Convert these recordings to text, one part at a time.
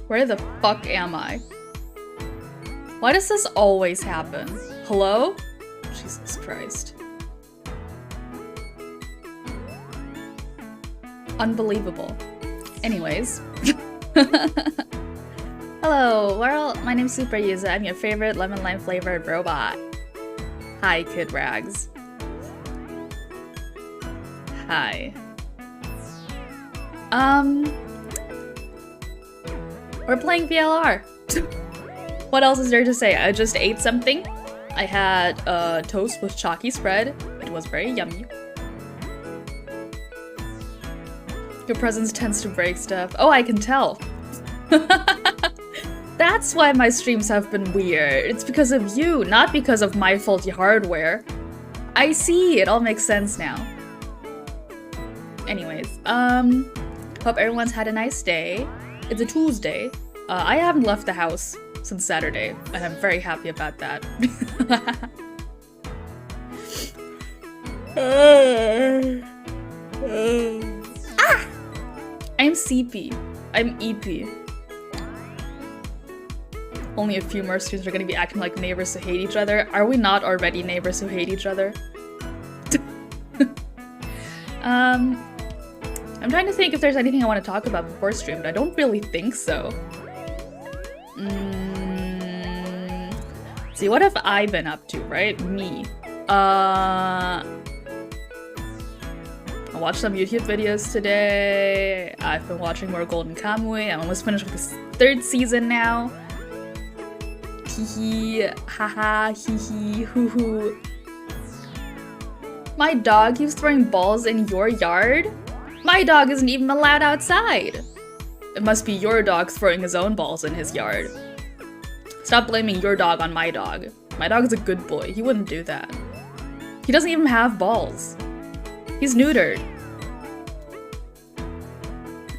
Where the fuck am I? Why does this always happen? Hello? Jesus Christ. Unbelievable. Anyways. Hello, world. My name's Super User. I'm your favorite lemon lime flavored robot. Hi, Kid Rags. Hi. We're playing VLR. What else is there to say? I just ate something. I had toast with chalky spread. It was very yummy. Your presence tends to break stuff. Oh, I can tell. That's why my streams have been weird. It's because of you, not because of my faulty hardware. I see, it all makes sense now. Anyways, hope everyone's had a nice day. It's a Tuesday. I haven't left the house since Saturday, and I'm very happy about that. Ah! I'm CP. I'm EP. Only a few more students are gonna be acting like neighbors who hate each other. Are we not already neighbors who hate each other? I'm trying to think if there's anything I want to talk about before stream, but I don't really think so. See, what have I been up to, right? Me. I watched some YouTube videos today. I've been watching more Golden Kamuy. I'm almost finished with this 3rd season now. Hee haha, hee hoo hoo. My dog keeps throwing balls in your yard? My dog isn't even allowed outside. It must be your dog throwing his own balls in his yard. Stop blaming your dog on my dog. My dog is a good boy. He wouldn't do that. He doesn't even have balls. He's neutered.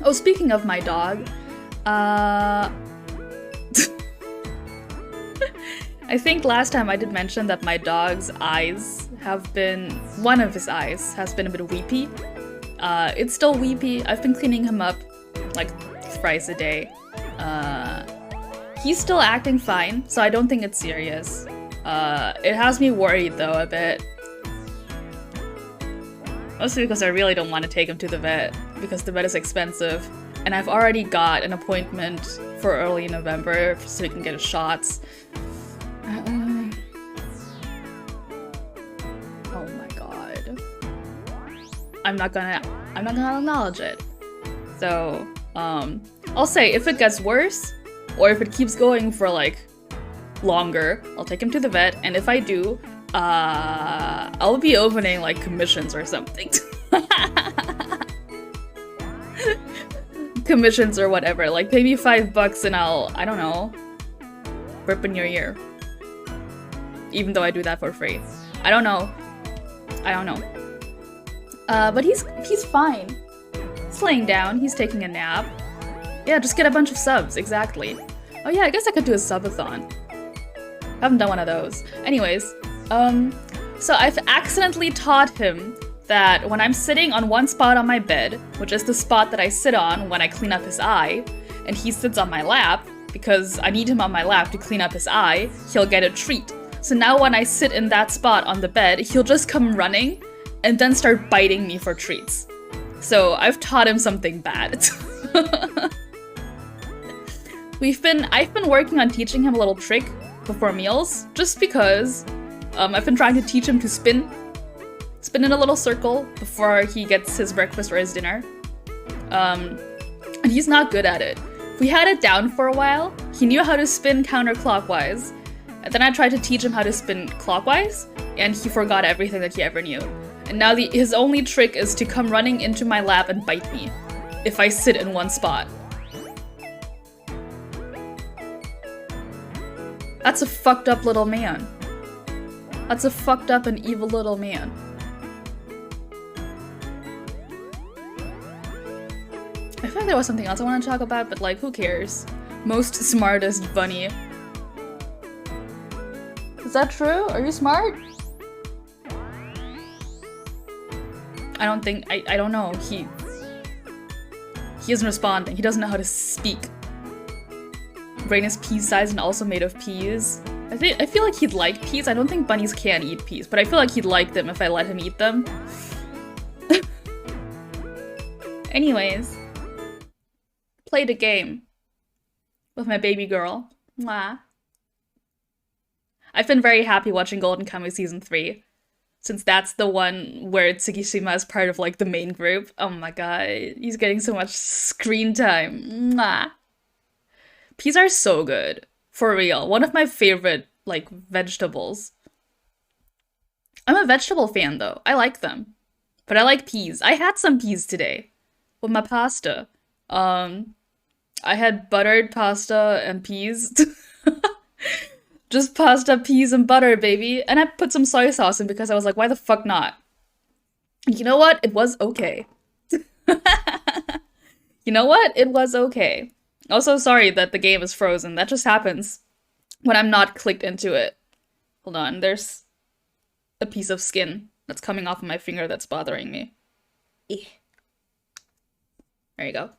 Oh, speaking of my dog, I think last time I did mention that my dog's eyes have been, one of his eyes has been a bit weepy. It's still weepy. I've been cleaning him up like thrice a day. He's still acting fine, so I don't think it's serious. It has me worried though a bit. Mostly because I really don't want to take him to the vet, because the vet is expensive. And I've already got an appointment for early November so he can get his shots. Oh my god. I'm not gonna acknowledge it. So, I'll say if it gets worse, or if it keeps going for like longer, I'll take him to the vet, and if I do, I'll be opening like commissions or something. Commissions or whatever, like pay me $5 and I don't know, rip in your ear. Even though I do that for free. I don't know. But he's fine. He's laying down, he's taking a nap. Yeah, just get a bunch of subs, exactly. Oh yeah, I guess I could do a subathon. Haven't done one of those. Anyways, so I've accidentally taught him that when I'm sitting on one spot on my bed, which is the spot that I sit on when I clean up his eye, and he sits on my lap, because I need him on my lap to clean up his eye, he'll get a treat. So now when I sit in that spot on the bed, he'll just come running and then start biting me for treats. So I've taught him something bad. I've been working on teaching him a little trick before meals, just because I've been trying to teach him to spin in a little circle before he gets his breakfast or his dinner. And he's not good at it. We had it down for a while. He knew how to spin counterclockwise, and then I tried to teach him how to spin clockwise, and he forgot everything that he ever knew. And now his only trick is to come running into my lap and bite me if I sit in one spot. That's a fucked up little man. That's a fucked up and evil little man. I feel like there was something else I want to talk about, but like, who cares? Most smartest bunny. Is that true? Are you smart? I don't think, I don't know. He isn't responding. He doesn't know how to speak. brain is pea-sized and also made of peas. I feel like he'd like peas. I don't think bunnies can eat peas, but I feel like he'd like them if I let him eat them. Anyways, played a game with my baby girl. Mwah. I've been very happy watching Golden Kamuy Season 3, since that's the one where Tsukishima is part of, like, the main group. Oh my god, he's getting so much screen time. Mwah. Peas are so good. For real. One of my favorite, like, vegetables. I'm a vegetable fan, though. I like them. But I like peas. I had some peas today with my pasta. I had buttered pasta and peas. Just pasta, peas, and butter, baby. And I put some soy sauce in because I was like, why the fuck not? You know what? It was okay. You know what? It was okay. Also, sorry that the game is frozen. That just happens when I'm not clicked into it. Hold on, there's a piece of skin that's coming off of my finger that's bothering me. There you go.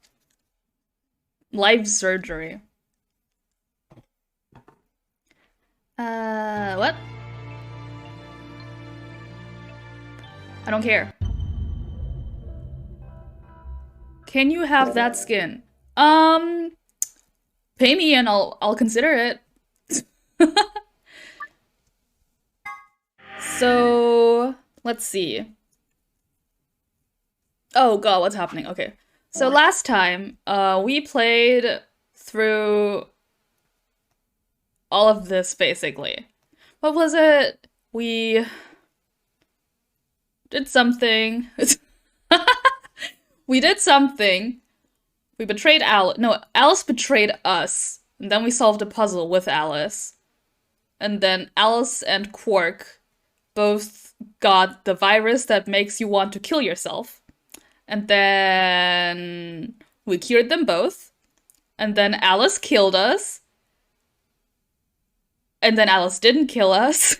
Live surgery. What? I don't care. Can you have that skin? Pay me and I'll consider it. So, let's see. Oh god, what's happening? Okay. So last time, we played through all of this, basically. What was it? We did something. We did something. We betrayed Alice. No, Alice betrayed us. And then we solved a puzzle with Alice. And then Alice and Quark both got the virus that makes you want to kill yourself. And then we cured them both. And then Alice killed us. And then Alice didn't kill us.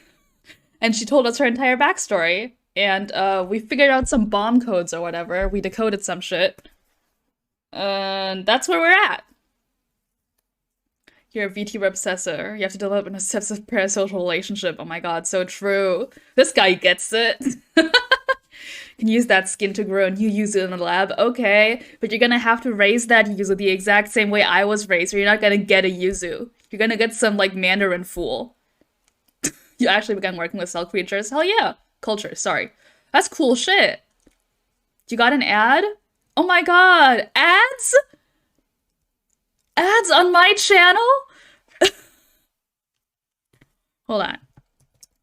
And she told us her entire backstory. And we figured out some bomb codes or whatever. We decoded some shit. And that's where we're at. You're a VTuber obsessor. You have to develop an obsessive parasocial relationship. Oh my god, so true. This guy gets it. Can use that skin to grow and you use it in the lab. Okay, but you're gonna have to raise that yuzu the exact same way I was raised, or you're not gonna get a yuzu. You're gonna get some, like, Mandarin fool. You actually began working with cell creatures? Hell yeah. Culture, sorry. That's cool shit. You got an ad? Oh my god, ads? Ads on my channel? Hold on.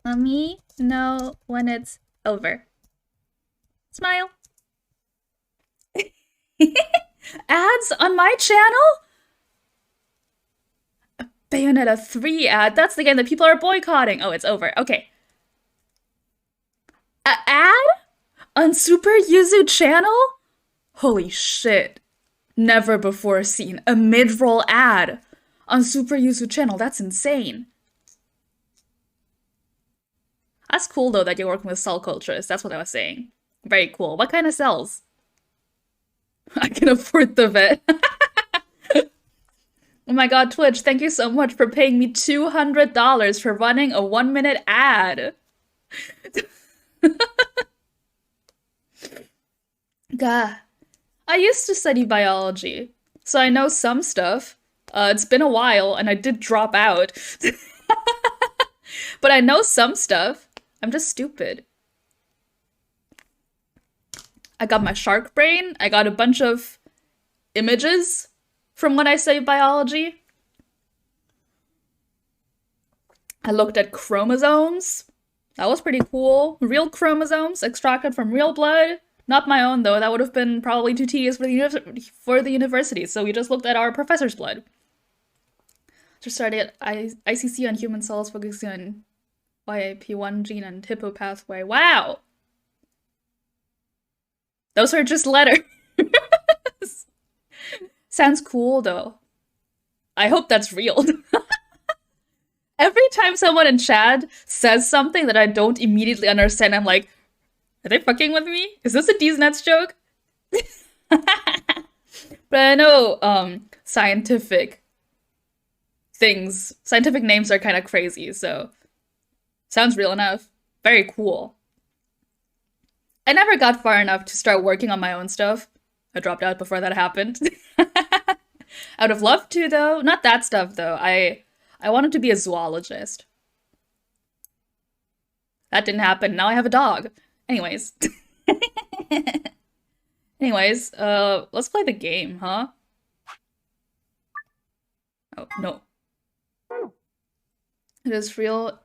Let me know when it's over. Smile. Ads on my channel? A Bayonetta 3 ad? That's the game that people are boycotting. Oh, it's over. Okay. A ad? On Super Yuzu channel? Holy shit. Never before seen a mid-roll ad on Super Yuzu channel. That's insane. That's cool though that you're working with cell cultures. That's what I was saying. Very cool. What kind of cells? I can afford the vet. Oh my god, Twitch, thank you so much for paying me $200 for running a 1-minute ad. Gah. I used to study biology, so I know some stuff. It's been a while, and I did drop out. But I know some stuff. I'm just stupid. I got my shark brain. I got a bunch of images from when I studied biology. I looked at chromosomes. That was pretty cool. Real chromosomes extracted from real blood. Not my own, though. That would have been probably too tedious for the university, so we just looked at our professor's blood. Just started at ICC on human cells, focusing on YAP1 gene and hippo pathway. Wow! Those are just letters. Sounds cool, though. I hope that's real. Every time someone in chat says something that I don't immediately understand, I'm like, are they fucking with me? Is this a D's Nuts joke? But I know, scientific things. Scientific names are kind of crazy, so sounds real enough. Very cool. I never got far enough to start working on my own stuff. I dropped out before that happened. I would have loved to, though. Not that stuff, though. I wanted to be a zoologist. That didn't happen. Now I have a dog. Anyways. Let's play the game, huh? Oh, no. It is real.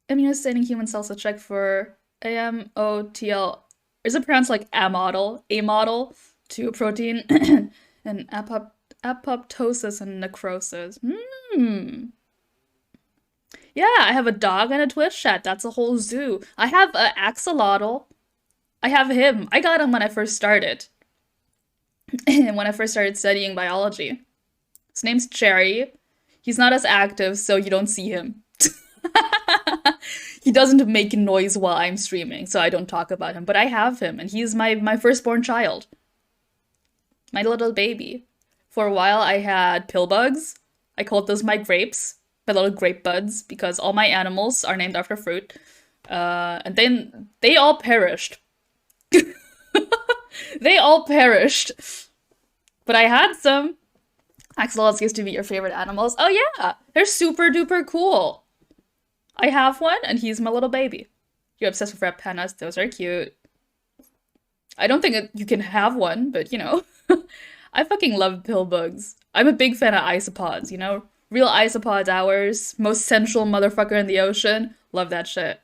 Immunizing human cells to check for AMOTL. Is it pronounced like A-model to protein and apoptosis and necrosis? Yeah, I have a dog and a Twitch chat. That's a whole zoo. I have an axolotl. I have him. I got him when I first started. When I first started studying biology. His name's Cherry. He's not as active, so you don't see him. He doesn't make noise while I'm streaming, so I don't talk about him. But I have him, and he's my firstborn child. My little baby. For a while, I had pill bugs. I called those my grapes. My little grape buds, because all my animals are named after fruit. And then they all perished. They all perished. But I had some. Axolotls used to be your favorite animals. Oh yeah, they're super duper cool. I have one, and he's my little baby. You're obsessed with red pandas. Those are cute. I don't think you can have one, but you know. I fucking love pill bugs. I'm a big fan of isopods, you know? Real isopods hours. Most central motherfucker in the ocean. Love that shit.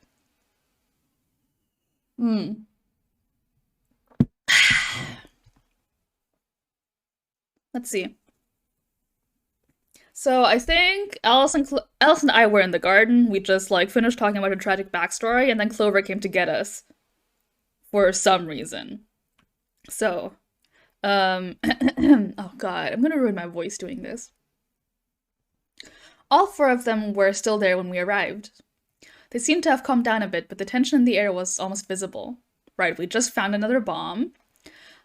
Let's see. So I think Alice and I were in the garden. We just like finished talking about her tragic backstory, and then Clover came to get us for some reason. So, oh god, I'm gonna ruin my voice doing this. All four of them were still there when we arrived. They seemed to have calmed down a bit, but the tension in the air was almost visible. Right, we just found another bomb.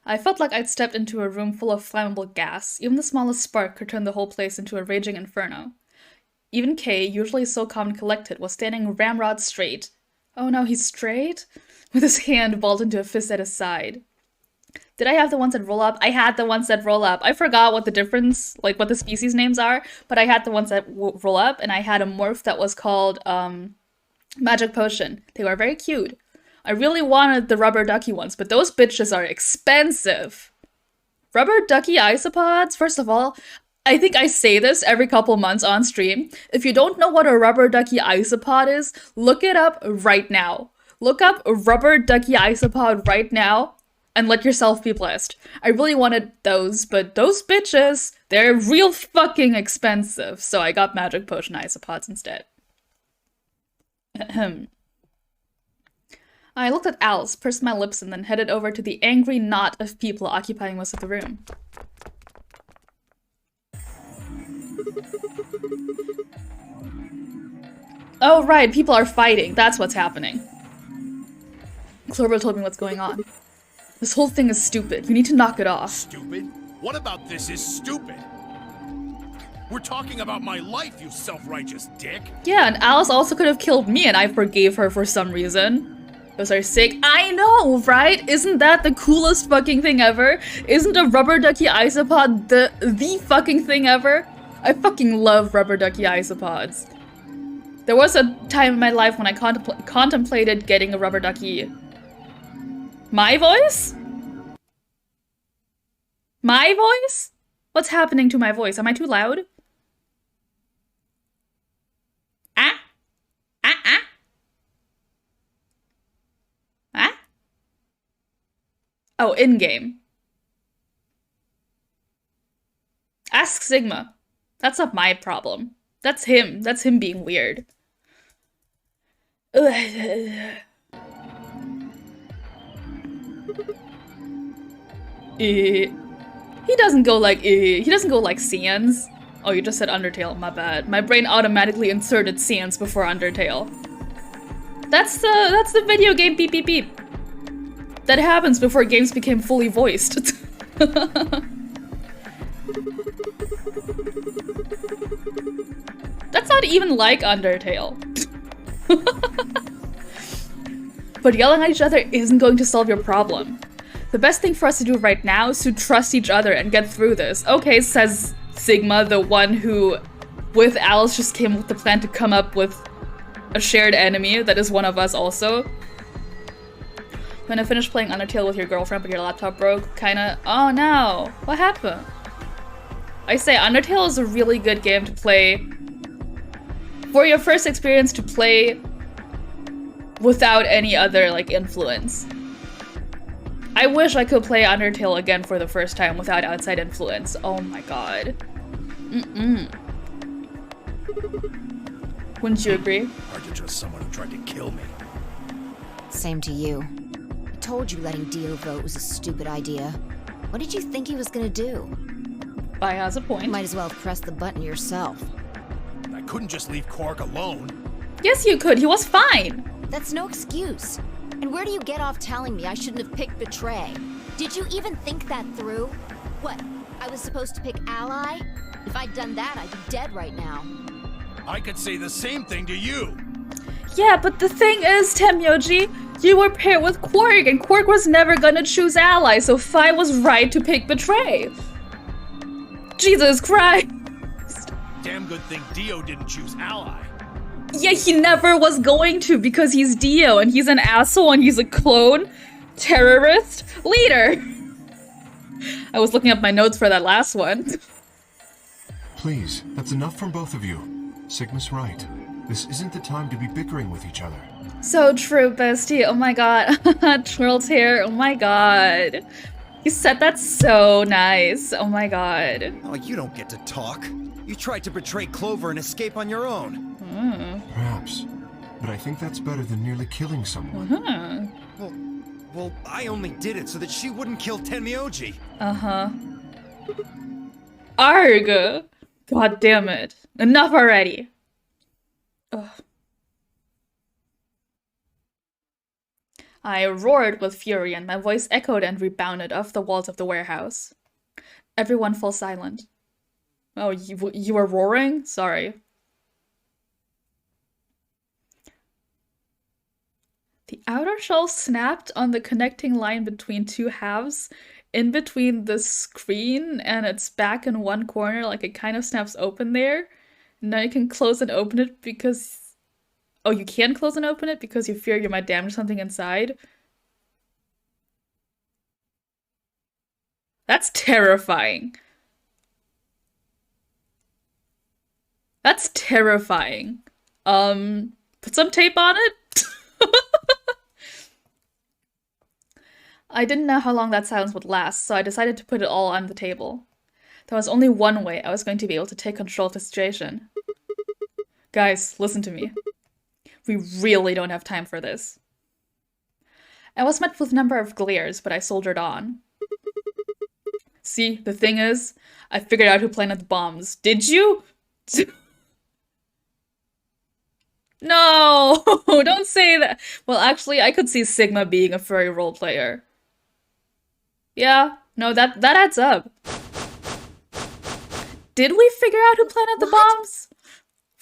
I felt like I'd stepped into a room full of flammable gas. Even the smallest spark could turn the whole place into a raging inferno. Even Kay, usually so calm and collected, was standing ramrod straight. Oh no, he's straight? With his hand balled into a fist at his side. Did I have the ones that roll up? I had the ones that roll up. I forgot what the difference, like what the species names are, but I had the ones that roll up, and I had a morph that was called, Magic Potion. They were very cute. I really wanted the rubber ducky ones, but those bitches are expensive. Rubber ducky isopods? First of all, I think I say this every couple months on stream. If you don't know what a rubber ducky isopod is, look it up right now. Look up rubber ducky isopod right now and let yourself be blessed. I really wanted those, but those bitches, they're real fucking expensive. So I got Magic Potion isopods instead. I looked at Alice, pursed my lips, and then headed over to the angry knot of people occupying most of the room. Oh right, people are fighting. That's what's happening. Clover told me what's going on. This whole thing is stupid. You need to knock it off. Stupid? What about this is stupid? We're talking about my life, you self-righteous dick. Yeah, and Alice also could have killed me and I forgave her for some reason. Those are sick. I know, right? Isn't that the coolest fucking thing ever? Isn't a rubber ducky isopod the fucking thing ever? I fucking love rubber ducky isopods. There was a time in my life when I contemplated getting a rubber ducky. My voice? My voice? What's happening to my voice? Am I too loud? Ah? Ah, ah? Ah? Oh, in-game. Ask Sigma. That's not my problem. That's him. That's him being weird. He doesn't go like he doesn't go like Sans. Oh, you just said Undertale, my bad. My brain automatically inserted Sans before Undertale. That's the video game beep beep beep. That happens before games became fully voiced. not even like Undertale. But yelling at each other isn't going to solve your problem. The best thing for us to do right now is to trust each other and get through this. Okay, says Sigma, the one who, with Alice, just came with the plan to come up with a shared enemy that is one of us also. When I finished playing Undertale with your girlfriend but your laptop broke, kinda, oh no, what happened? I say Undertale is a really good game to play for your first experience to play without any other like influence. I wish I could play Undertale again for the first time without outside influence. Oh my god. Wouldn't you agree? Hard to trust someone who tried to kill me. Same to you. I told you letting Dio vote was a stupid idea. What did you think he was gonna do? I has a point. Might as well have pressed the button yourself. I couldn't just leave Quark alone. Yes, you could. He was fine. That's no excuse. And where do you get off telling me I shouldn't have picked Betray? Did you even think that through? What, I was supposed to pick Ally? If I'd done that, I'd be dead right now. I could say the same thing to you. Yeah, but the thing is, Temyoji, you were paired with Quark, and Quark was never gonna choose Ally, so Phi was right to pick Betray. Jesus Christ. Damn good thing Dio didn't choose Ally. Yeah, he never was going to because he's Dio and he's an asshole and he's a clone, terrorist, leader. I was looking up my notes for that last one. Please, that's enough from both of you. Sigma's right. This isn't the time to be bickering with each other. So true, bestie. Oh my god. Twirl's hair. Oh my god. You said that so nice. Oh my god. Oh, you don't get to talk. You tried to betray Clover and escape on your own. Perhaps. But I think that's better than nearly killing someone. Well, I only did it so that she wouldn't kill Tenmyoji. Arg! God damn it. Enough already. Ugh. I roared with fury and my voice echoed and rebounded off the walls of the warehouse. Everyone fell silent. Oh, you were roaring? Sorry. The outer shell snapped on the connecting line between two halves, in between the screen and its back in one corner, like it kind of snaps open there. Now you can close and open it because... Oh, you can close and open it because you fear you might damage something inside? That's terrifying. That's terrifying. Put some tape on it? I didn't know how long that silence would last, so I decided to put it all on the table. There was only one way I was going to be able to take control of the situation. Guys, listen to me. We really don't have time for this. I was met with a number of glares, but I soldiered on. See, the thing is, I figured out who planted the bombs. Did you? No! Don't say that! Well, actually, I could see Sigma being a furry role player. Yeah, no, that adds up. Did we figure out who planted the bombs?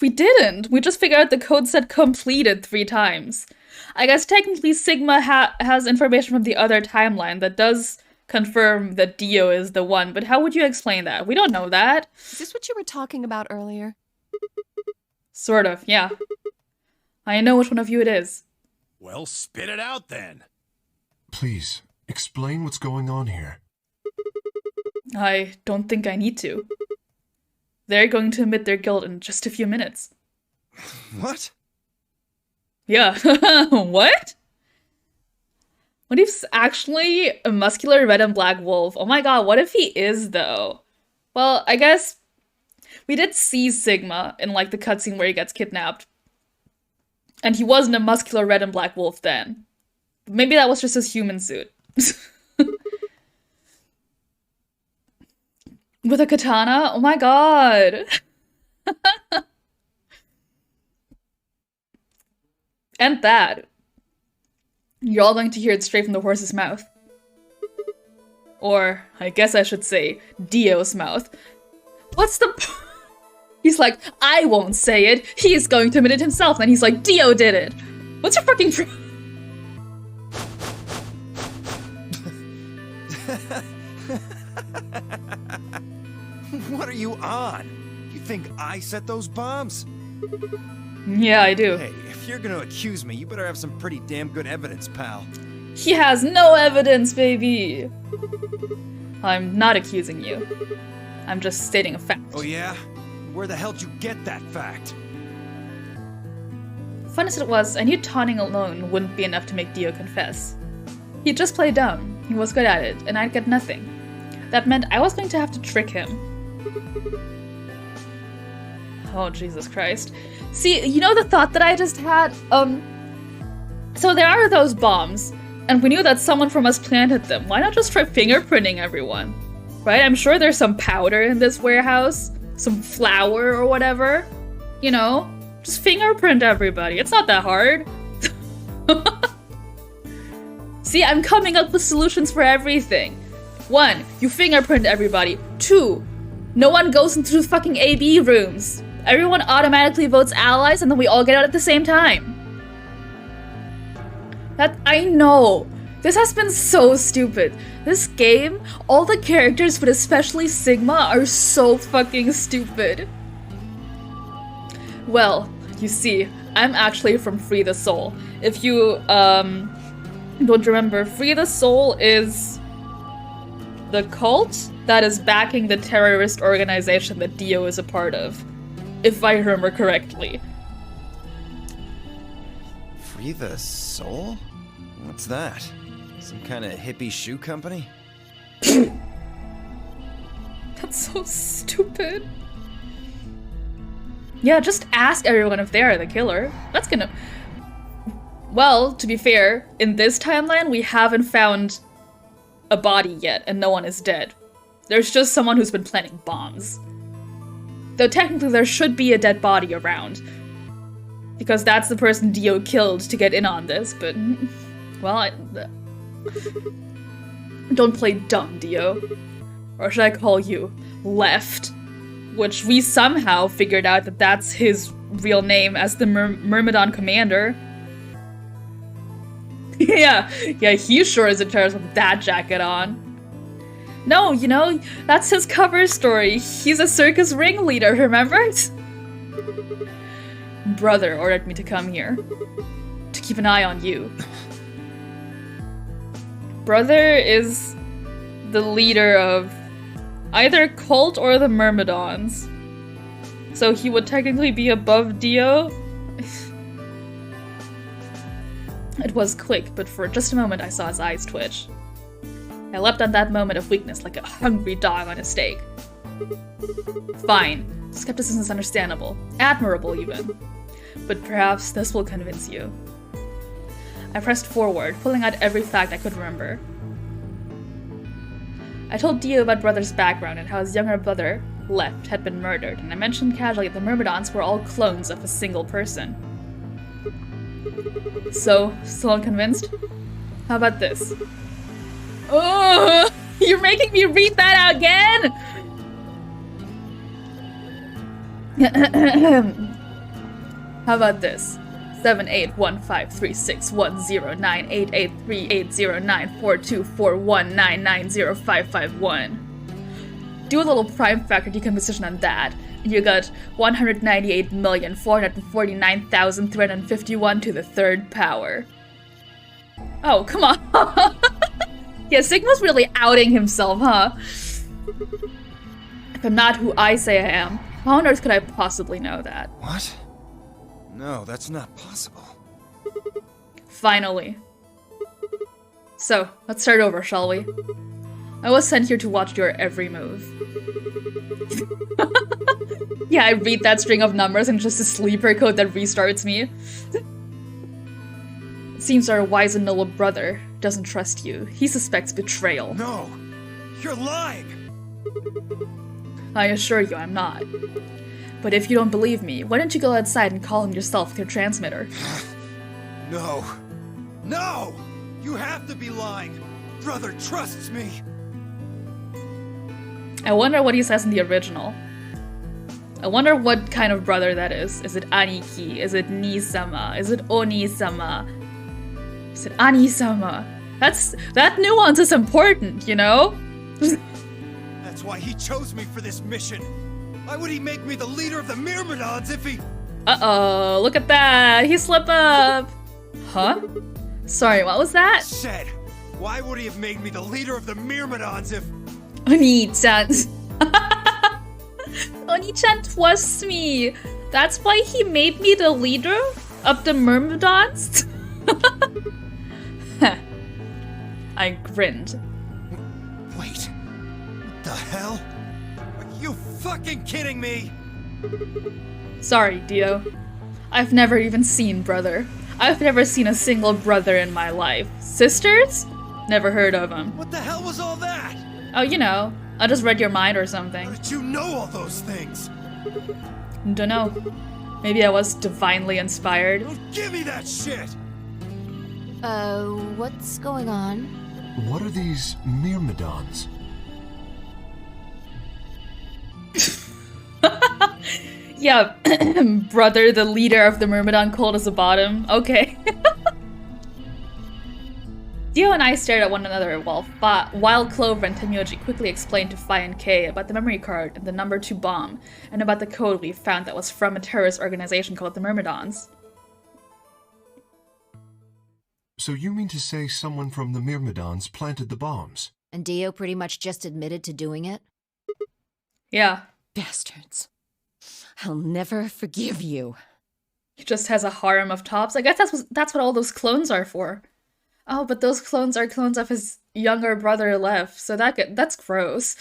We didn't. We just figured out the code said completed 3 times. I guess technically Sigma has information from the other timeline that does confirm that Dio is the one, but how would you explain that? We don't know that. Is this what you were talking about earlier? Sort of, yeah. I know which one of you it is. Well, spit it out then. Please, explain what's going on here. I don't think I need to. They're going to admit their guilt in just a few minutes. What? Yeah. What? What if he's actually a muscular red and black wolf? Oh my god, what if he is, though? Well, I guess we did see Sigma in, like, the cutscene where he gets kidnapped. And he wasn't a muscular red and black wolf then. Maybe that was just his human suit. With a katana? Oh my god! And that. You're all going to hear it straight from the horse's mouth. Or, I guess I should say, Dio's mouth. What's the... He's like, I won't say it. He's going to admit it himself. And then he's like, Dio did it. What's your fucking What are you on? You think I set those bombs? Yeah, I do. Hey, if you're gonna accuse me, you better have some pretty damn good evidence, pal. He has no evidence, baby. I'm not accusing you. I'm just stating a fact. Oh yeah? Where the hell did you get that fact? Fun as it was, I knew taunting alone wouldn't be enough to make Dio confess. He'd just play dumb. He was good at it, and I'd get nothing. That meant I was going to have to trick him. Oh, Jesus Christ. See, you know the thought that I just had? So there are those bombs, and we knew that someone from us planted them. Why not just try fingerprinting everyone? Right? I'm sure there's some powder in this warehouse, some flour or whatever. You know, just fingerprint everybody. It's not that hard. See, I'm coming up with solutions for everything. 1, you fingerprint everybody. 2, no one goes into the fucking AB rooms. Everyone automatically votes allies and then we all get out at the same time. I know. This has been so stupid. This game, all the characters, but especially Sigma, are so fucking stupid. Well, you see, I'm actually from Free the Soul. If you, don't remember, Free the Soul is the cult that is backing the terrorist organization that Dio is a part of. If I remember correctly. Free the Soul? What's that? Some kind of hippie shoe company? That's so stupid. Yeah, just ask everyone if they are the killer. That's gonna... Well, to be fair, in this timeline, we haven't found a body yet, and no one is dead. There's just someone who's been planting bombs. Though technically there should be a dead body around. Because that's the person Dio killed to get in on this, but... Well, don't play dumb, Dio. Or should I call you Left? Which we somehow figured out that that's his real name as the Myrmidon commander. yeah, he sure is in charge with that jacket on. No, you know, that's his cover story. He's a circus ringleader, remember? Brother ordered me to come here. To keep an eye on you. Brother is the leader of either cult or the Myrmidons. So he would technically be above Dio. It was quick, but for just a moment I saw his eyes twitch. I leapt on that moment of weakness like a hungry dog on a steak. Fine. Skepticism is understandable. Admirable, even. But perhaps this will convince you. I pressed forward, pulling out every fact I could remember. I told Dio about Brother's background and how his younger brother, Left, had been murdered, and I mentioned casually that the Myrmidons were all clones of a single person. So, still unconvinced? How about this? Oh, you're making me read that again? How about this? 78153610988380942419905551. Do a little prime factor decomposition on that, and you got 198,449,351 to the third power. Oh, come on. Yeah, Sigma's really outing himself, huh? If I'm not who I say I am, how on earth could I possibly know that? What? No, that's not possible. Finally. So, let's start over, shall we? I was sent here to watch your every move. Yeah, I read that string of numbers and just a sleeper code that restarts me. It seems our wise and noble brother doesn't trust you. He suspects betrayal. No! You're lying! I assure you I'm not. But if you don't believe me, why don't you go outside and call him yourself with your transmitter? No. No! You have to be lying! Brother trusts me! I wonder what he says in the original. I wonder what kind of brother that is. Is it Aniki? Is it Ni-sama? Is it Oni-sama? Is it Ani-sama? That nuance is important, you know? That's why he chose me for this mission. Why would he make me the leader of the Myrmidons if he... Uh-oh, look at that. He slipped up. Huh? Sorry, what was that? Said, why would he have made me the leader of the Myrmidons if... Oni-chan. Oni-chan trusts me. That's why he made me the leader of the Myrmidons? I grinned. Wait. What the hell? Are you fucking kidding me? Sorry, Dio. I've never even seen brother. I've never seen a single brother in my life. Sisters? Never heard of them. What the hell was all that? Oh, you know. I just read your mind or something. How did you know all those things? Dunno. Maybe I was divinely inspired. Don't give me that shit! What's going on? What are these Myrmidons? Yeah, brother, the leader of the Myrmidon cult is a bottom. Okay. Dio and I stared at one another while Clover and Tenyoji quickly explained to Phi and Kay about the memory card and the number 2 bomb, and about the code we found that was from a terrorist organization called the Myrmidons. So you mean to say someone from the Myrmidons planted the bombs? And Dio pretty much just admitted to doing it? Yeah. Bastards. I'll never forgive you. He just has a harem of tops. I guess that's what all those clones are for. Oh, but those clones are clones of his younger brother left, so that's gross.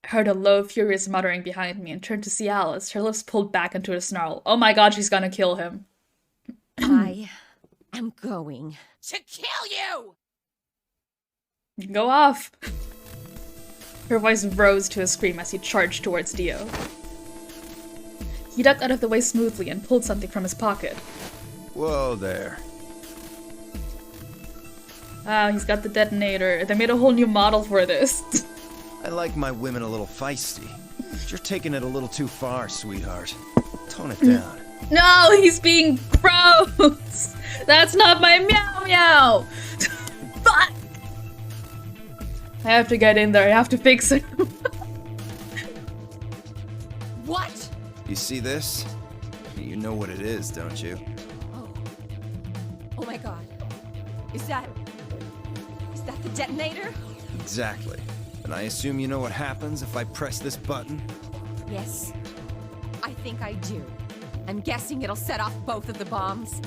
I heard a low, furious muttering behind me and turned to see Alice, her lips pulled back into a snarl. Oh my god, she's gonna kill him. I am going To kill you! Go off. Her voice rose to a scream as he charged towards Dio. He ducked out of the way smoothly and pulled something from his pocket. Whoa there. Ah, he's got the detonator. They made a whole new model for this. I like my women a little feisty. But you're taking it a little too far, sweetheart. Tone it down. No, he's being gross! That's not my meow meow! Fuck! I have to get in there, I have to fix it. What? You see this? You know what it is, don't you? Oh my god. Is that the detonator? Exactly. And I assume you know what happens if I press this button? Yes. I think I do. I'm guessing it'll set off both of the bombs.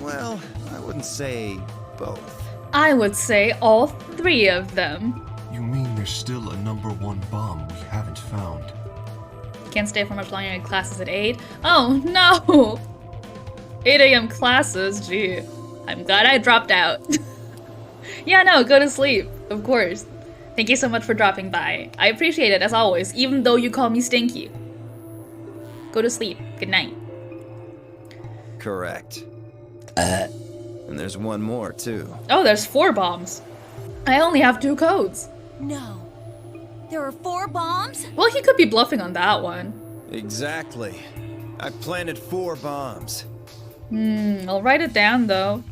Well, I wouldn't say both. I would say all 3 of them. You mean there's still a number 1 bomb we haven't found? Can't stay for much longer in classes at 8. Oh no! 8 AM classes, gee. I'm glad I dropped out. Yeah, no, go to sleep, of course. Thank you so much for dropping by. I appreciate it as always, even though you call me stinky. Go to sleep. Good night. Correct. And there's one more, too. Oh, there's 4 bombs. I only have 2 codes. No. There are 4 bombs? Well, he could be bluffing on that one. Exactly. I planted 4 bombs. I'll write it down though.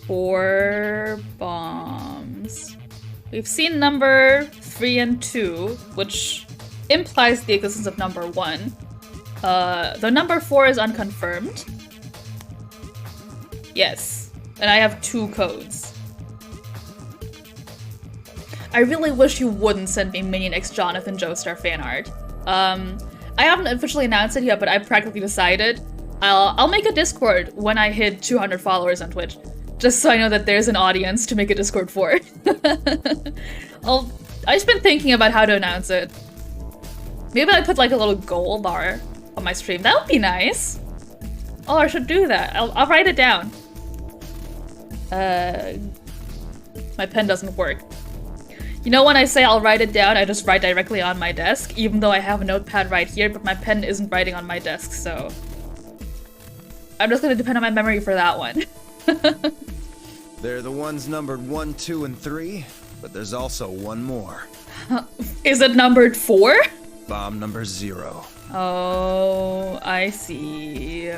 4 bombs. We've seen number 3 and 2, which implies the existence of number 1. The number 4 is unconfirmed. Yes. And I have 2 codes. I really wish you wouldn't send me Minion X Jonathan Joestar fan art. I haven't officially announced it yet, but I practically decided I'll make a Discord when I hit 200 followers on Twitch, just so I know that there's an audience to make a Discord for. I've just been thinking about how to announce it. Maybe I put like a little goal bar on my stream. That would be nice. Oh, I should do that. I'll write it down. My pen doesn't work. You know, when I say I'll write it down, I just write directly on my desk, even though I have a notepad right here, but my pen isn't writing on my desk, so I'm just gonna depend on my memory for that one. They're the ones numbered 1, 2, and 3, but there's also one more. Is it numbered 4? Bomb number 0. Oh, I see.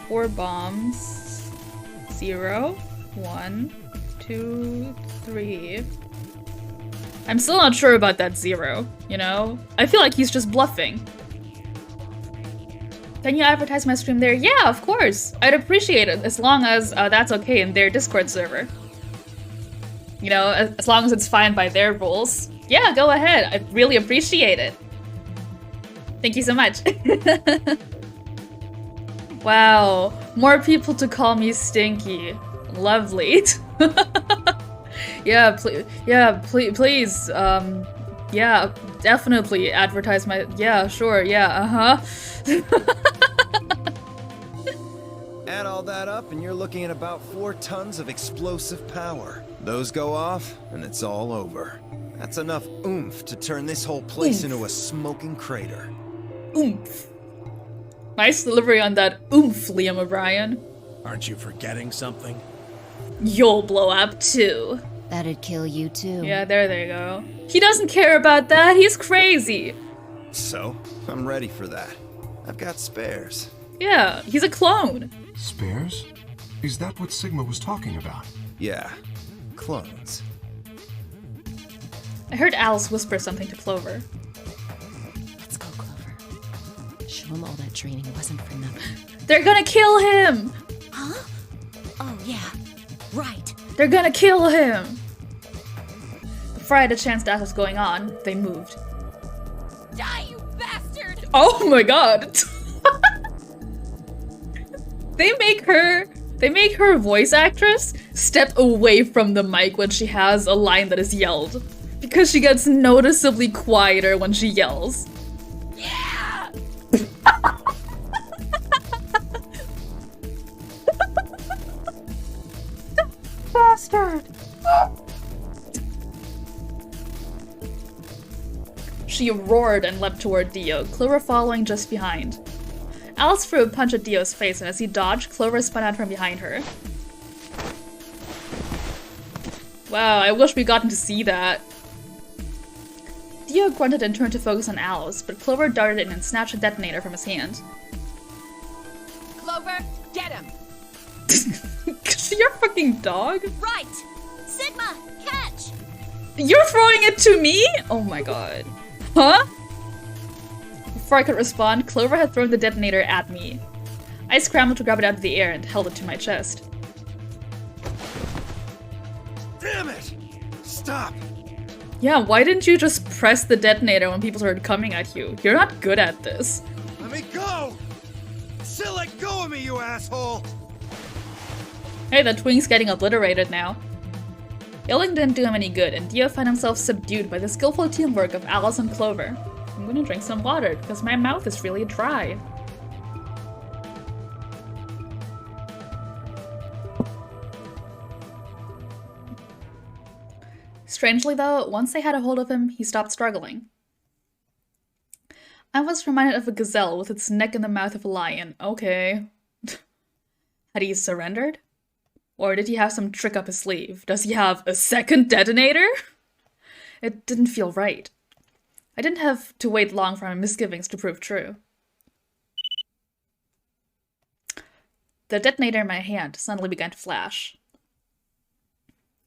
4 bombs. 0, 1, 2, 3. I'm still not sure about that 0, you know? I feel like he's just bluffing. Can you advertise my stream there? Yeah, of course. I'd appreciate it as long as that's okay in their Discord server. You know, as long as it's fine by their rules. Yeah, go ahead. I'd really appreciate it. Thank you so much. Wow, more people to call me Stinky. Lovely. Yeah, please, yeah, definitely advertise my, yeah, sure, yeah, Add all that up and you're looking at about 4 tons of explosive power. Those go off and it's all over. That's enough oomph to turn this whole place into a smoking crater. Oomph. Nice delivery on that oomph, Liam O'Brien. Aren't you forgetting something? You'll blow up too. That'd kill you too. Yeah, there they go. He doesn't care about that, he's crazy. So, I'm ready for that. I've got spares. Yeah, he's a clone. Spares? Is that what Sigma was talking about? Yeah, clones. I heard Alice whisper something to Clover. Let's go, Clover. Show him all that training wasn't for nothing. They're gonna kill him! Huh? Oh, yeah. Right. They're gonna kill him! Before I had a chance to ask what's going on, they moved. Die, you bastard! Oh my god! They make her voice actress step away from the mic when she has a line that is yelled. Because she gets noticeably quieter when she yells. Yeah! Bastard! She roared and leapt toward Dio, Clover following just behind. Alice threw a punch at Dio's face, and as he dodged, Clover spun out from behind her. Wow, I wish we gotten to see that. Dio grunted and turned to focus on Alice, but Clover darted in and snatched a detonator from his hand. Clover, get him! You're a fucking dog? Right! Sigma, catch! You're throwing it to me? Oh my god. Huh? Before I could respond, Clover had thrown the detonator at me. I scrambled to grab it out of the air and held it to my chest. Damn it! Stop! Yeah, why didn't you just press the detonator when people started coming at you? You're not good at this. Let me go! Still let go of me, you asshole! Hey, that twink's getting obliterated now. Yelling didn't do him any good, and Dio found himself subdued by the skillful teamwork of Alice and Clover. I'm gonna drink some water, because my mouth is really dry. Strangely though, once they had a hold of him, he stopped struggling. I was reminded of a gazelle with its neck in the mouth of a lion. Okay. Had he surrendered? Or did he have some trick up his sleeve? Does he have a second detonator? It didn't feel right. I didn't have to wait long for my misgivings to prove true. The detonator in my hand suddenly began to flash.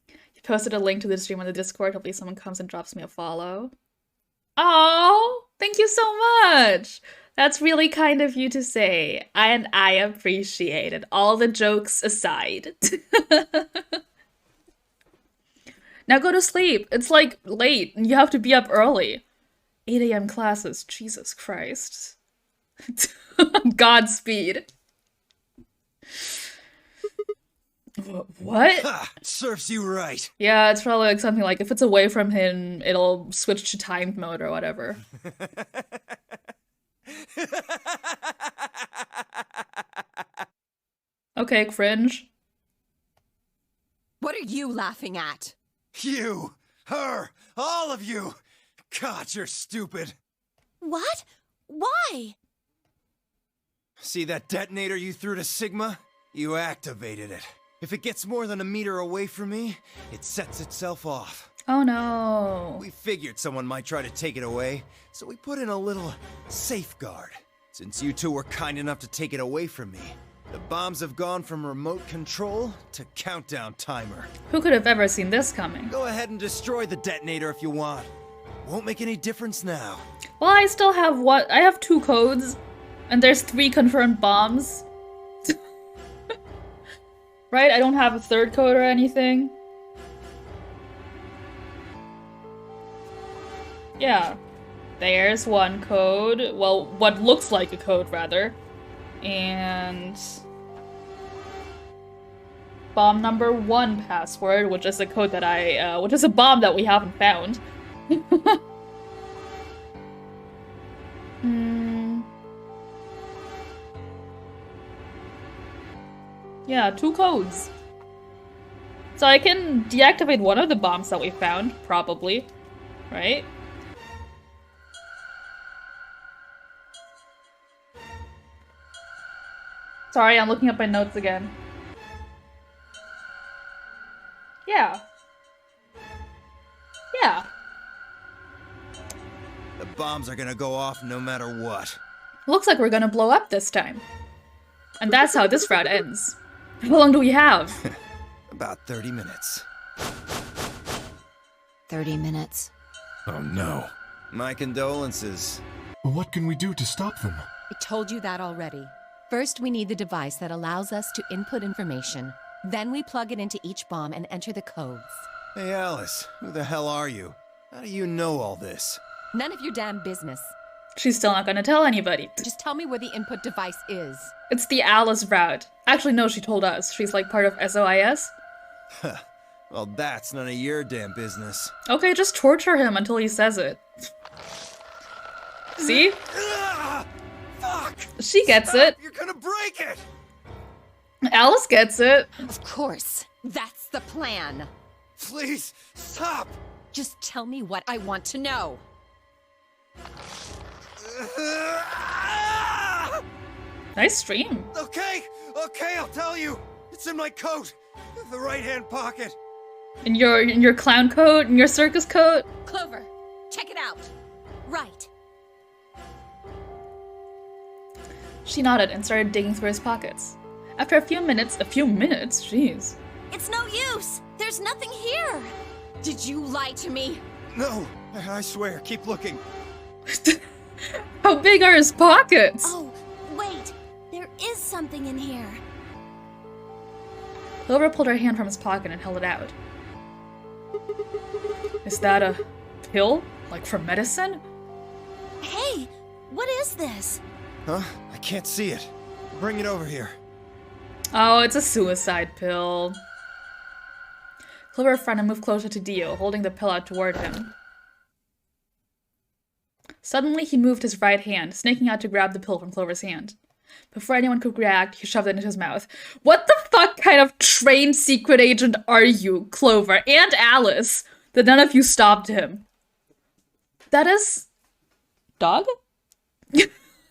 You posted a link to the stream on the Discord. Hopefully someone comes and drops me a follow. Oh, thank you so much! That's really kind of you to say, and I appreciate it, all the jokes aside. Now go to sleep. It's like late and you have to be up early. 8 a.m. classes, Jesus Christ. Godspeed. What? Ha! Serves you right. Yeah, it's probably like something like if it's away from him, it'll switch to timed mode or whatever. Okay, cringe. What are you laughing at? You! Her! All of you! God, you're stupid. What? Why? See that detonator you threw to Sigma? You activated it. If it gets more than a meter away from me, it sets itself off. Oh no. We figured someone might try to take it away, so we put in a little safeguard. Since you two were kind enough to take it away from me, the bombs have gone from remote control to countdown timer. Who could have ever seen this coming? Go ahead and destroy the detonator if you want. Won't make any difference now. Well, I still have what? I have 2 codes, and there's 3 confirmed bombs. Right? I don't have a 3rd code or anything. Yeah. There's 1 code. Well, what looks like a code, rather. And... bomb number 1 password, which is a code that which is a bomb that we haven't found. Yeah, 2 codes. So I can deactivate one of the bombs that we found, probably. Right? Sorry, I'm looking up my notes again. Yeah. Yeah. The bombs are gonna go off no matter what. Looks like we're gonna blow up this time. And that's how this route ends. How long do we have? About 30 minutes. 30 minutes. Oh no. My condolences. What can we do to stop them? I told you that already. First, we need the device that allows us to input information. Then we plug it into each bomb and enter the codes. Hey Alice, who the hell are you? How do you know all this? None of your damn business. She's still not gonna tell anybody. Just tell me where the input device is. It's the Alice route. Actually, no, she told us. She's like part of SOIS. Well, that's none of your damn business. Okay, just torture him until he says it. See? Fuck! She gets Stop! it. You're gonna break it! Alice gets it. Of course. That's the plan. Please, stop! Just tell me what I want to know. Nice stream. Okay, I'll tell you. It's in my coat, the right-hand pocket. In your clown coat, in your circus coat. Clover, check it out. Right. She nodded and started digging through his pockets. After a few minutes, jeez. It's no use! There's nothing here! Did you lie to me? No, I swear, keep looking. How big are his pockets? Oh, wait! There is something in here. Clover pulled her hand from his pocket and held it out. Is that a pill? Like for medicine? Hey, what is this? Huh? I can't see it. Bring it over here. Oh, it's a suicide pill. Clover frowned and moved closer to Dio, holding the pill out toward him. Suddenly, he moved his right hand, snaking out to grab the pill from Clover's hand. Before anyone could react, he shoved it into his mouth. What the fuck kind of trained secret agent are you, Clover, and Alice, that none of you stopped him? That is... dog?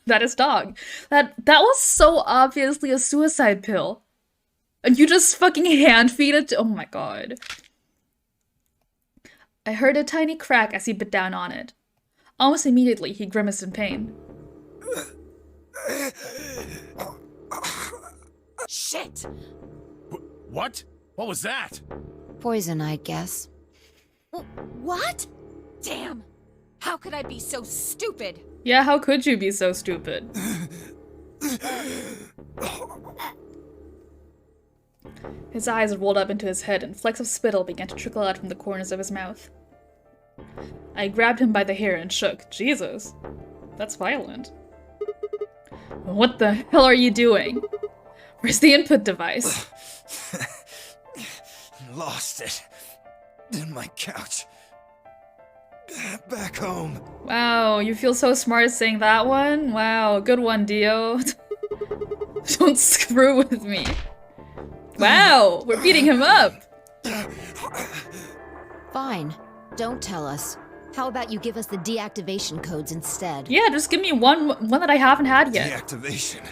That is dog. That was so obviously a suicide pill. And you just fucking hand feed it to- oh my god. I heard a tiny crack as he bit down on it. Almost immediately, he grimaced in pain. Shit! What? What was that? Poison, I guess. What? Damn! How could I be so stupid? Yeah, how could you be so stupid? His eyes rolled up into his head and flecks of spittle began to trickle out from the corners of his mouth. I grabbed him by the hair and shook. Jesus. That's violent. What the hell are you doing? Where's the input device? Lost it. In my couch. Back home. Wow, you feel so smart saying that one? Wow, good one, Dio. Don't screw with me. Wow, we're beating him up. Fine. Don't tell us. How about you give us the deactivation codes instead? Yeah, just give me one that I haven't had yet. Deactivation.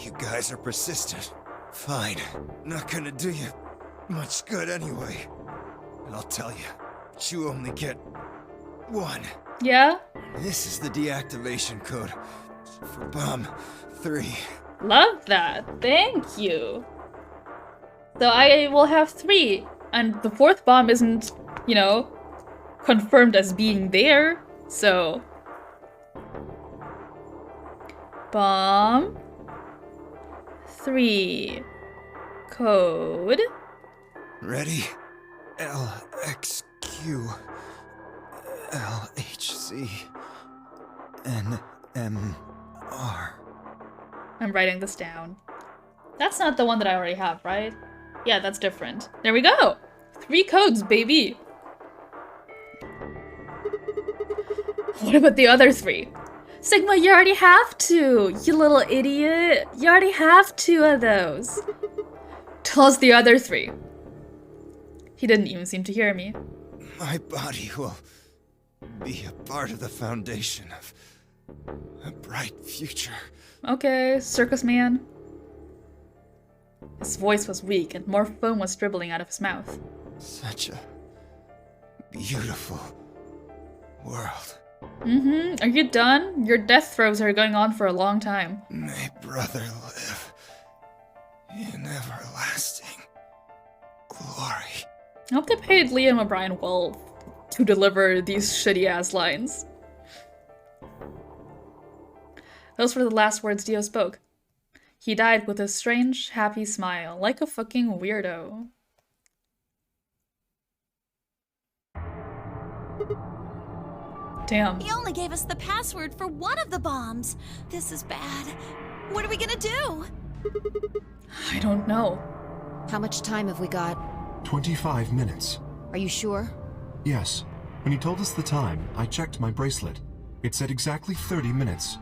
You guys are persistent. Fine. Not gonna do you much good anyway. And I'll tell you, you only get one. Yeah? This is the deactivation code for Bomb 3. Love that. Thank you. So I will have 3. And the 4th bomb isn't, you know, confirmed as being there. So... Bomb 3. Code. Ready? LXQ LHC NMR. I'm writing this down. That's not the one that I already have, right? Yeah, that's different. There we go! 3 codes, baby! What about the other 3? Sigma, you already have 2! You little idiot! You already have 2 of those! Tell us the other 3. He didn't even seem to hear me. My body will be a part of the foundation of a bright future. Okay, circus man. His voice was weak and more foam was dribbling out of his mouth. Such a beautiful world. Mm-hmm. Are you done? Your death throes are going on for a long time. May brother live in everlasting glory. I hope they paid Liam O'Brien well to deliver these shitty-ass lines. Those were the last words Dio spoke. He died with a strange, happy smile, like a fucking weirdo. Damn. He only gave us the password for one of the bombs. This is bad. What are we gonna do? I don't know. How much time have we got? 25 minutes. Are you sure? Yes. When he told us the time, I checked my bracelet. It said exactly 30 minutes.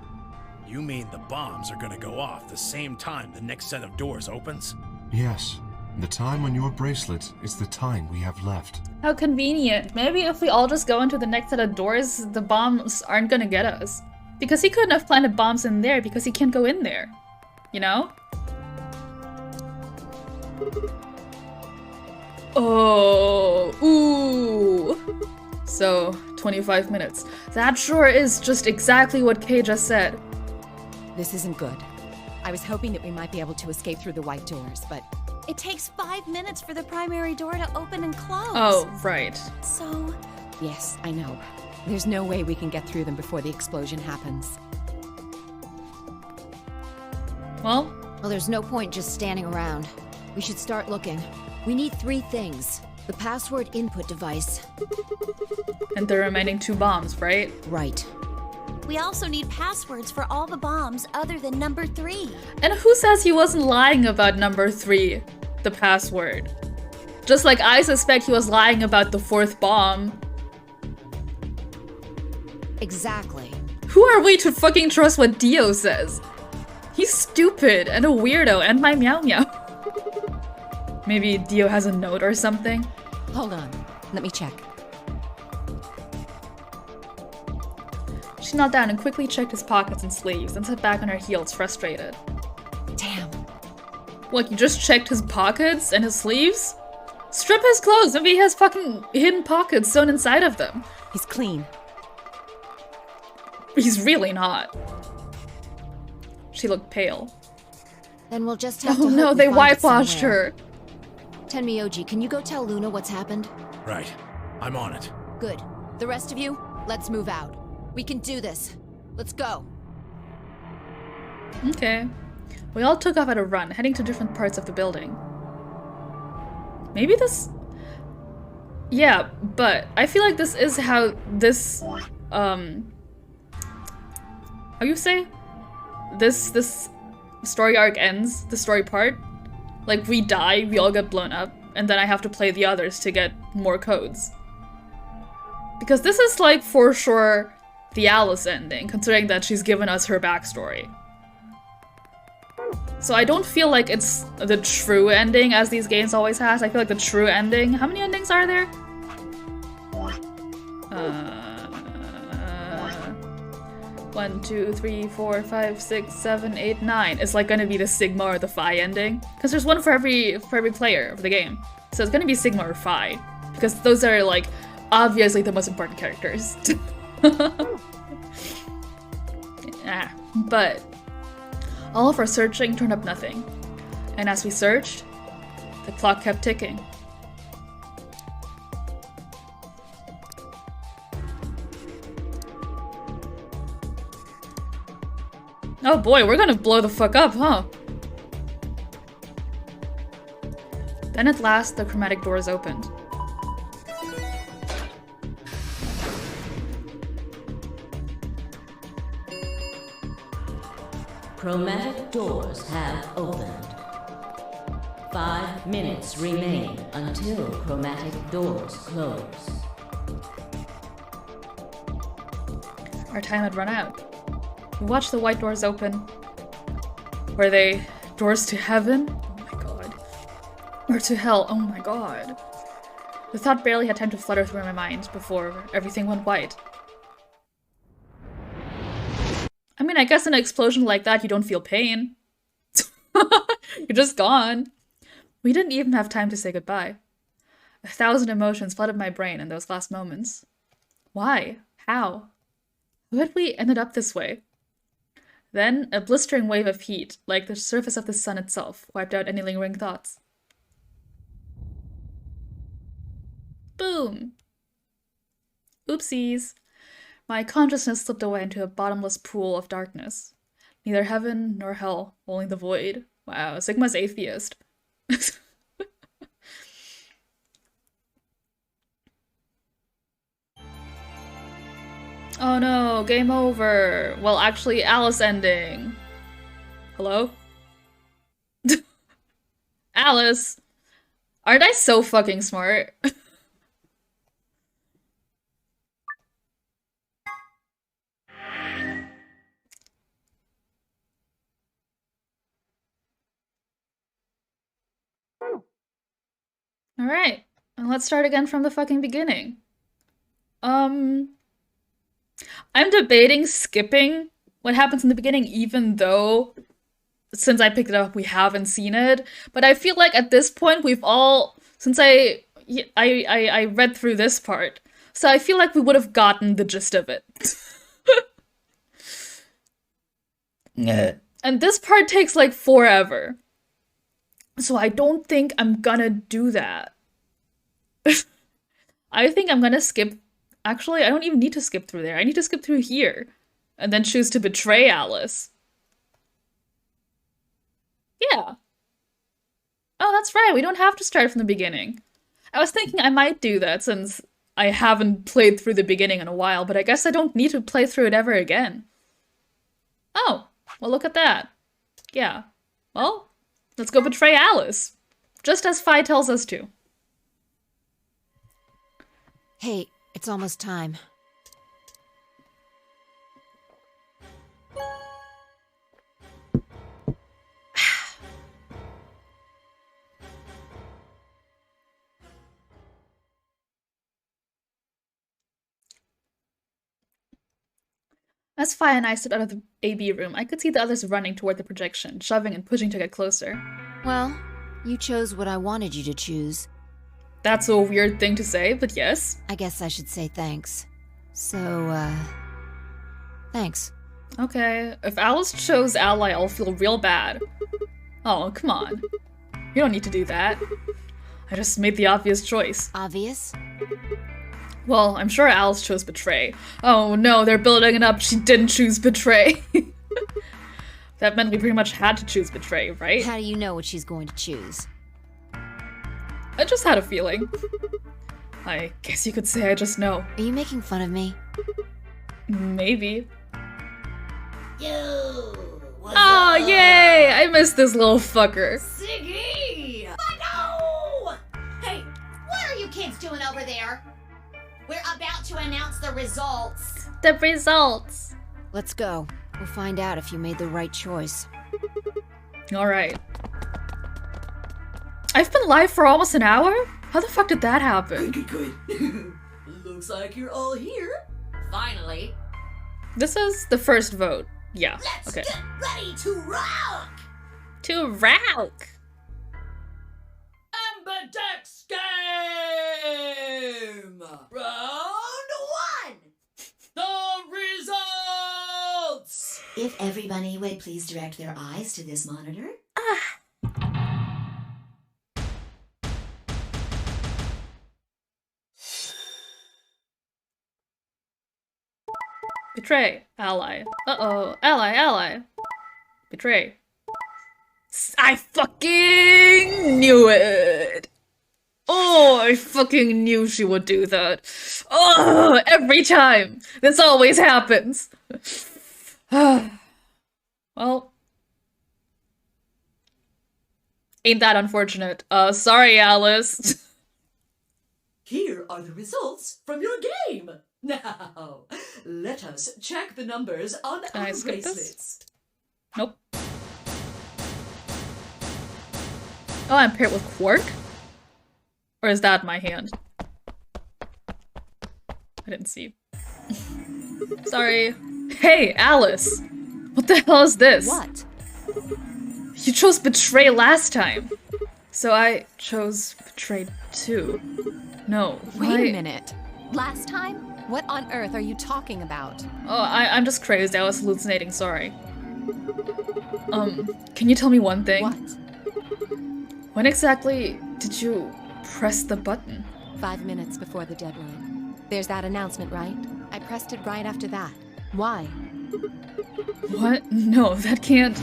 You mean the bombs are gonna go off the same time the next set of doors opens? Yes. The time on your bracelet is the time we have left. How convenient. Maybe if we all just go into the next set of doors, the bombs aren't gonna get us. Because he couldn't have planted bombs in there because he can't go in there. You know? Oh, ooh. So, 25 minutes. That sure is just exactly what Kay just said. This isn't good. I was hoping that we might be able to escape through the white doors, but... It takes 5 minutes for the primary door to open and close. Oh, right. So... Yes, I know. There's no way we can get through them before the explosion happens. Well, there's no point just standing around. We should start looking. We need 3 things. The password input device. and the remaining 2 bombs, right? Right. We also need passwords for all the bombs other than number 3. And who says he wasn't lying about number 3, the password? Just like I suspect he was lying about the 4th bomb. Exactly. Who are we to fucking trust what Dio says? He's stupid and a weirdo and my meow meow. Maybe Dio has a note or something? Hold on. Let me check. She knelt down and quickly checked his pockets and sleeves, and sat back on her heels, frustrated. Damn. What, you just checked his pockets and his sleeves? Strip his clothes, maybe he has fucking hidden pockets sewn inside of them. He's clean. He's really not. She looked pale. Then we'll just have Oh to no, hope they we find it whitewashed somewhere. her. Tenmyoji, can you go tell Luna what's happened? Right. I'm on it. Good. The rest of you, let's move out. We can do this. Let's go. Okay. We all took off at a run, heading to different parts of the building. Maybe this... Yeah, but I feel like this is how this, how you say? This story arc ends, the story part. Like, we die, we all get blown up, and then I have to play the others to get more codes. Because this is, like, for sure the Alice ending, considering that she's given us her backstory. So I don't feel like it's the true ending, as these games always has. I feel like the true ending... How many endings are there? 1, 2, 3, 4, 5, 6, 7, 8, 9 is like gonna be the Sigma or the Phi ending. Because there's one for every player of the game. So it's gonna be Sigma or Phi. Because those are like obviously the most important characters. Yeah, but all of our searching turned up nothing. And as we searched, the clock kept ticking. Oh boy, we're gonna blow the fuck up, huh? Then at last, the chromatic doors opened. Chromatic doors have opened. 5 minutes remain until chromatic doors close. Our time had run out. We watched the white doors open. Were they doors to heaven? Oh my god. Or to hell? Oh my god. The thought barely had time to flutter through my mind before everything went white. I mean, I guess in an explosion like that, you don't feel pain. You're just gone. We didn't even have time to say goodbye. 1,000 emotions flooded my brain in those last moments. Why? How? How had we ended up this way? Then, a blistering wave of heat, like the surface of the sun itself, wiped out any lingering thoughts. Boom! Oopsies. My consciousness slipped away into a bottomless pool of darkness. Neither heaven nor hell, only the void. Wow, Sigma's atheist. Oh no, game over. Well, actually, Alice ending. Hello? Alice! Aren't I so fucking smart? Alright, and let's start again from the fucking beginning. I'm debating skipping what happens in the beginning, even though, since I picked it up, we haven't seen it. But I feel like at this point, we've all, since I read through this part, so I feel like we would have gotten the gist of it. And this part takes like forever. So I don't think I'm gonna do that. I think I'm gonna skip. Actually, I don't even need to skip through there. I need to skip through here. And then choose to betray Alice. Yeah. Oh, that's right. We don't have to start from the beginning. I was thinking I might do that since I haven't played through the beginning in a while, but I guess I don't need to play through it ever again. Oh, well, look at that. Yeah. Well, let's go betray Alice. Just as Phi tells us to. Hey, it's almost time. As Phi and I stood out of the AB room, I could see the others running toward the projection, shoving and pushing to get closer. Well, you chose what I wanted you to choose. That's a weird thing to say, but yes. I guess I should say thanks. So, thanks. Okay, if Alice chose Ally, I'll feel real bad. Oh, come on. You don't need to do that. I just made the obvious choice. Obvious? Well, I'm sure Alice chose Betray. Oh no, they're building it up. She didn't choose Betray. That meant we pretty much had to choose Betray, right? How do you know what she's going to choose? I just had a feeling. I guess you could say I just know. Are you making fun of me? Maybe. Yo! What's Oh, up? yay! I missed this little fucker. Siggy! No! Hey, what are you kids doing over there? We're about to announce the results. The results. Let's go. We'll find out if you made the right choice. Alright. I've been live for almost an hour? How the fuck did that happen? Good. Looks like you're all here. Finally. This is the first vote. Yeah. Let's Okay. get ready to rock! To rock. Ambidex game! Round 1! The results! If everybody would please direct their eyes to this monitor. Betray. Ally. Uh-oh. Ally. Betray. I fucking knew it! Oh, I fucking knew she would do that. Oh, every time. This always happens. Well. Ain't that unfortunate. Sorry, Alice. Here are the results from your game. Now, let us check the numbers on Can I our skip this? bracelets. Nope. Oh, I'm paired with Quark? Or is that my hand? I didn't see. Sorry. Hey, Alice! What the hell is this? What? You chose Betray last time. So I chose Betray too. No, Wait why? a minute. Last time? What on earth are you talking about? Oh, I'm just crazed. I was hallucinating, sorry. Can you tell me one thing? What? When exactly did you press the button? 5 minutes before the deadline. There's that announcement, right? I pressed it right after that. Why? What? No, that can't...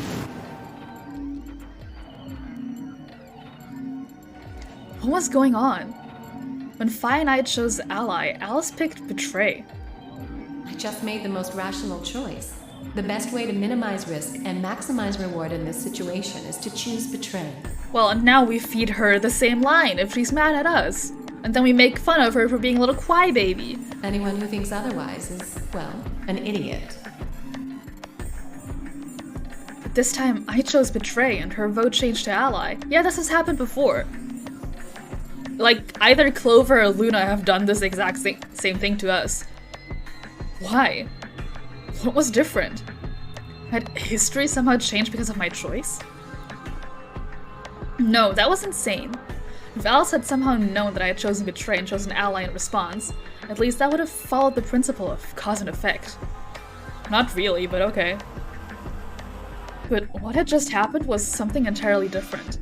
What was going on? When Fi and I chose Ally, Alice picked Betray. I just made the most rational choice. The best way to minimize risk and maximize reward in this situation is to choose Betray. Well, and now we feed her the same line if she's mad at us. And then we make fun of her for being a little crybaby. Anyone who thinks otherwise is, well, an idiot. But this time, I chose Betray and her vote changed to Ally. Yeah, this has happened before. Like, either Clover or Luna have done this exact same thing to us. Why? What was different? Had history somehow changed because of my choice? No, that was insane. If Alice had somehow known that I had chosen Betray and chosen Ally in response, at least that would have followed the principle of cause and effect. Not really, but okay. But what had just happened was something entirely different.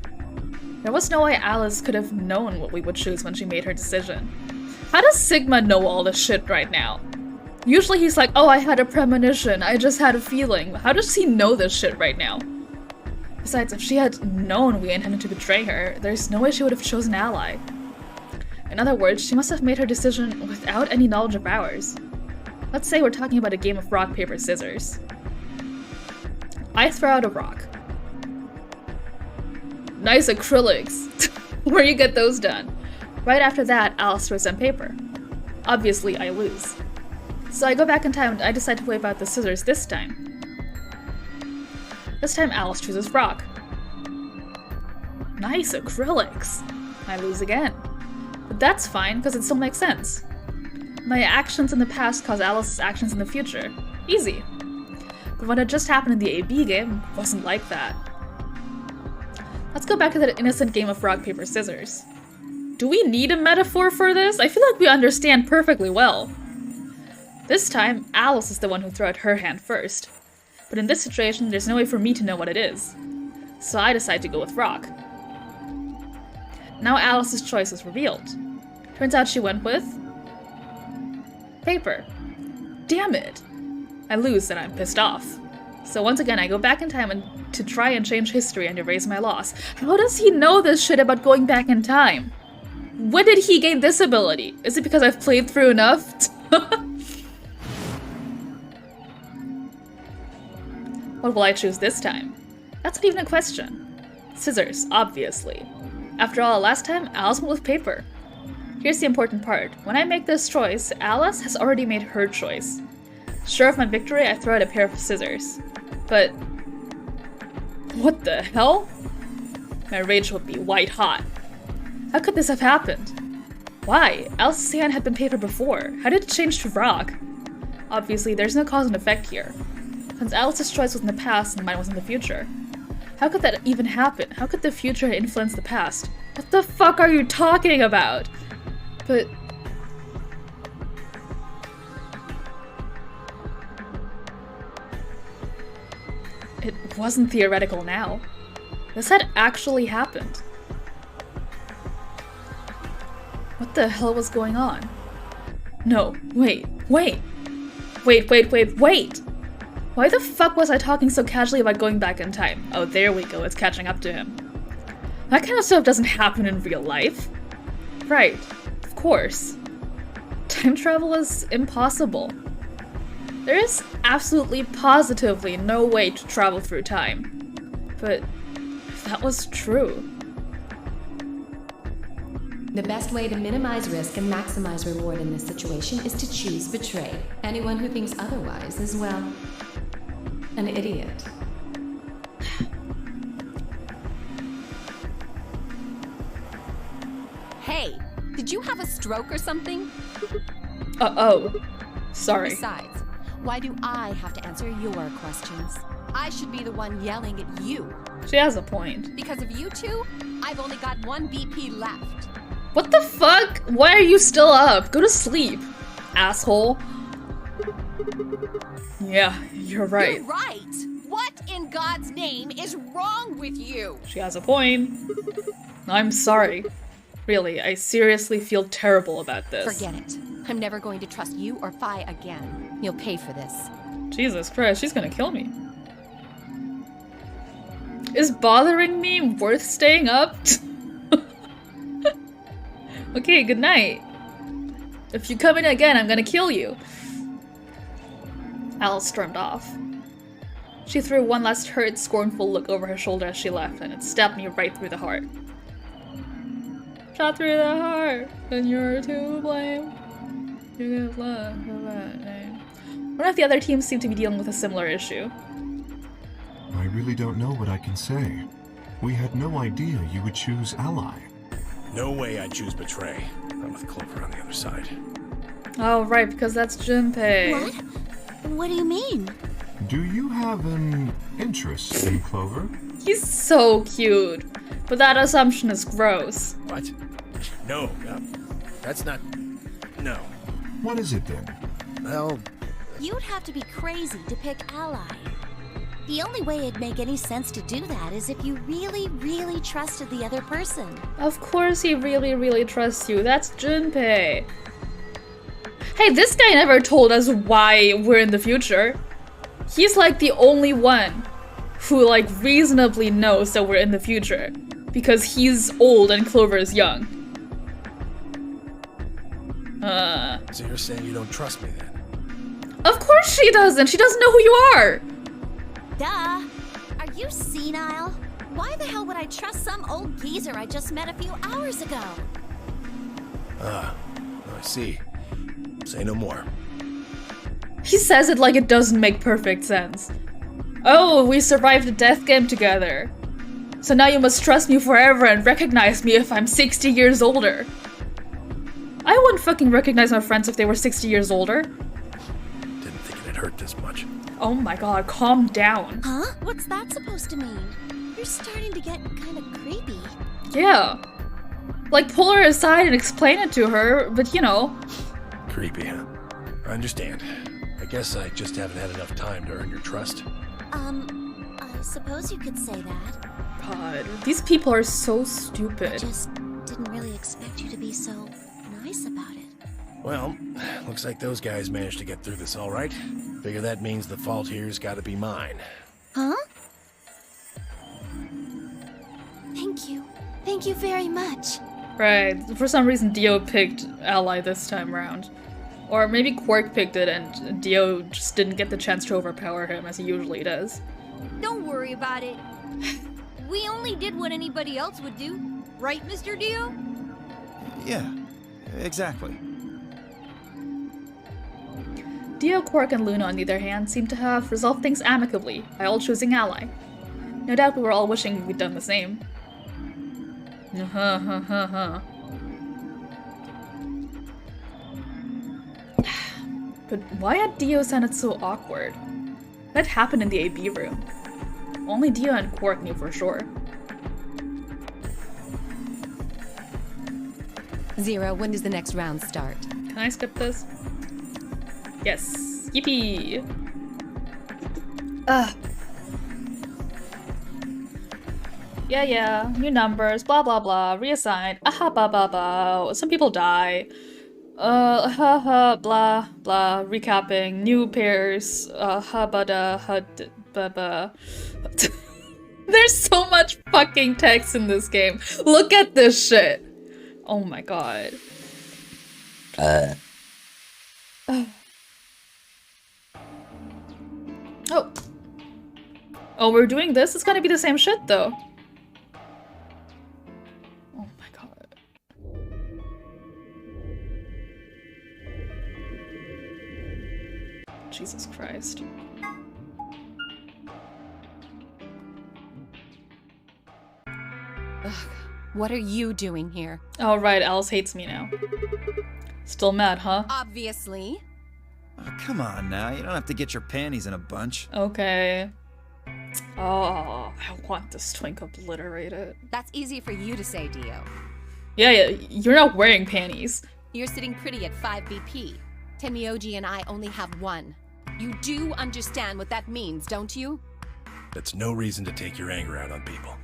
There was no way Alice could have known what we would choose when she made her decision. How does Sigma know all this shit right now? Usually he's like, oh, I had a premonition, I just had a feeling. How does he know this shit right now? Besides, if she had known we intended to betray her, there's no way she would have chosen Ally. In other words, she must have made her decision without any knowledge of ours. Let's say we're talking about a game of rock, paper, scissors. I throw out a rock. Nice acrylics. Where you get those done? Right after that, Alice throws down paper. Obviously, I lose. So I go back in time and I decide to whip out the scissors this time. This time Alice chooses rock. Nice acrylics. I lose again. But that's fine, because it still makes sense. My actions in the past cause Alice's actions in the future. Easy. But what had just happened in the AB game wasn't like that. Let's go back to that innocent game of rock, paper, scissors. Do we need a metaphor for this? I feel like we understand perfectly well. This time, Alice is the one who threw out her hand first. But in this situation, there's no way for me to know what it is. So I decide to go with rock. Now Alice's choice is revealed. Turns out she went with... paper. Damn it! I lose and I'm pissed off. So once again, I go back in time to try and change history and erase my loss. How does he know this shit about going back in time? When did he gain this ability? Is it because I've played through enough? What will I choose this time? That's not even a question. Scissors, obviously. After all, last time, Alice went with paper. Here's the important part. When I make this choice, Alice has already made her choice. Sure of my victory, I throw out a pair of scissors. But... what the hell? My rage would be white hot. How could this have happened? Why? Alice's hand had been paper before. How did it change to rock? Obviously, there's no cause and effect here. Since Alice's choice was in the past and mine was in the future. How could that even happen? How could the future influence the past? What the fuck are you talking about? But... it wasn't theoretical now. This had actually happened. What the hell was going on? No, wait. Wait! Why the fuck was I talking so casually about going back in time? Oh, there we go, it's catching up to him. That kind of stuff doesn't happen in real life. Right, of course. Time travel is impossible. There is absolutely positively no way to travel through time. But if that was true... The best way to minimize risk and maximize reward in this situation is to choose betray. Anyone who thinks otherwise is, well, an idiot. Hey, did you have a stroke or something? Uh-oh. Sorry. Besides, why do I have to answer your questions? I should be the one yelling at you. She has a point. Because of you two, I've only got one BP left. What the fuck? Why are you still up? Go to sleep, asshole. Yeah, you're right. You're right! What in God's name is wrong with you? She has a point. I'm sorry. Really, I seriously feel terrible about this. Forget it. I'm never going to trust you or Phi again. You'll pay for this. Jesus Christ, she's gonna kill me. Is bothering me worth staying up? Okay, good night. If you come in again, I'm gonna kill you. Alice stormed off. She threw one last hurt, scornful look over her shoulder as she left, and it stabbed me right through the heart. Shot through the heart, and you're to blame. You get love for that name. One of the other teams seemed to be dealing with a similar issue. I really don't know what I can say. We had no idea you would choose Ally. No way I'd choose betray. I'm with Clover on the other side. Oh, right, because that's Junpei. What? What do you mean? Do you have an interest in Clover? He's so cute. But that assumption is gross. What? No, that's not... No. What is it then? Well... You'd have to be crazy to pick Ally. The only way it'd make any sense to do that is if you really, really trusted the other person. Of course he really, really trusts you. That's Junpei. Hey, this guy never told us why we're in the future. He's like the only one who like reasonably knows that we're in the future. Because he's old and Clover is young. So you're saying you don't trust me then? Of course she doesn't! She doesn't know who you are! Duh! Are you senile? Why the hell would I trust some old geezer I just met a few hours ago? I see. Say no more. He says it like it doesn't make perfect sense. Oh, we survived a death game together. So now you must trust me forever and recognize me if I'm 60 years older. I wouldn't fucking recognize my friends if they were 60 years older. Didn't think it'd hurt this much. Oh my god, calm down. Huh? What's that supposed to mean? You're starting to get kind of creepy. Yeah. Like, pull her aside and explain it to her, but you know. Creepy, huh? I understand. I guess I just haven't had enough time to earn your trust. I suppose you could say that. God, these people are so I stupid. just didn't really expect you to be so nice about it. Well, looks like those guys managed to get through this all right. Figure that means the fault here's gotta be mine. Huh? Thank you. Thank you very much. Right, for some reason Dio picked Ally this time around. Or maybe Quark picked it and Dio just didn't get the chance to overpower him as he usually does. Don't worry about it. We only did what anybody else would do. Right, Mr. Dio? Yeah, exactly. Dio, Quark, and Luna, on the other hand, seem to have resolved things amicably by all choosing Ally. No doubt we were all wishing we'd done the same. But why had Dio sounded so awkward? That happened in the AB room. Only Dio and Quark knew for sure. Zero, when does the next round start? Can I skip this? Yes. Yippee! Ugh. Yeah, new numbers, blah blah blah, reassigned, aha ba ba ba, some people die. Blah blah, recapping, new pairs, ha ba da, ha ba ba. There's so much fucking text in this game. Look at this shit. Oh my god. Oh. Oh, we're doing this? It's gonna be the same shit though. Oh my god. Jesus Christ. Ugh, what are you doing here? Oh right, Alice hates me now. Still mad, huh? Obviously. Oh, come on now, you don't have to get your panties in a bunch. Okay. Oh, I want this twink obliterated. That's easy for you to say, Dio. Yeah, you're not wearing panties. You're sitting pretty at 5 BP. Temioji and I only have 1. You do understand what that means, don't you? That's no reason to take your anger out on people.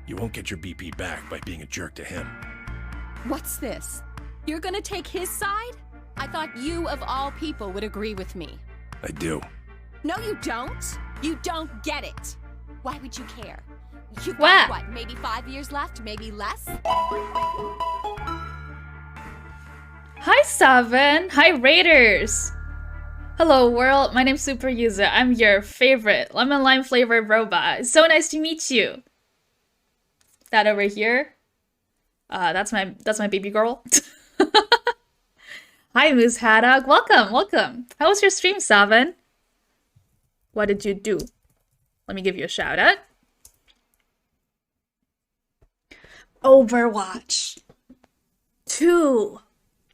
You won't get your BP back by being a jerk to him. What's this? You're gonna take his side? I thought you, of all people, would agree with me. I do. No, you don't. You don't get it. Why would you care? You've What? got, what, maybe 5 years left, maybe less? Hi, Seven. Hi, Raiders. Hello, world. My name's Super User. I'm your favorite lemon lime flavored robot. So nice to meet you. That over here. That's my baby girl. Hi, Moose Haddock. Welcome. How was your stream, Seven? What did you do? Let me give you a shout out. Overwatch 2.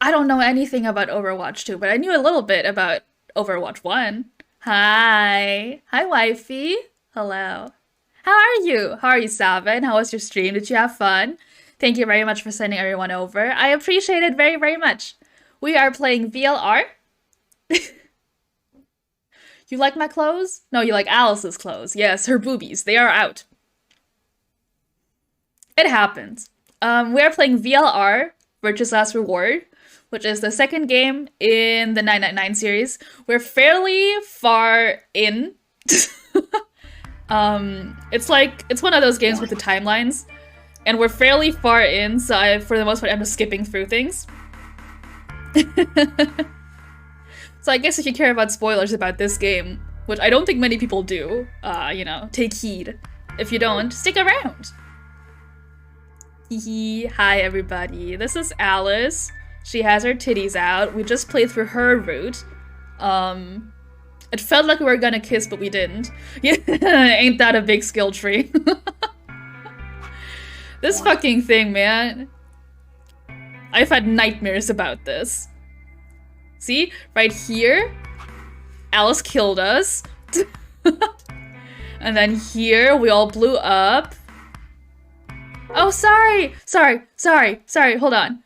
I don't know anything about Overwatch 2, but I knew a little bit about Overwatch 1. Hi, wifey. Hello. How are you, Seven? How was your stream? Did you have fun? Thank you very much for sending everyone over. I appreciate it very, very much. We are playing VLR. You like my clothes? No, you like Alice's clothes. Yes, her boobies. They are out. It happens. We are playing VLR, Virtue's Last Reward, which is the second game in the 999 series. We're fairly far in. It's one of those games with the timelines, and we're fairly far in, so for the most part, I'm just skipping through things. So I guess if you care about spoilers about this game, which I don't think many people do, take heed. If you don't, stick around. Hi everybody, this is Alice. She has her titties out. We just played through her route. It felt like we were gonna kiss, but we didn't. Ain't that a big skill tree? This fucking thing, man. I've had nightmares about this. See? Right here, Alice killed us. And then here, we all blew up. Oh, sorry, hold on.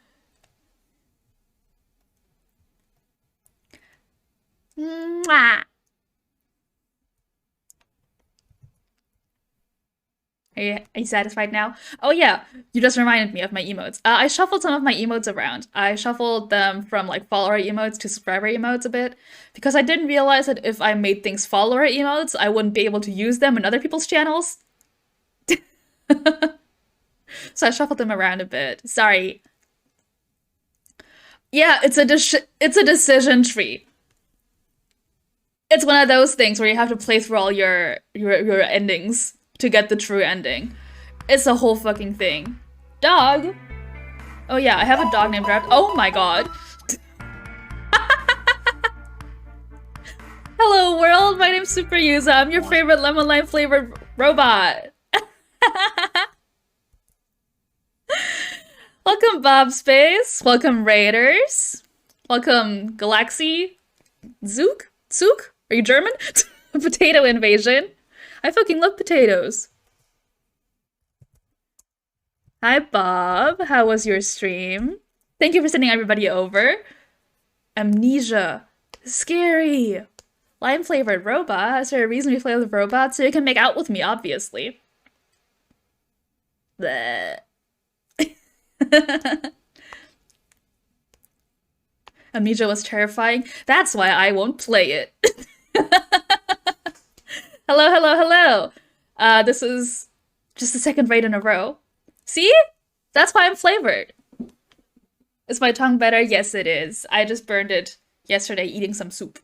Mwah. Are you satisfied now? Oh yeah, you just reminded me of my emotes. I shuffled some of my emotes around. I shuffled them from like follower emotes to subscriber emotes a bit, because I didn't realize that if I made things follower emotes, I wouldn't be able to use them in other people's channels. So I shuffled them around a bit. Sorry. Yeah, it's a decision tree. It's one of those things where you have to play through all your endings to get the true ending. It's a whole fucking thing. Dog? Oh yeah, I have a dog named Rabbit. Oh my god. Hello world, my name's Super Yuza. I'm your favorite lemon lime flavored robot. Welcome Bob Space. Welcome Raiders. Welcome Galaxy. Zook? Zook? Are you German? Potato invasion. I fucking love potatoes. Hi, Bob. How was your stream? Thank you for sending everybody over. Amnesia. Scary. Lime-flavored robot. Is there a reason we play with robots? So you can make out with me, obviously. Bleh. Amnesia was terrifying. That's why I won't play it. Hello, hello, hello. This is just the second raid in a row. See? That's why I'm flavored. Is my tongue better? Yes, it is. I just burned it yesterday eating some soup.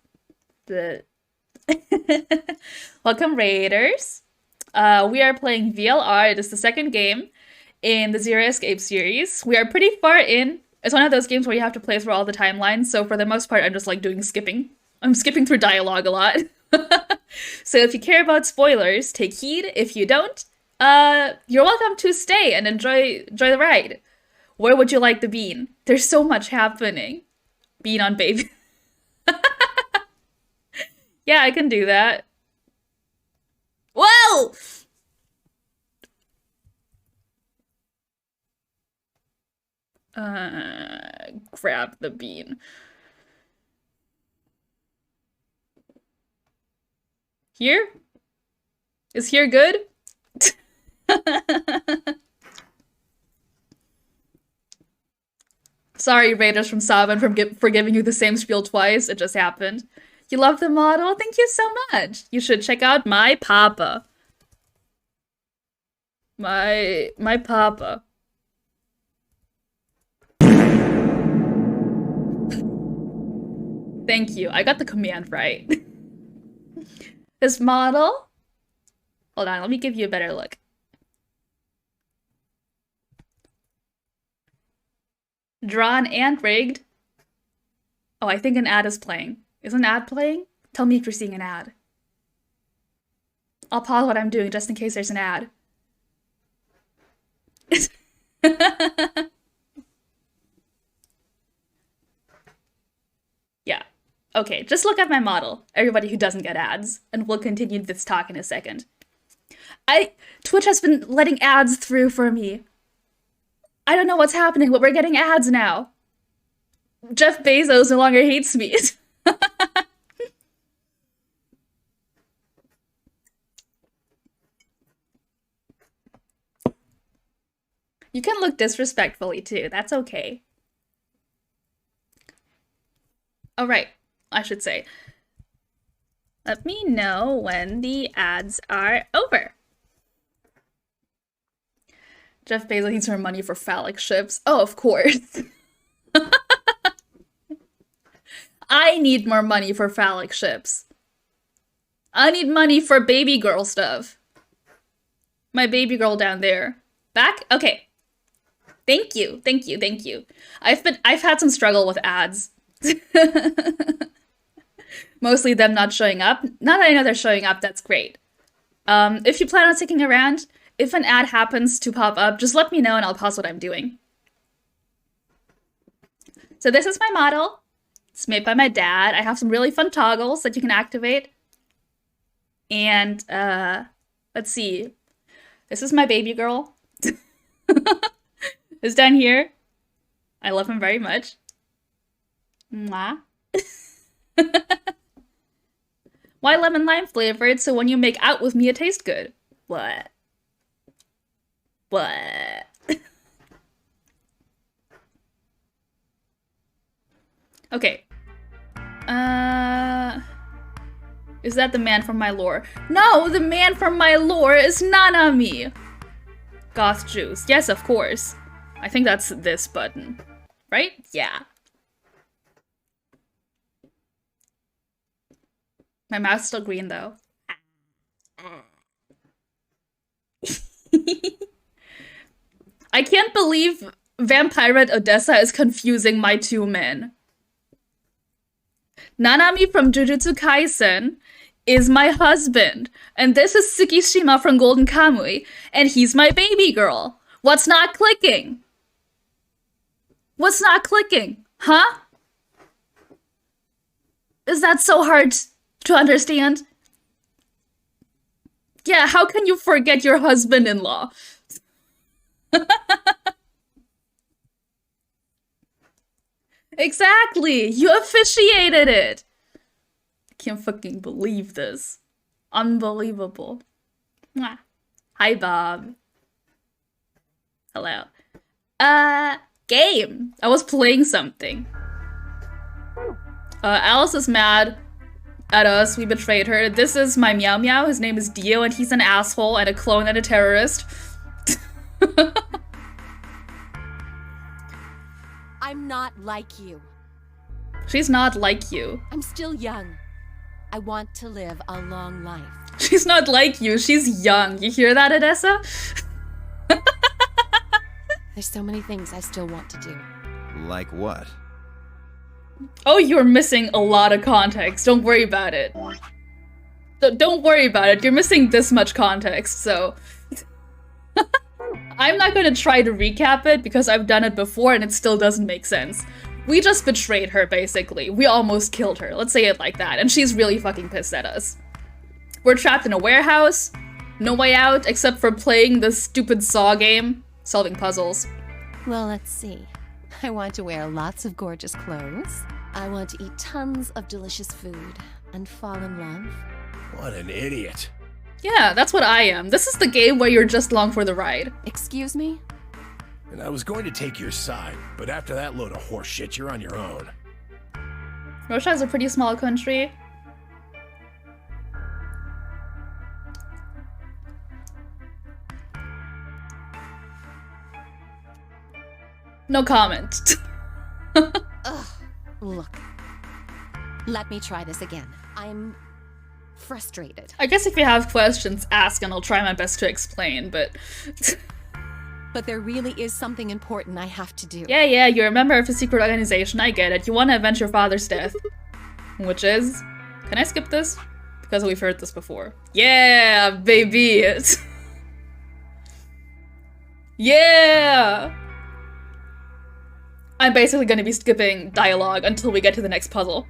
Welcome, Raiders. We are playing VLR. It is the second game in the Zero Escape series. We are pretty far in. It's one of those games where you have to play through all the timelines, so for the most part, I'm just like doing skipping. I'm skipping through dialogue a lot. So if you care about spoilers, take heed. If you don't, you're welcome to stay and enjoy the ride. Where would you like the bean? There's so much happening. Bean on baby. Yeah, I can do that. Whoa! Grab the bean. Here? Is here good? Sorry, Raiders from Saban, for giving you the same spiel twice. It just happened. You love the model? Thank you so much. You should check out my papa. My papa. Thank you. I got the command right. This model? Hold on, let me give you a better look. Drawn and rigged. Oh, I think an ad is playing. Is an ad playing? Tell me if you're seeing an ad. I'll pause what I'm doing just in case there's an ad. Yeah. Okay, just look at my model, everybody who doesn't get ads, and we'll continue this talk in a second. Twitch has been letting ads through for me. I don't know what's happening, but we're getting ads now. Jeff Bezos no longer hates me. You can look disrespectfully too, that's okay. Oh, right, I should say. Let me know when the ads are over. Jeff Bezos needs more money for phallic ships. Oh, of course. I need more money for phallic ships. I need money for baby girl stuff. My baby girl down there. Back? Okay. Thank you. Thank you. Thank you. I've had some struggle with ads. Mostly them not showing up. Now that I know they're showing up, that's great. If you plan on sticking around, if an ad happens to pop up, just let me know and I'll pause what I'm doing. So this is my model. It's made by my dad. I have some really fun toggles that you can activate. And, let's see. This is my baby girl. It's down here. I love him very much. Mwah. Why lemon lime flavored? So when you make out with me, it tastes good. What? What? Okay. Is that the man from my lore? No, the man from my lore is Nanami! Goth juice. Yes, of course. I think that's this button. Right? Yeah. My mouth's still green, though. I can't believe Vampirate Odessa is confusing my two men. Nanami from Jujutsu Kaisen is my husband, and this is Tsukishima from Golden Kamui, and he's my baby girl. What's not clicking? What's not clicking? Huh? Is that so hard to understand? Yeah, how can you forget your husband-in-law? Exactly! You officiated it! I can't fucking believe this. Unbelievable. Mwah. Hi, Bob. Hello. Game. I was playing something. Alice is mad at us. We betrayed her. This is my Meow Meow. His name is Dio, and he's an asshole and a clone and a terrorist. I'm not like you. She's not like you. I'm still young. I want to live a long life. She's not like you. She's young. You hear that, Odessa? There's so many things I still want to do. Like what? Oh, you're missing a lot of context. Don't worry about it. Don't worry about it. You're missing this much context, so... I'm not gonna try to recap it because I've done it before and it still doesn't make sense. We just betrayed her, basically. We almost killed her. Let's say it like that. And she's really fucking pissed at us. We're trapped in a warehouse. No way out except for playing this stupid Saw game. Solving puzzles. Well, let's see. I want to wear lots of gorgeous clothes. I want to eat tons of delicious food and fall in love. What an idiot. Yeah, that's what I am. This is the game where you're just along for the ride. Excuse me? And I was going to take your side, but after that load of horse shit, you're on your own. Russia is a pretty small country. No comment. Ugh, look. Let me try this again. I'm frustrated. I guess if you have questions, ask and I'll try my best to explain, but... But there really is something important I have to do. Yeah, you're a member of a secret organization, I get it. You want to avenge your father's death. Which is... Can I skip this? Because we've heard this before. Yeah, baby! Yeah! I'm basically gonna be skipping dialogue until we get to the next puzzle.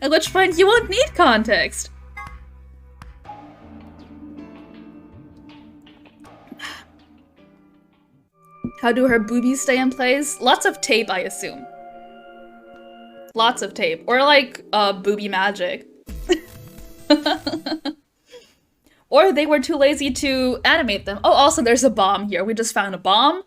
At which point you won't need context. How do her boobies stay in place? Lots of tape, I assume. Lots of tape. Or like, booby magic. Or they were too lazy to animate them. Oh, also there's a bomb here. We just found a bomb.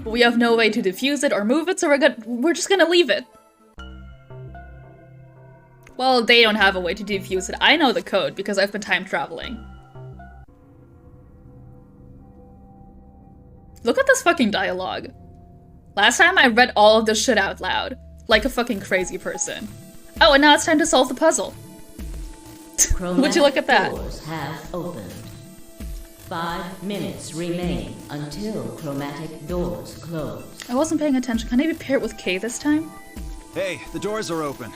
We have no way to defuse it or move it, so we're just gonna leave it. Well, they don't have a way to defuse it. I know the code because I've been time traveling. Look at this fucking dialogue. Last time I read all of this shit out loud. Like a fucking crazy person. Oh, and now it's time to solve the puzzle. Would you look at that? Doors have opened. 5 minutes remain until chromatic doors close. I wasn't paying attention. Can I pair it with K this time? Hey, the doors are open.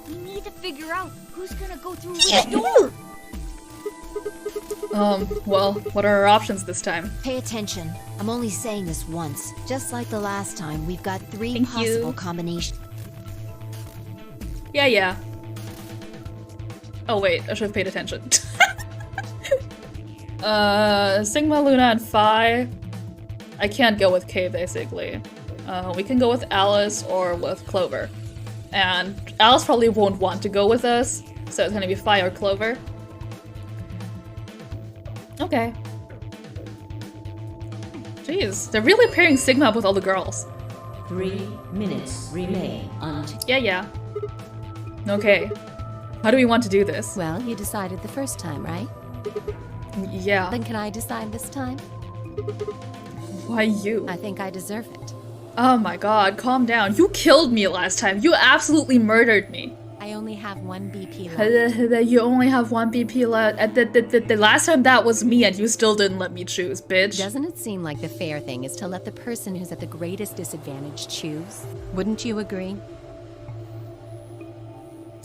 We need to figure out who's gonna go through which door. Well, what are our options this time? Pay attention. I'm only saying this once. Just like the last time, we've got 3 Thank possible you. combinations. Yeah. Oh wait, I should have paid attention. Sigma, Luna, and Phi. I can't go with K, basically. We can go with Alice or with Clover. And Alice probably won't want to go with us, so it's gonna be Phi or Clover. Okay. Jeez, they're really pairing Sigma up with all the girls. 3 minutes remain until... Yeah. Okay. How do we want to do this? Well, you decided the first time, right? Yeah. Then can I decide this time? Why you? I think I deserve it. Oh my god, calm down. You killed me last time. You absolutely murdered me. I only have 1 BP left. You only have 1 BP left. The last time that was me and you still didn't let me choose, bitch. Doesn't it seem like the fair thing is to let the person who's at the greatest disadvantage choose? Wouldn't you agree?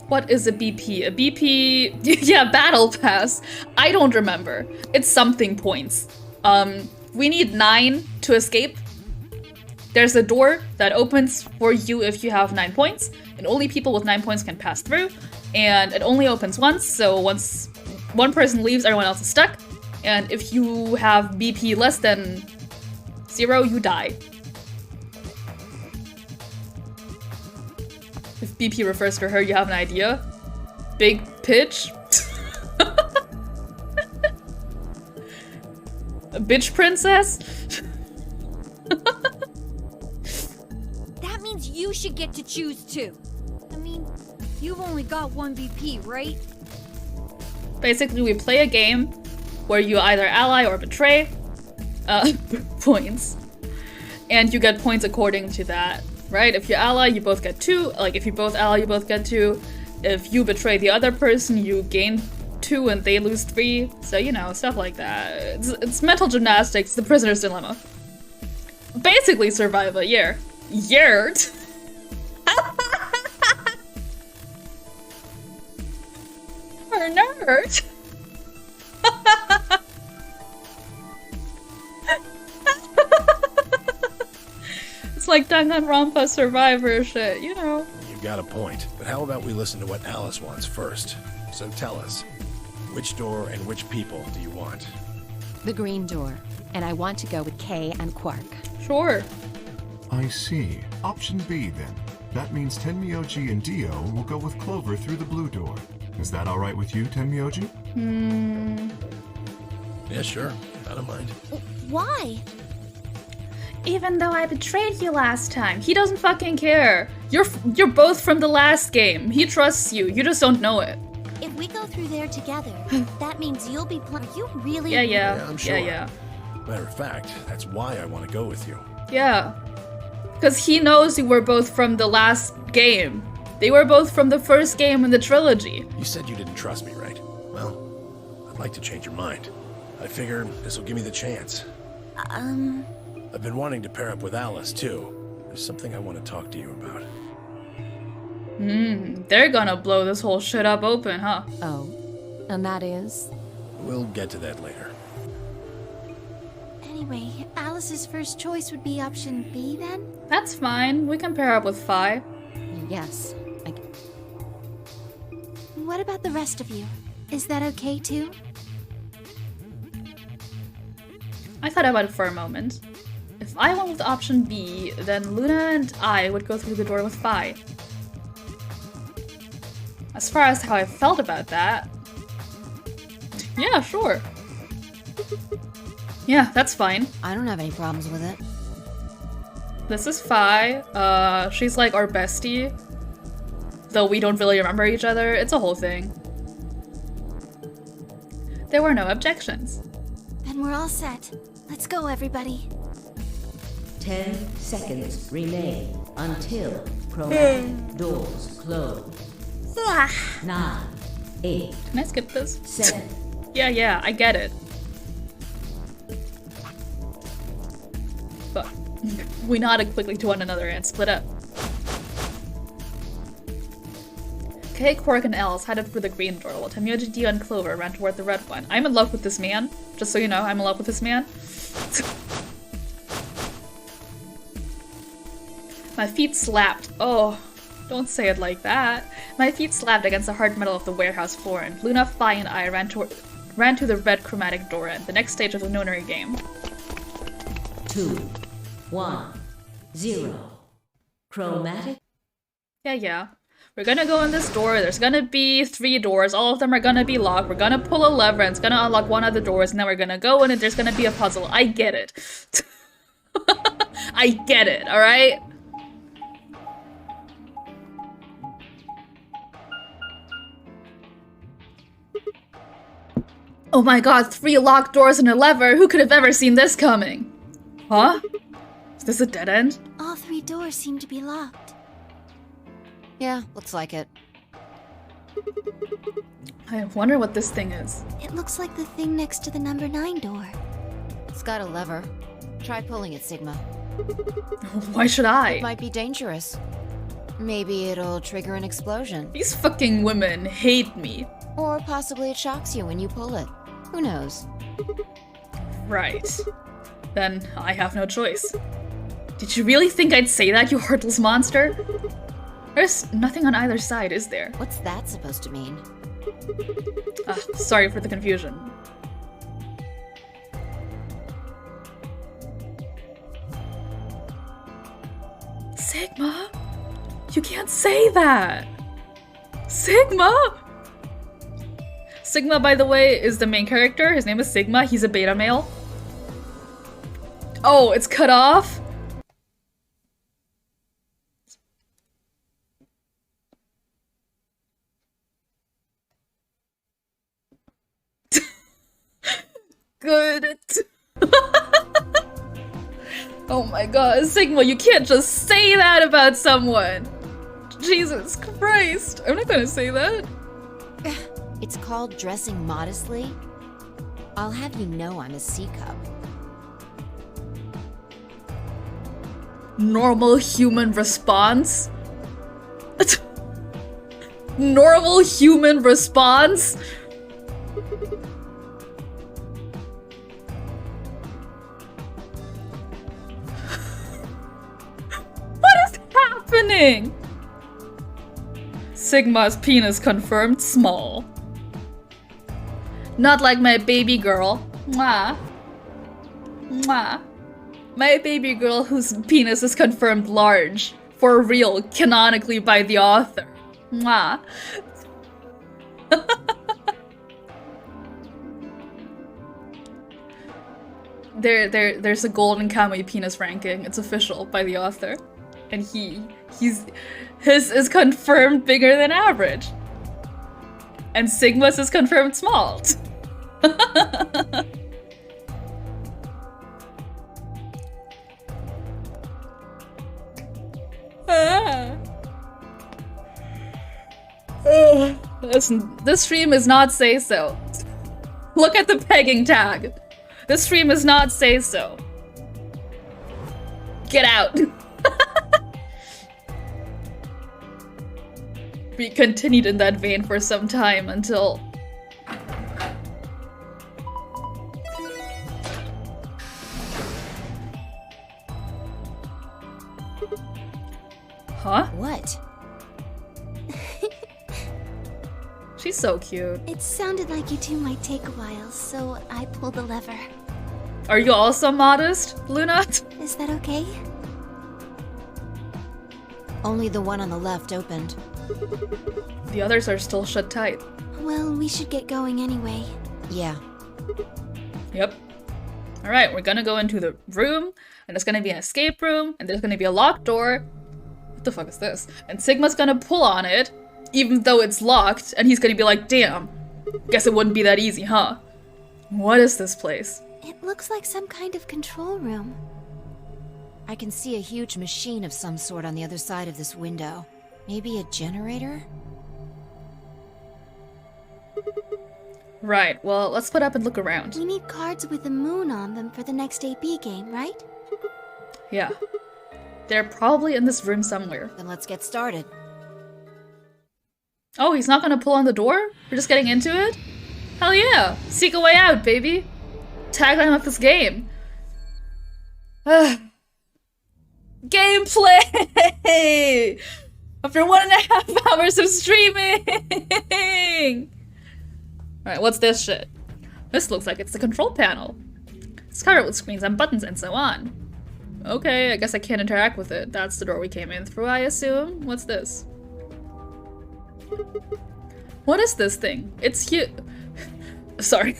What is a BP? A BP... yeah, battle pass. I don't remember. It's something points. We need 9 to escape. there's a door that opens for you if you have 9 points, and only people with 9 points can pass through, and it only opens once, so once one person leaves, everyone else is stuck, and if you have BP less than 0, you die. If BP refers to her, you have an idea. Big pitch. A bitch princess? That means you should get to choose too. I mean, you've only got 1 BP, right? Basically, we play a game where you either ally or betray points. And you get points according to that, right? If you ally, you both get 2. Like, if you both ally, you both get 2. If you betray the other person, you gain 2 and they lose 3. So, you know, stuff like that. It's mental gymnastics, the prisoner's dilemma. Basically survive a year. Year? Or nerd? It's like Danganronpa Survivor shit, you know. You've got a point, but how about we listen to what Alice wants first? So tell us, which door and which people do you want? The green door. And I want to go with Kay and Quark. Sure. I see. Option B, then. That means Tenmyoji and Dio will go with Clover through the blue door. Is that all right with you, Tenmyoji? Yeah, sure. I don't mind. Why? Even though I betrayed you last time, he doesn't fucking care. You're both from the last game. He trusts you. You just don't know it. If we go through there together, that means you'll be playing. You really? Yeah, I'm sure. yeah. Matter of fact, that's why I want to go with you. Yeah. Because he knows you were both from the last game. They were both from the first game in the trilogy. You said you didn't trust me, right? Well, I'd like to change your mind. I figure this will give me the chance. I've been wanting to pair up with Alice, too. There's something I want to talk to you about. They're gonna blow this whole shit up open, huh? Oh. And that is? We'll get to that later. Anyway, Alice's first choice would be option B then? That's fine. We can pair up with Phi. Yes. What about the rest of you? Is that okay too? I thought about it for a moment. If I went with option B, then Luna and I would go through the door with Phi. As far as how I felt about that... Yeah, sure. Yeah, that's fine. I don't have any problems with it. This is Phi. She's like our bestie. Though we don't really remember each other. It's a whole thing. There were no objections. Then we're all set. Let's go, everybody. 10 seconds remain until chromatic doors close. 9, 8. Can I skip this? 7. Yeah, I get it. But we nodded quickly to one another and split up. Kay, Quark, and Alice headed for the green door, while Tenmyoji, Dio, and Clover ran toward the red one. I'm in love with this man. Just so you know, I'm in love with this man. My feet slapped. Oh, don't say it like that. My feet slapped against the hard metal of the warehouse floor, and Luna, Phi, and I ran to the red chromatic door end, the next stage of the Nonary game. 2, 1, 0. Chromatic. Yeah. We're gonna go in this door. There's gonna be 3 doors. All of them are gonna be locked. We're gonna pull a lever and it's gonna unlock one of the doors, and then we're gonna go in and there's gonna be a puzzle. I get it. I get it, alright? Oh my god, 3 locked doors and a lever. Who could have ever seen this coming? Huh? Is this a dead end? All 3 doors seem to be locked. Yeah, looks like it. I wonder what this thing is. It looks like the thing next to the number 9 door. It's got a lever. Try pulling it, Sigma. Why should I? It might be dangerous. Maybe it'll trigger an explosion. These fucking women hate me. Or possibly it shocks you when you pull it. Who knows? Right. Then I have no choice. Did you really think I'd say that, you heartless monster? There's nothing on either side, is there? What's that supposed to mean? Sorry for the confusion. Sigma? You can't say that! Sigma? Sigma, by the way, is the main character. His name is Sigma. He's a beta male. Oh, it's cut off? Good. Oh my god, Sigma, you can't just say that about someone! Jesus Christ, I'm not gonna say that. It's called dressing modestly. I'll have you know I'm a C-cup. Normal human response? Normal human response? What is happening? Sigma's penis confirmed small. Not like my baby girl. Mwah. Mwah. My baby girl whose penis is confirmed large. For real, canonically by the author. Mwah. There's a golden Kamui penis ranking. It's official by the author. And his is confirmed bigger than average. And Sigma's is confirmed small. Listen, this stream is not say so. Look at the pegging tag. This stream is not say so. Get out. We continued in that vein for some time until... Huh? What? She's so cute. It sounded like you two might take a while, so I pulled the lever. Are you also modest, Luna? Is that okay? Only the one on the left opened. The others are still shut tight. Well, we should get going anyway. Yeah. Yep. Alright, we're gonna go into the room, and there's gonna be an escape room, and there's gonna be a locked door. What the fuck is this? And Sigma's gonna pull on it, even though it's locked, and he's gonna be like, damn, guess it wouldn't be that easy, huh? What is this place? It looks like some kind of control room. I can see a huge machine of some sort on the other side of this window. Maybe a generator? Right, well, let's put up and look around. We need cards with the moon on them for the next AP game, right? Yeah. They're probably in this room somewhere. Then let's get started. Oh, he's not gonna pull on the door? We're just getting into it? Hell yeah! Seek a way out, baby! Tagline of this game. Gameplay! After 1.5 hours of streaming! Alright, what's this shit? This looks like it's the control panel. It's covered with screens and buttons and so on. Okay, I guess I can't interact with it. That's the door we came in through, I assume. What's this? What is this thing? It's huge. Sorry.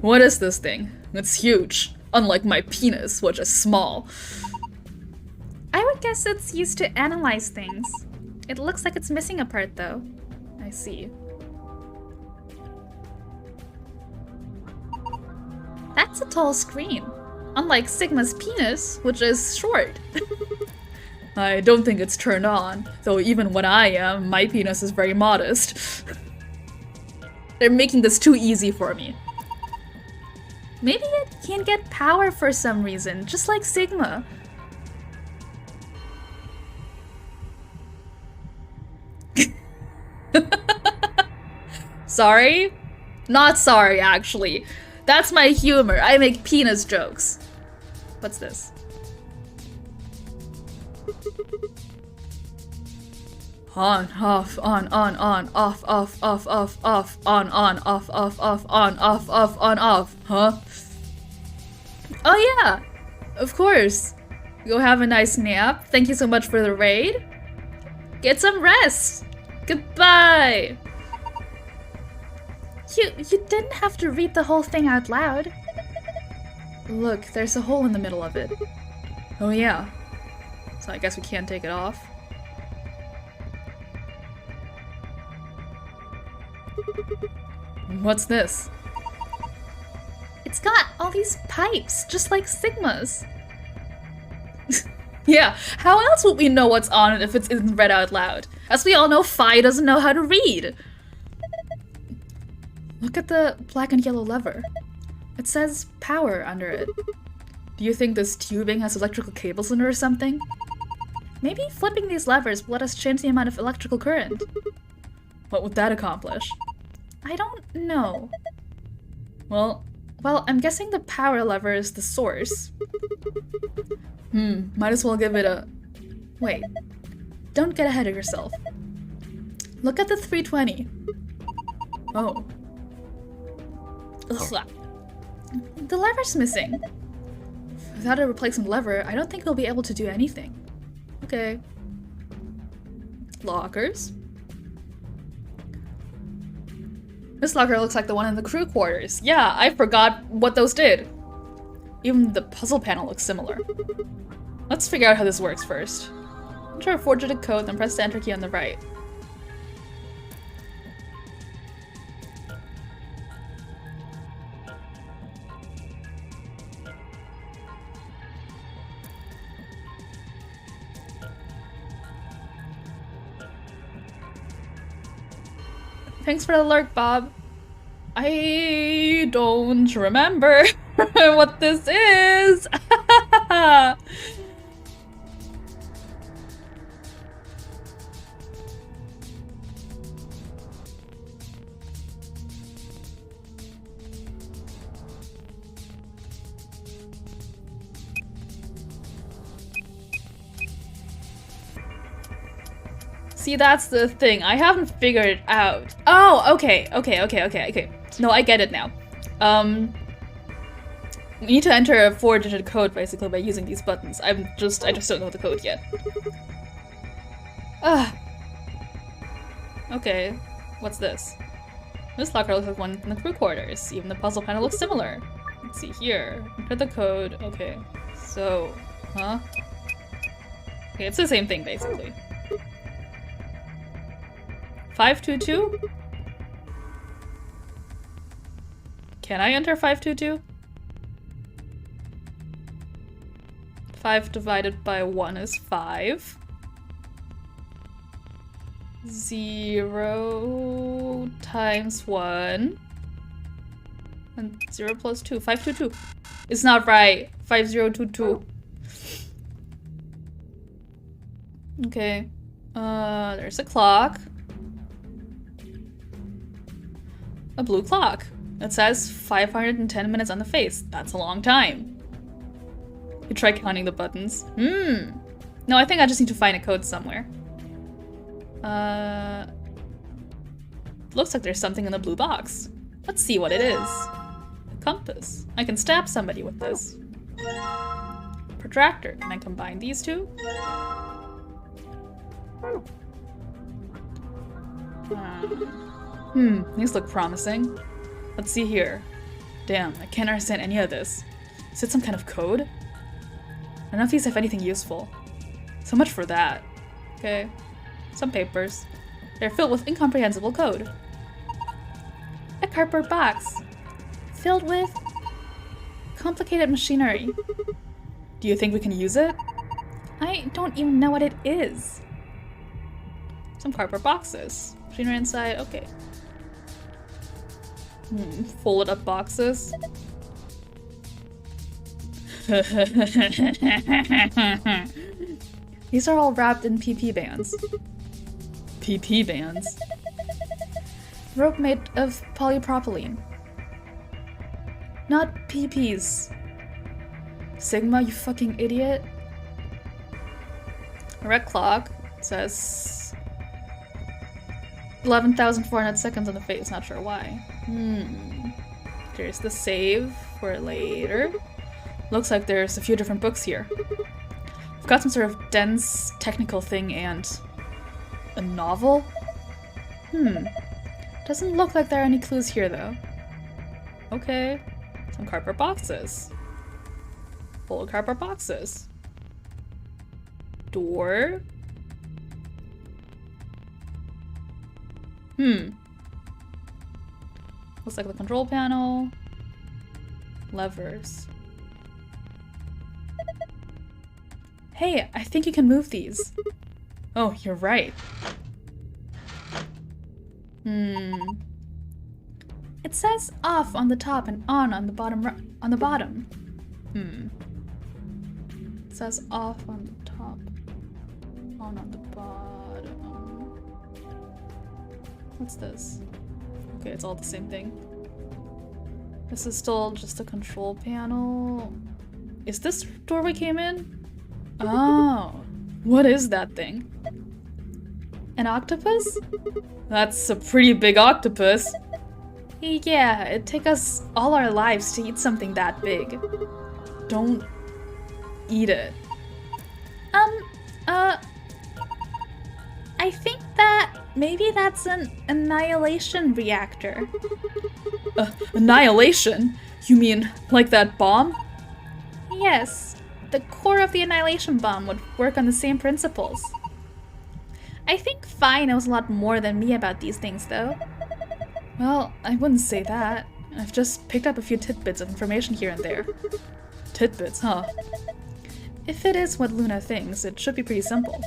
What is this thing? It's huge. Unlike my penis, which is small. I would guess it's used to analyze things. It looks like it's missing a part, though. I see. That's a tall screen. Unlike Sigma's penis, which is short. I don't think it's turned on, though even when I am, my penis is very modest. They're making this too easy for me. Maybe it can't get power for some reason, just like Sigma. Sorry? Not sorry, actually. That's my humor. I make penis jokes. What's this? On, off, on, off, off, off, off, on, off, off, on, off, huh? Oh yeah, of course. Go have a nice nap. Thank you so much for the raid. Get some rest. Goodbye. You didn't have to read the whole thing out loud. Look, there's a hole in the middle of it. Oh yeah. So I guess we can't take it off. What's this? It's got all these pipes, just like Sigma's. Yeah, how else would we know what's on it if it isn't read out loud? As we all know, Phi doesn't know how to read. Look at the black and yellow lever. It says power under it. Do you think this tubing has electrical cables in it or something? Maybe flipping these levers will let us change the amount of electrical current. What would that accomplish? I don't know. Well, I'm guessing the power lever is the source. Might as well give it a... Wait. Don't get ahead of yourself. Look at the 320. Oh. Ugh. The lever's missing. Without a replacement lever, I don't think we'll be able to do anything. Okay. Lockers. This locker looks like the one in the crew quarters. Yeah, I forgot what those did. Even the puzzle panel looks similar. Let's figure out how this works first. Enter a 4-digit code, then press the enter key on the right. Thanks for the lurk, Bob. I don't remember what this is. See, that's the thing. I haven't figured it out. Oh, okay. No, I get it now. We need to enter a 4-digit code basically by using these buttons. I just don't know the code yet. Okay, what's this? This locker looks like one in the crew quarters. Even the puzzle panel looks similar. Let's see here. Enter the code. Okay, so, huh? Okay, it's the same thing basically. 522? Can I enter 522? 5 divided by 1 is 5. 0 times 1. And 0 plus 2. 522. It's not right. 5022. Okay. There's a clock. A blue clock. It says 510 minutes on the face. That's a long time. You try counting the buttons. No, I think I just need to find a code somewhere. Looks like there's something in the blue box. Let's see what it is. A compass. I can stab somebody with this. Protractor. Can I combine these two? These look promising. Let's see here. Damn, I can't understand any of this. Is it some kind of code? None of these have anything useful. So much for that. Okay. Some papers. They're filled with incomprehensible code. A cardboard box. Filled with complicated machinery. Do you think we can use it? I don't even know what it is. Some cardboard boxes. Machinery inside, okay. Folded up boxes. These are all wrapped in PP bands. PP bands? Rope made of polypropylene. Not PPs. Sigma, you fucking idiot. A red clock. It says 11,400 seconds on the face, not sure why. There's the save for later. Looks like there's a few different books here. We've got some sort of dense technical thing and a novel? Doesn't look like there are any clues here though. Okay. Some cardboard boxes. Full of cardboard boxes. Door. Looks like the control panel. Levers. Hey, I think you can move these. Oh, you're right. It says off on the top and on the bottom. It says off on the top, on the bottom. What's this? Okay, it's all the same thing. This is still just a control panel. Is this door we came in? Oh, what is that thing? An octopus? That's a pretty big octopus. Yeah, it'd take us all our lives to eat something that big. Don't eat it. I think that maybe that's an annihilation reactor. Annihilation? You mean like that bomb? Yes. The core of the annihilation bomb would work on the same principles. I think Fi knows a lot more than me about these things, though. Well, I wouldn't say that. I've just picked up a few tidbits of information here and there. Tidbits, huh? If it is what Luna thinks, it should be pretty simple.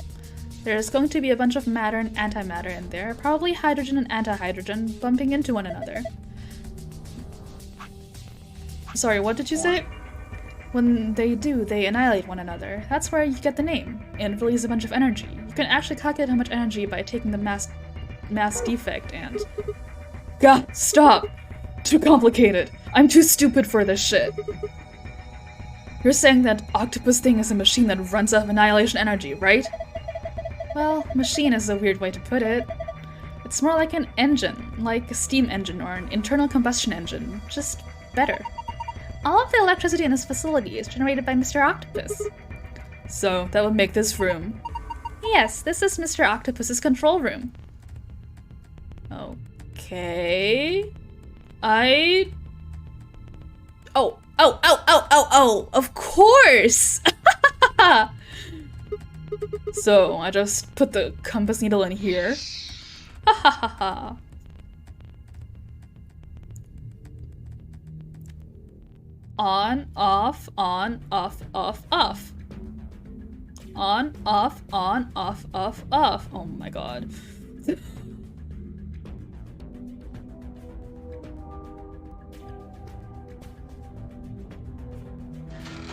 There's going to be a bunch of matter and antimatter in there, probably hydrogen and antihydrogen bumping into one another. Sorry, what did you say? When they do, they annihilate one another. That's where you get the name. And release a bunch of energy. You can actually calculate how much energy by taking the mass defect and... Gah! Stop! Too complicated. I'm too stupid for this shit. You're saying that octopus thing is a machine that runs off annihilation energy, right? Well, machine is a weird way to put it. It's more like an engine, like a steam engine or an internal combustion engine, just better. All of the electricity in this facility is generated by Mr. Octopus. So, that would make this room. Yes, this is Mr. Octopus's control room. Okay... Oh, of course! So, I just put the compass needle in here. Ha ha ha ha. On, off, on, off, off, off. On, off, on, off, off, off. Oh my god.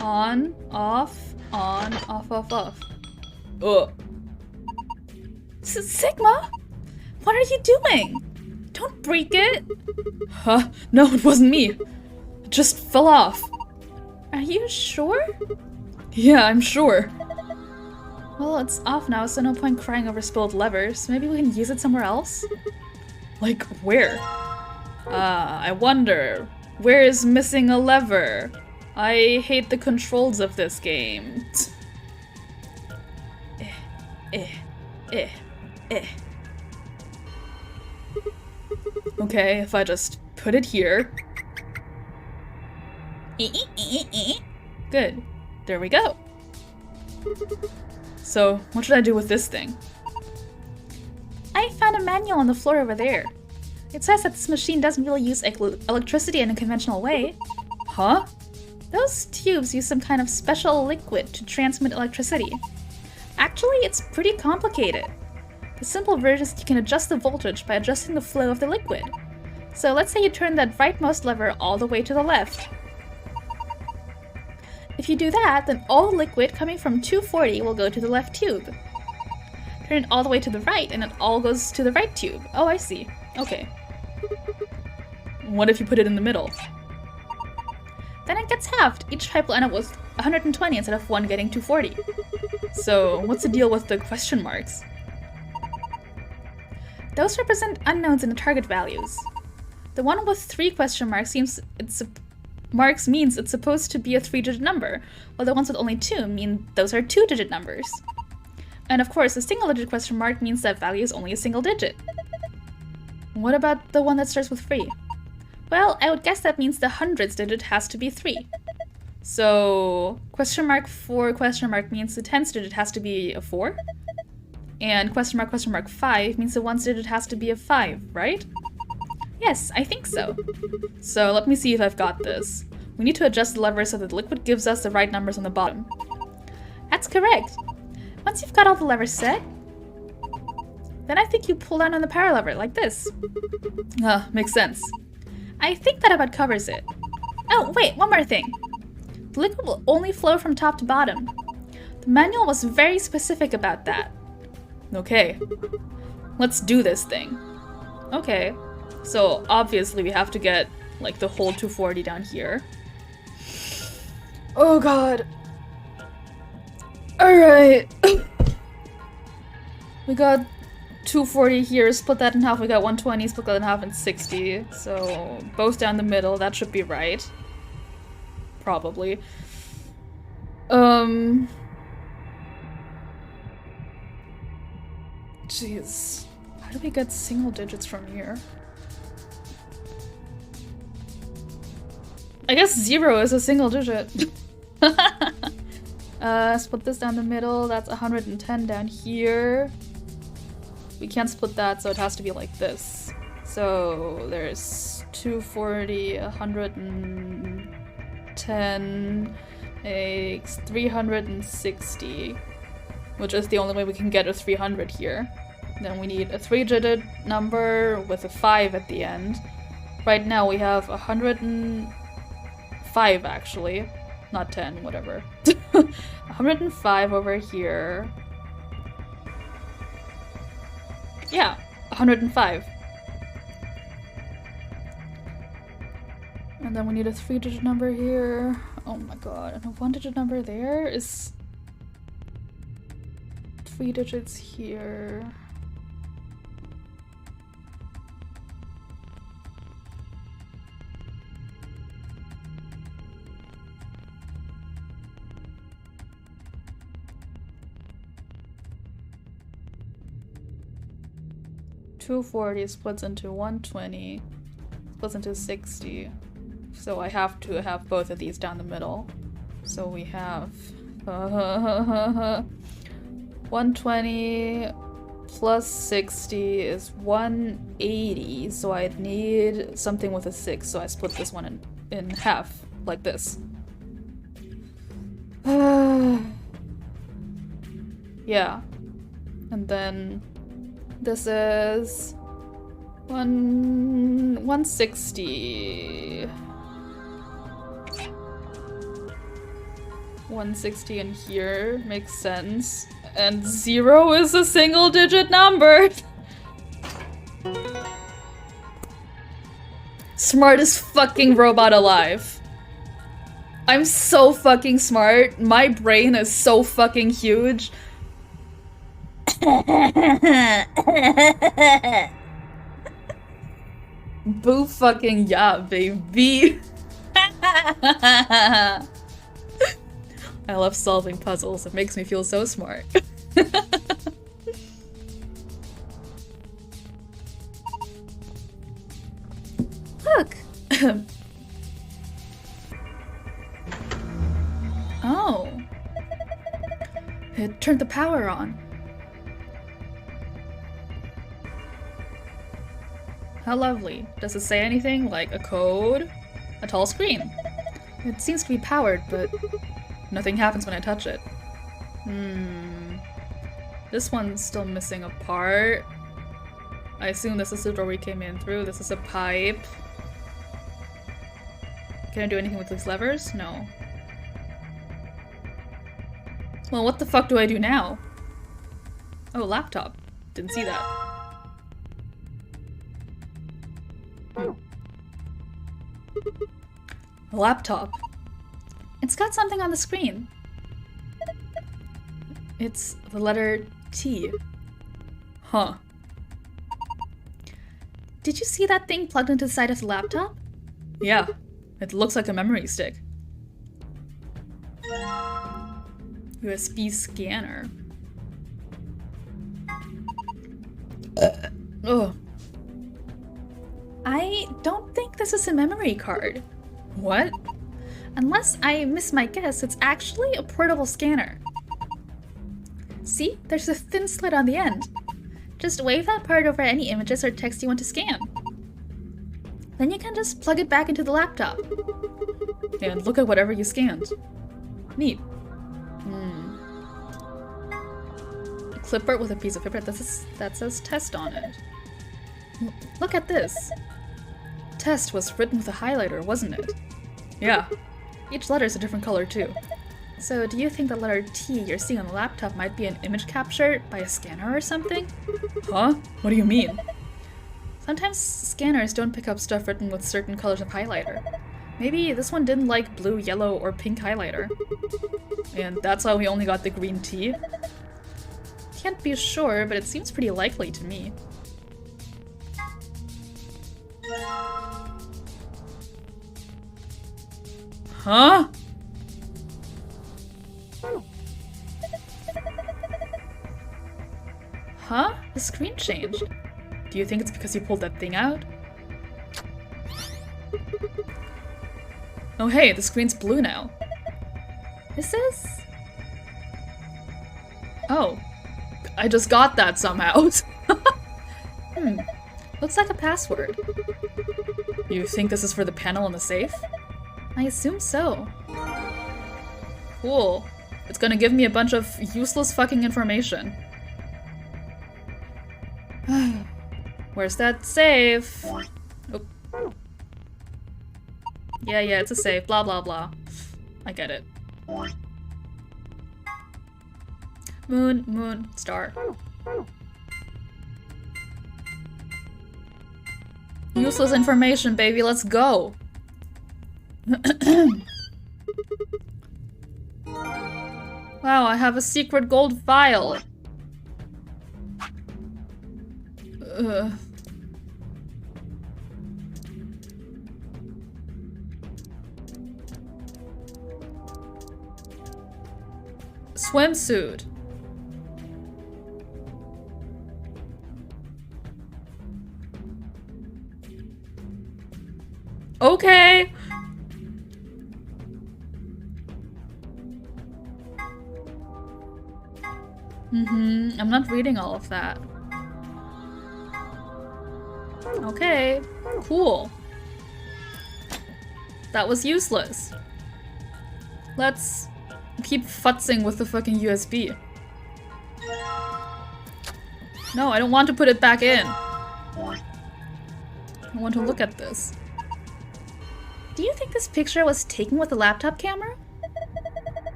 On, off, off, off. Ugh. Sigma? What are you doing? Don't break it. Huh? No, it wasn't me. It just fell off. Are you sure? Yeah, I'm sure. Well, it's off now, so no point crying over spilled levers. Maybe we can use it somewhere else? Like, where? I wonder. Where is missing a lever? I hate the controls of this game. Okay, if I just put it here. Good. There we go. So, what should I do with this thing? I found a manual on the floor over there. It says that this machine doesn't really use electricity in a conventional way. Huh? Those tubes use some kind of special liquid to transmit electricity. Actually, it's pretty complicated. The simple version is you can adjust the voltage by adjusting the flow of the liquid. So let's say you turn that rightmost lever all the way to the left. If you do that, then all the liquid coming from 240 will go to the left tube. Turn it all the way to the right and it all goes to the right tube. Oh, I see. Okay. What if you put it in the middle? Then it gets halved. Each pipe will end up with 120 instead of one getting 240. So, what's the deal with the question marks? Those represent unknowns in the target values. The one with 3 question marks means it's supposed to be a 3-digit number, while the ones with only 2 mean those are 2-digit numbers. And of course, a single-digit question mark means that value is only a single digit. What about the one that starts with 3? Well, I would guess that means the hundreds digit has to be 3. So, question mark 4 question mark means the tens digit has to be a 4. And question mark 5 means the ones digit has to be a 5, right? Yes, I think so. So let me see if I've got this. We need to adjust the lever so that the liquid gives us the right numbers on the bottom. That's correct. Once you've got all the levers set, then I think you pull down on the power lever, like this. Makes sense. I think that about covers it. Oh, wait, one more thing. The liquid will only flow from top to bottom. The manual was very specific about that. Okay, let's do this thing. Okay, so obviously we have to get, like, the whole 240 down here. Oh god. Alright. We got 240 here, split that in half. We got 120, split that in half, and 60. So both down the middle, that should be right. Probably. Jeez. How do we get single digits from here? I guess 0 is a single digit. Split this down the middle. That's 110 down here. We can't split that, so it has to be like this. So there's 240, 110, makes 360, which is the only way we can get a 300 here. Then we need a 3-digit number with a 5 at the end. Right now we have 105 actually, not 10, whatever. 105 over here. Yeah, 105. And then we need a 3-digit number here. Oh my god, and a 1-digit number there is 3 digits here. $240 splits into 120, splits into 60. So I have to have both of these down the middle. So we have 120 plus 60 is 180. So I'd need something with a 6. So I split this one in half, like this. Yeah. And then this is 160. 160 in here makes sense. And 0 is a single digit number. Smartest fucking robot alive. I'm so fucking smart. My brain is so fucking huge. Boo fucking yeah, baby. I love solving puzzles. It makes me feel so smart. Look. Oh. It turned the power on. How lovely. Does it say anything like a code? A tall screen. It seems to be powered, but nothing happens when I touch it. This one's still missing a part. I assume this is the door we came in through. This is a pipe. Can I do anything with these levers? No. Well, what the fuck do I do now? Oh, laptop. Didn't see that. A laptop. It's got something on the screen. It's the letter T. Huh. Did you see that thing plugged into the side of the laptop? Yeah, it looks like a memory stick. USB scanner. Oh. I don't think this is a memory card. What? Unless I miss my guess, it's actually a portable scanner. See? There's a thin slit on the end. Just wave that part over any images or text you want to scan. Then you can just plug it back into the laptop. And look at whatever you scanned. Neat. A clipboard with a piece of paper that says test on it. Look at this. Test was written with a highlighter, wasn't it? Yeah. Each letter is a different color too. So do you think the letter T you're seeing on the laptop might be an image captured by a scanner or something? Huh? What do you mean? Sometimes scanners don't pick up stuff written with certain colors of highlighter. Maybe this one didn't like blue, yellow, or pink highlighter. And that's why we only got the green T? Can't be sure, but it seems pretty likely to me. Huh? Huh? The screen changed. Do you think it's because you pulled that thing out? Oh hey, the screen's blue now. Is this? Oh. I just got that somehow. Looks like a password. You think this is for the panel in the safe? I assume so. Cool. It's gonna give me a bunch of useless fucking information. Where's that safe? Oh. Yeah, it's a safe. Blah, blah, blah. I get it. Moon, star. Useless information, baby. Let's go. Wow, I have a secret gold file. Swimsuit. Okay. I'm not reading all of that. Okay, cool. That was useless. Let's keep futzing with the fucking USB. No, I don't want to put it back in. I want to look at this. Do you think this picture was taken with a laptop camera?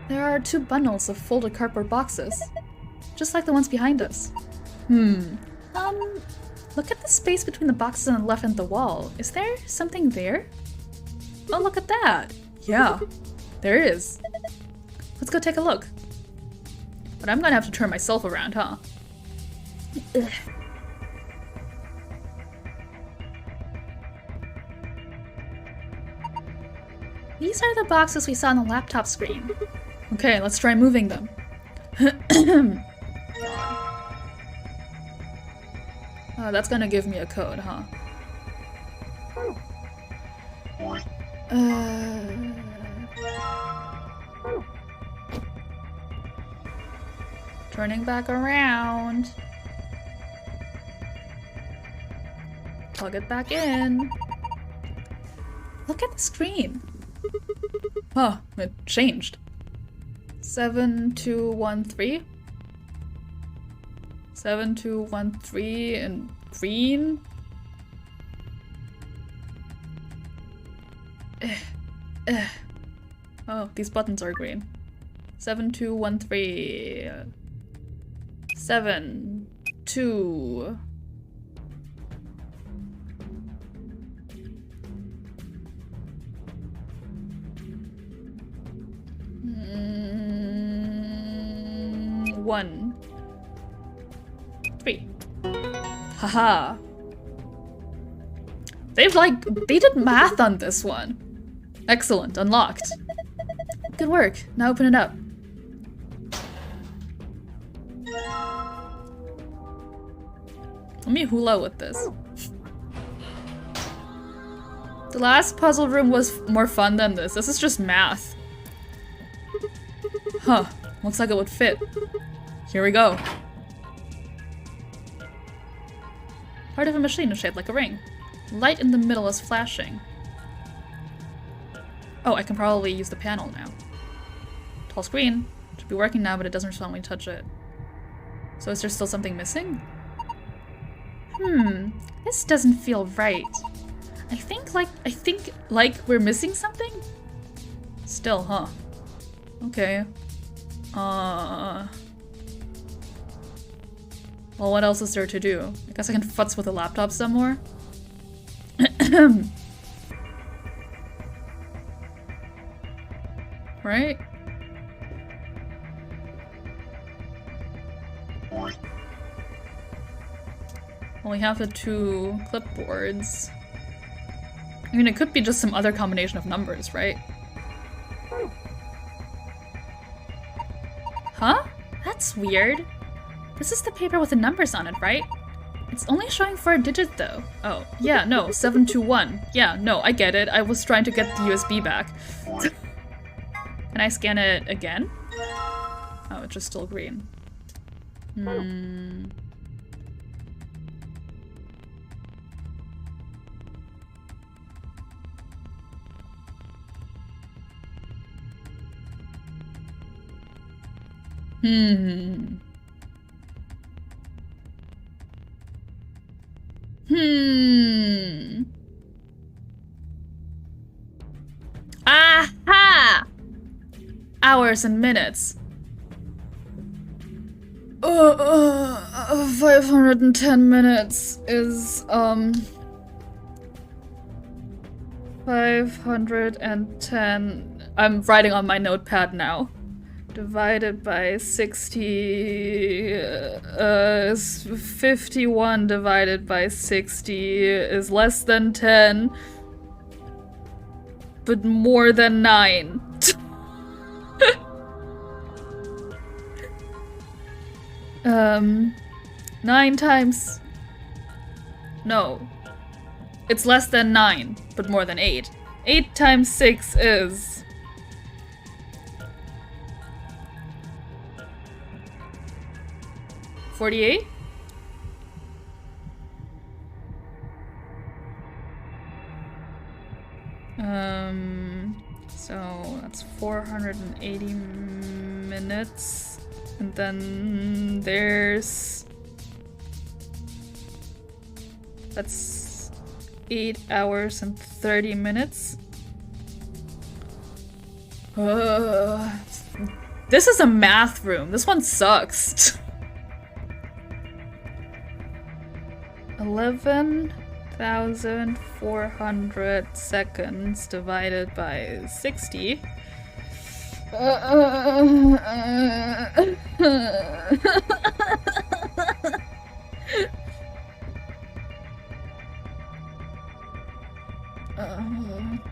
There are 2 bundles of folded cardboard boxes, just like the ones behind us. Look at the space between the boxes on the left and the wall. Is there something there? Oh, look at that! Yeah, there is. Let's go take a look. But I'm gonna have to turn myself around, huh? Ugh. These are the boxes we saw on the laptop screen. Okay, let's try moving them. Oh, that's gonna give me a code, huh? Turning back around. Plug it back in. Look at the screen. Oh, it changed. 7213. 7213 in green. Oh, these buttons are green. 7213. 7 2. One. 3. Haha. They did math on this one. Excellent, unlocked. Good work. Now open it up. Let me hula with this. The last puzzle room was more fun than this. This is just math. Huh. Looks like it would fit. Here we go. Part of a machine is shaped like a ring. Light in the middle is flashing. Oh, I can probably use the panel now. Tall screen. Should be working now, but it doesn't respond when you touch it. So is there still something missing? This doesn't feel right. I think like we're missing something? Still, huh? Okay. Well, what else is there to do? I guess I can futz with a laptop some more? Right? Well, we have the 2 clipboards. I mean, it could be just some other combination of numbers, right? Huh? That's weird. This is the paper with the numbers on it, right? It's only showing 4 digits though. Oh, yeah, no, 721. Yeah, no, I get it. I was trying to get the USB back. Can I scan it again? Oh, it's just still green. Aha! Hours and minutes. 510 minutes is, 510. I'm writing on my notepad now. Divided by 60 is 51 divided by 60 is less than 10, but more than 9. 9 times... No. It's less than 9, but more than 8. 8 times 6 is... 48? So that's 480 minutes. And then there's... That's 8 hours and 30 minutes. This is a math room. This one sucks. 11,400 seconds divided by 60.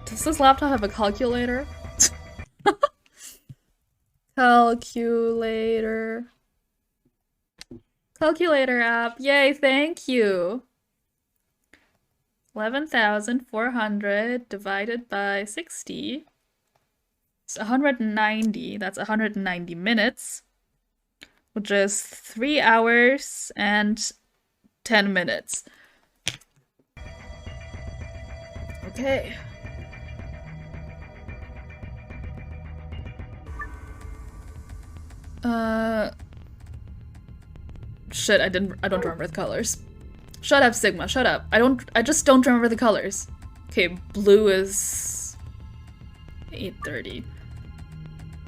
Does this laptop have a calculator? Calculator. Calculator app. Yay, thank you. 11,400 divided by 60. It's 190. That's 190 minutes, which is 3 hours and 10 minutes. Okay. Shit, I don't remember the colors. Shut up, Sigma, shut up. I just don't remember the colors. Okay, blue is 8:30.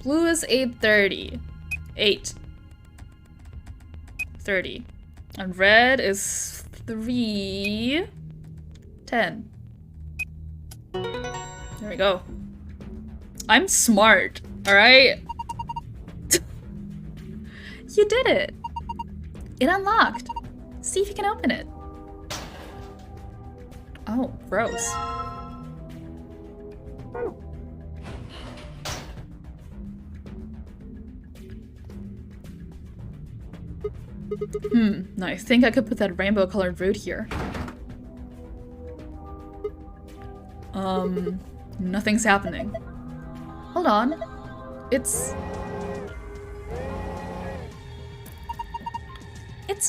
Blue is 8:30. 8:30. And red is 3:10. There we go. I'm smart, alright? You did it! It unlocked. See if you can open it. Oh, gross. Now I think I could put that rainbow colored root here. Nothing's happening. Hold on. It's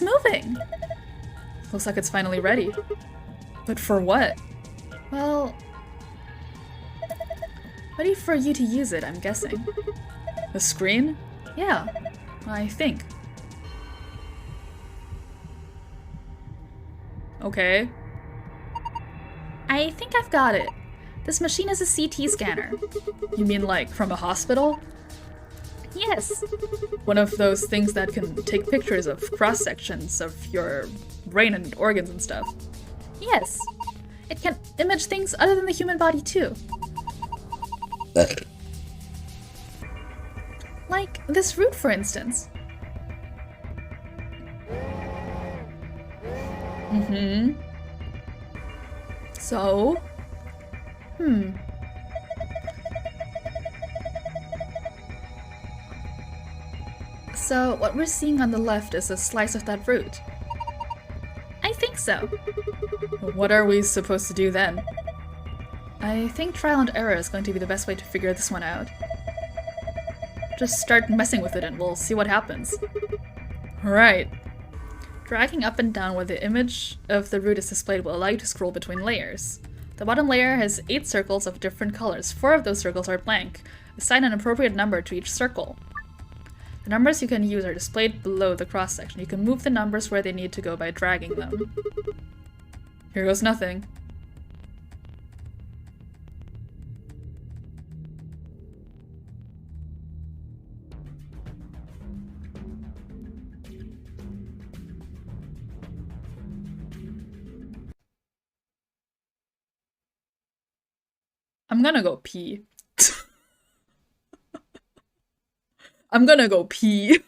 moving! Looks like it's finally ready. But for what? Well, ready for you to use it, I'm guessing. The screen? Yeah, I think. Okay. I think I've got it. This machine is a CT scanner. You mean like from a hospital? Yes. One of those things that can take pictures of cross-sections of your brain and organs and stuff. Yes. It can image things other than the human body too. Like this root, for instance. So? So, what we're seeing on the left is a slice of that root. I think so. What are we supposed to do then? I think trial and error is going to be the best way to figure this one out. Just start messing with it and we'll see what happens. Alright. Dragging up and down where the image of the root is displayed will allow you to scroll between layers. The bottom layer has 8 circles of different colors. 4 of those circles are blank. Assign an appropriate number to each circle. The numbers you can use are displayed below the cross-section. You can move the numbers where they need to go by dragging them. Here goes nothing. I'm gonna go pee. I'm gonna go pee.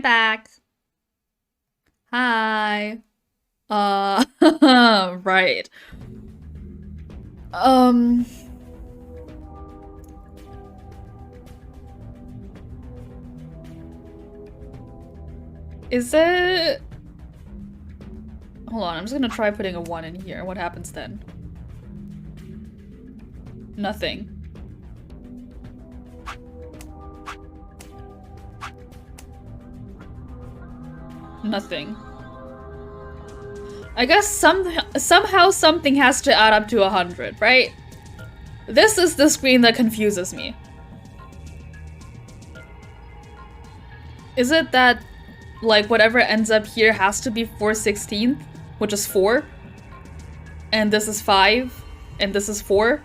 back. Hi. Right. Is it... Hold on, I'm just gonna try putting a 1 in here. What happens then? Nothing. Nothing. I guess somehow something has to add up to 100, right? This is the screen that confuses me. Is it that, like, whatever ends up here has to be 4/16th, which is 4? And this is 5, and this is 4?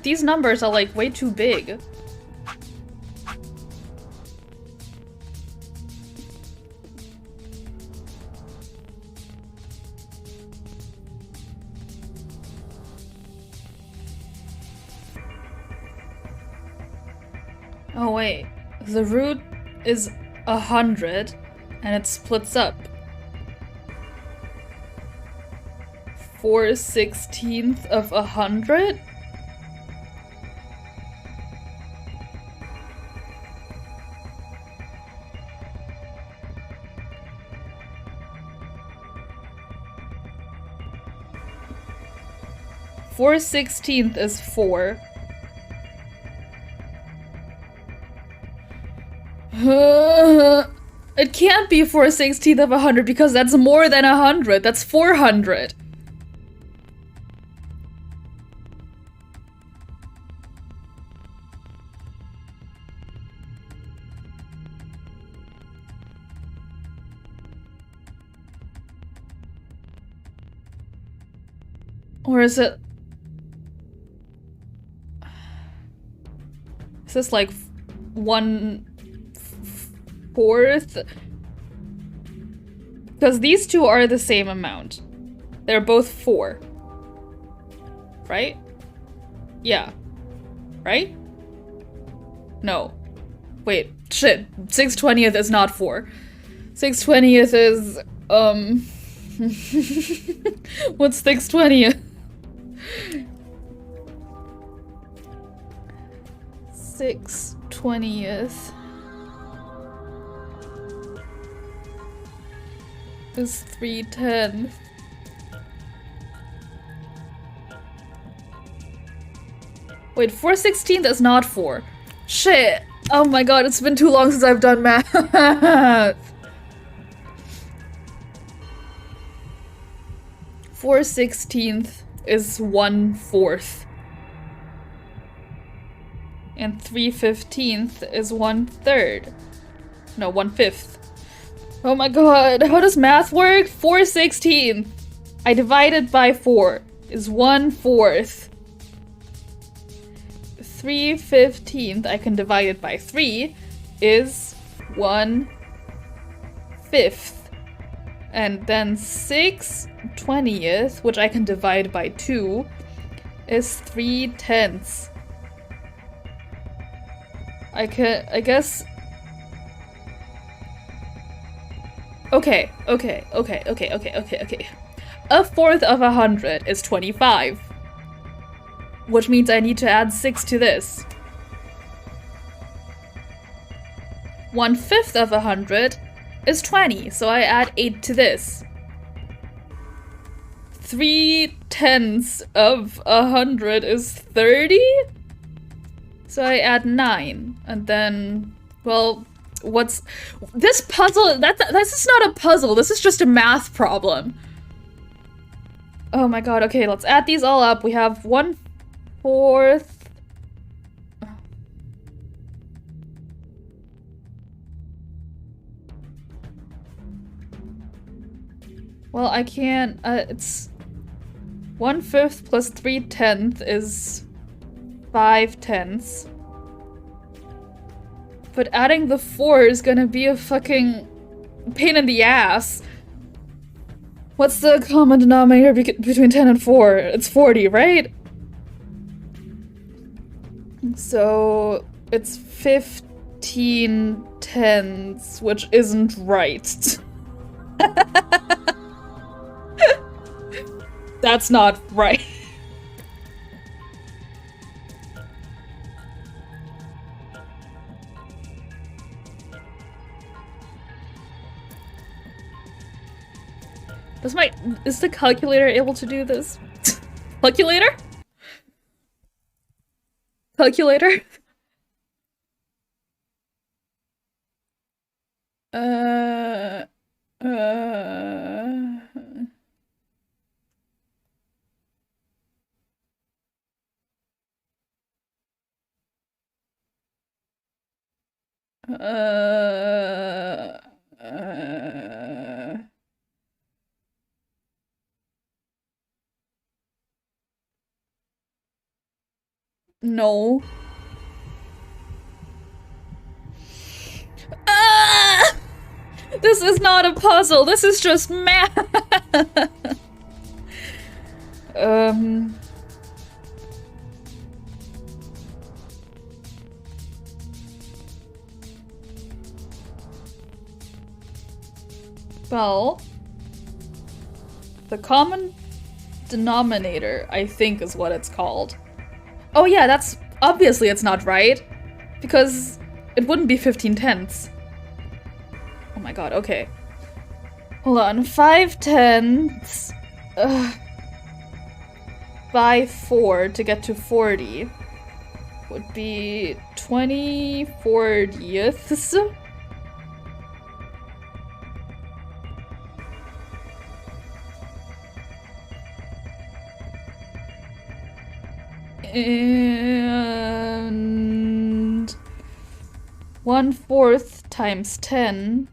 These numbers are like way too big. Oh wait, the root is 100 and it splits up. 4/16th of 100? Four 16th is 4. It can't be 4/16th of 100 because that's more than 100. That's 400. Or is it... Is this like 1/4? Because these two are the same amount. They're both 4. Right? Yeah. Right? No. Wait, shit. 6/20th is not 4. 6/20th is, what's 6/20th? 6/20th is 3/10. Wait, 4/16th is not 4. Shit! Oh my god, it's been too long since I've done math. 4/16th is 1/4. And 3/15th is 1/3. No, 1/5. Oh my god, how does math work? 4/16th. I divided by 4 is 1/4. 3/15th, I can divide it by 3, is 1/5. And then 6/20th, which I can divide by 2, is 3/10. I guess... Okay. A fourth of 100 is 25. Which means I need to add 6 to this. 1/5 of 100 is 20, so I add 8 to this. 3/10 of 100 is 30? So I add 9, and then, well, what's this puzzle? This is not a puzzle. This is just a math problem. Oh my god. Okay, let's add these all up. We have 1/4. Well, I can't. It's 1/5 plus 3/10 is 5/10. But adding the 4 is gonna be a fucking pain in the ass. What's the common denominator between 10 and 4? It's 40, right? So it's 15 tenths, which isn't right. That's not right. Is the calculator able to do this? Calculator? Calculator? Uh, no. This is not a puzzle, this is just math! Well, the common denominator, I think, is what it's called. Oh yeah, that's obviously it's not right, because it wouldn't be 15 tenths. Oh my god, okay. Hold on, 5 tenths by 4 to get to 40 would be 20 40ths. And 1/4 times 10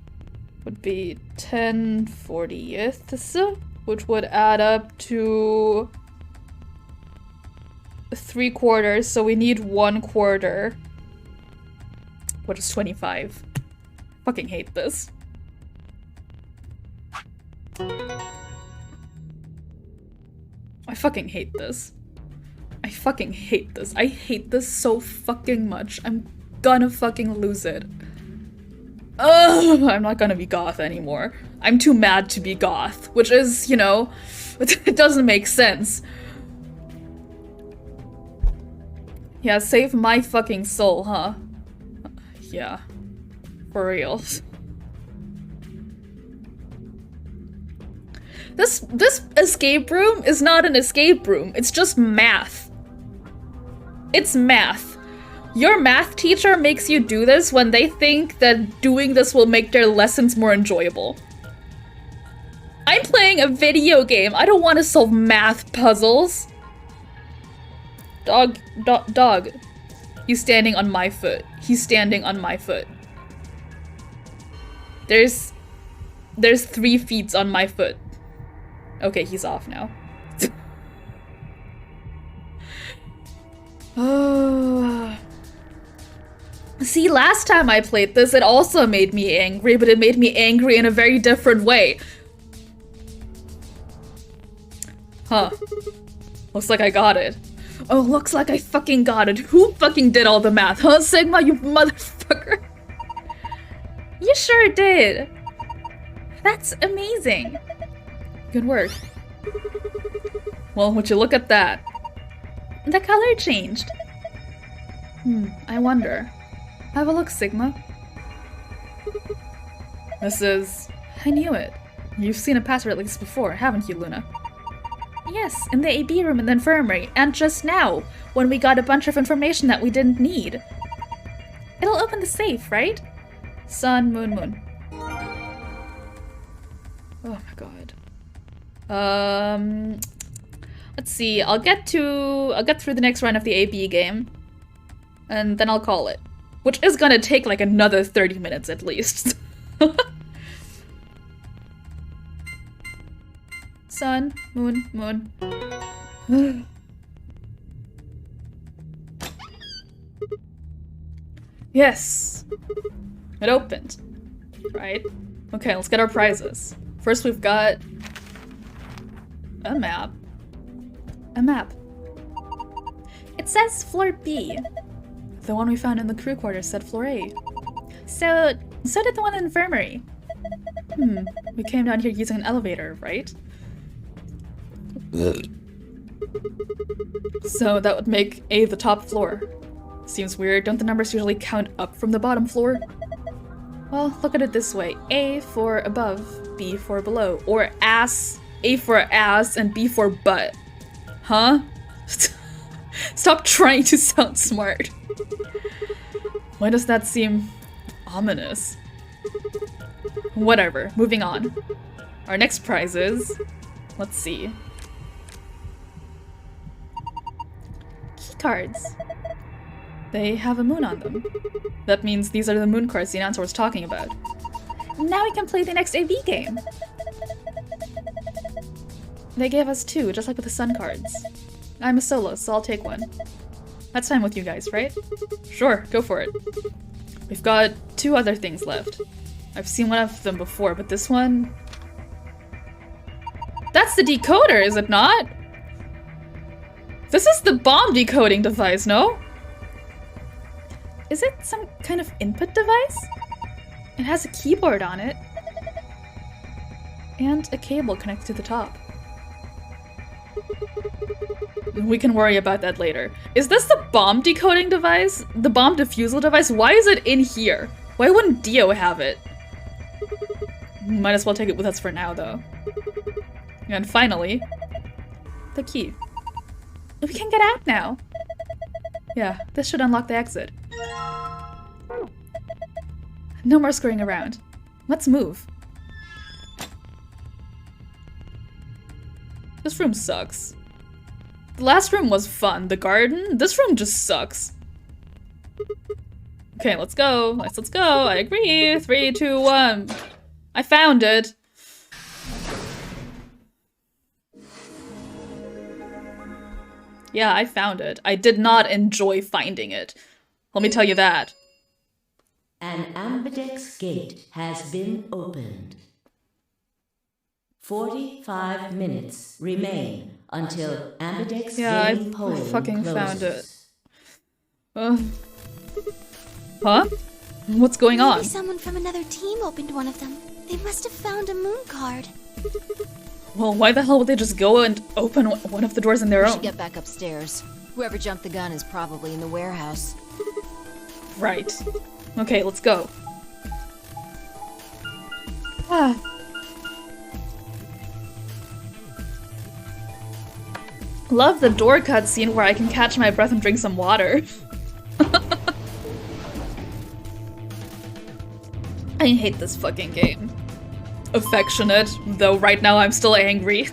would be 10 40ths, which would add up to 3/4, so we need 1/4, which is 25. Fucking hate this. I fucking hate this. I fucking hate this. I hate this so fucking much. I'm gonna fucking lose it. Ugh, I'm not gonna be goth anymore. I'm too mad to be goth, which is, you know, it doesn't make sense. Yeah, save my fucking soul, huh? Yeah. For real. This escape room is not an escape room. It's just math. It's math. Your math teacher makes you do this when they think that doing this will make their lessons more enjoyable. I'm playing a video game. I don't want to solve math puzzles. Dog. He's standing on my foot. He's standing on my foot. There's 3 feet on my foot. Okay, he's off now. Oh. See, last time I played this, it also made me angry, but it made me angry in a very different way. Huh. Looks like I got it. Oh, looks like I fucking got it. Who fucking did all the math? Huh, Sigma, you motherfucker? You sure did. That's amazing. Good work. Well, would you look at that? The color changed. I wonder. Have a look, Sigma. This is... I knew it. You've seen a password like this before, haven't you, Luna? Yes, in the AB room in the infirmary, and just now, when we got a bunch of information that we didn't need. It'll open the safe, right? Sun, moon, moon. Oh my god. Let's see, I'll get through the next run of the AB game, and then I'll call it. Which is gonna take like another 30 minutes at least. Sun, moon, moon. Yes! It opened. Right? Okay, let's get our prizes. First we've got A map. A map. It says floor B. The one we found in the crew quarters said floor A. So did the one in the infirmary. We came down here using an elevator, right? So that would make A the top floor. Seems weird, don't the numbers usually count up from the bottom floor? Well, look at it this way. A for above, B for below. Or ass, A for ass, and B for butt. Huh? Stop trying to sound smart. Why does that seem ominous? Whatever, moving on. Our next prize is... let's see. Key cards. They have a moon on them. That means these are the moon cards the announcer was talking about. Now we can play the next AV game. They gave us 2, just like with the sun cards. I'm a solo, so I'll take one. That's fine with you guys, right? Sure, go for it. We've got 2 other things left. I've seen one of them before, but this one... That's the decoder, is it not? This is the bomb decoding device, no? Is it some kind of input device? It has a keyboard on it. And a cable connected to the top. We can worry about that later. Is this the bomb decoding device? The bomb defusal device? Why is it in here? Why wouldn't Dio have it? Might as well take it with us for now, though. And finally, the key. We can get out now. Yeah, this should unlock the exit. No more screwing around. Let's move. This room sucks. The last room was fun. The garden? This room just sucks. Okay, let's go. Let's go. I agree. 3, 2, 1. I found it. Yeah, I found it. I did not enjoy finding it. Let me tell you that. An ambidex gate has been opened. 45 minutes remain until ambidex gate polling fucking closes. Found it. Huh? What's going on? Maybe someone from another team opened one of them. They must have found a moon card. Well, why the hell would they just go and open one of the doors in their We own? should get back upstairs. Whoever jumped the gun is probably in the warehouse. Right. Okay, let's go. Ah. Love the door cutscene where I can catch my breath and drink some water. I hate this fucking game. Affectionate, though right now I'm still angry.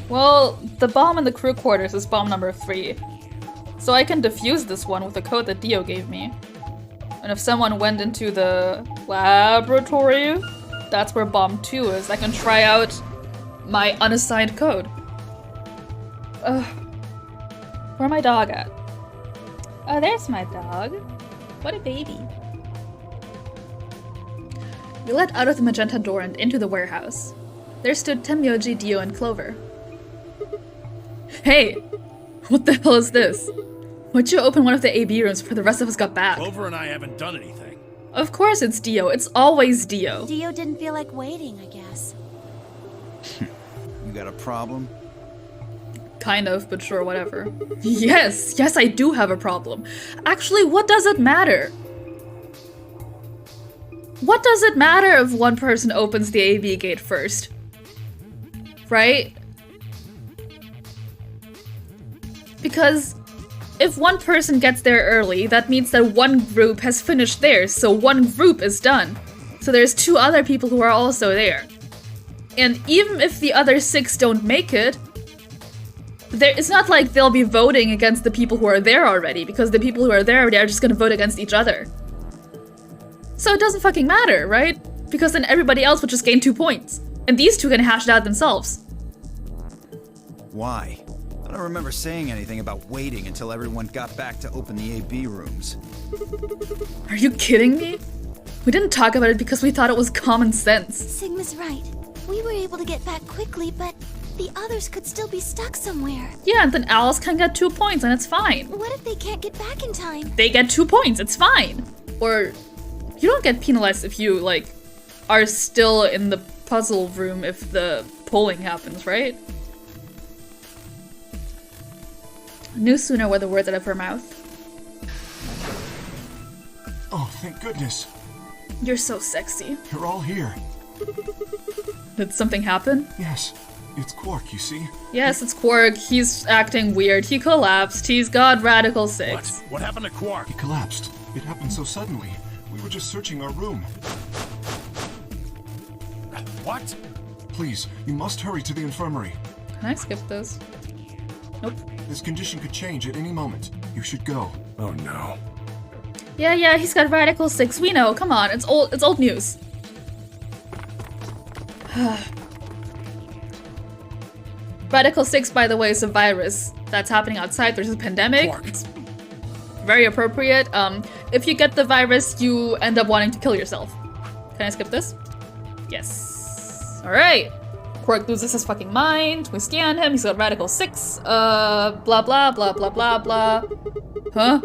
Well, the bomb in the crew quarters is bomb number 3. So I can defuse this one with the code that Dio gave me. And if someone went into the laboratory, that's where bomb 2 is. I can try out my unassigned code. Where my dog at? Oh, there's my dog. What a baby. We let out of the magenta door and into the warehouse. There stood Tenmyoji, Dio, and Clover. Hey! What the hell is this? Why'd you open one of the AB rooms before the rest of us got back? Clover and I haven't done anything. Of course it's Dio. It's always Dio. Dio didn't feel like waiting, I guess. You got a problem? Kind of, but sure, whatever. Yes, I do have a problem. Actually, what does it matter? What does it matter if one person opens the AV gate first? Right? Because if one person gets there early, that means that one group has finished theirs, so one group is done. So there's 2 other people who are also there. And even if the other 6 don't make it, it's not like they'll be voting against the people who are there already, because the people who are there already are just gonna vote against each other. So it doesn't fucking matter, right? Because then everybody else would just gain 2 points. And these 2 can hash it out themselves. Why? I don't remember saying anything about waiting until everyone got back to open the AB rooms. Are you kidding me? We didn't talk about it because we thought it was common sense. Sigma's right. We were able to get back quickly, but the others could still be stuck somewhere. Yeah, and then Alice can get 2 points and it's fine. What if they can't get back in time? They get 2 points, it's fine. Or you don't get penalized if you, like, are still in the puzzle room if the polling happens, right? Knew sooner were the words out of her mouth. Oh, thank goodness. You're so sexy. You're all here. Did something happen? Yes. It's Quark, you see? Yes, it's Quark. He's acting weird. He collapsed. He's got Radical 6. What? What happened to Quark? He collapsed. It happened so suddenly. We were just searching our room. What? Please, you must hurry to the infirmary. Can I skip this? Nope. This condition could change at any moment. You should go. Oh no. Yeah, he's got Radical 6. We know. Come on, it's old news. Radical 6, by the way, is a virus that's happening outside. There's a pandemic. Quark. It's very appropriate. If you get the virus, you end up wanting to kill yourself. Can I skip this? Yes. Alright. Quark loses his fucking mind. We scan him. He's got Radical 6. Blah, blah, blah, blah, blah, blah. Huh?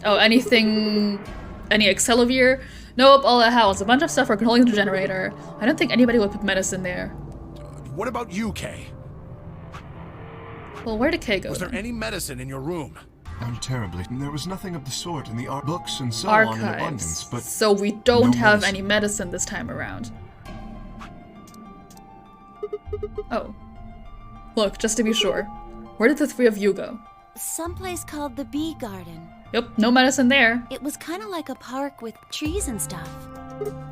Oh, anything... Any Accelovir? Nope, all that house. A bunch of stuff for controlling the generator. I don't think anybody would put medicine there. What about you, Kay? Well, where did Kay go Was there then? any medicine in your room? Not terribly. There was nothing of the sort in the art books and so on in abundance, but... So we don't no have medicine. any medicine this time around. Oh. Look, just to be sure. Where did the 3 of you go? Someplace called the Bee Garden. Yep, no medicine there. It was kind of like a park with trees and stuff.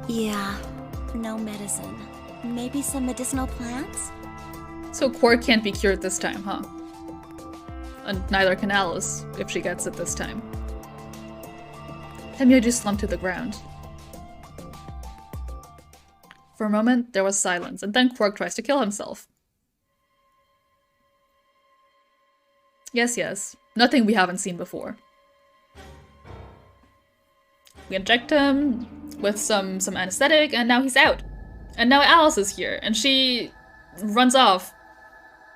Yeah, no medicine. Maybe some medicinal plants? So Quark can't be cured this time, huh? And neither can Alice, if she gets it this time. Hemyoji slumped to the ground. For a moment, there was silence, and then Quark tries to kill himself. Yes. Nothing we haven't seen before. We inject him with some anesthetic, and now he's out. And now Alice is here, and she runs off.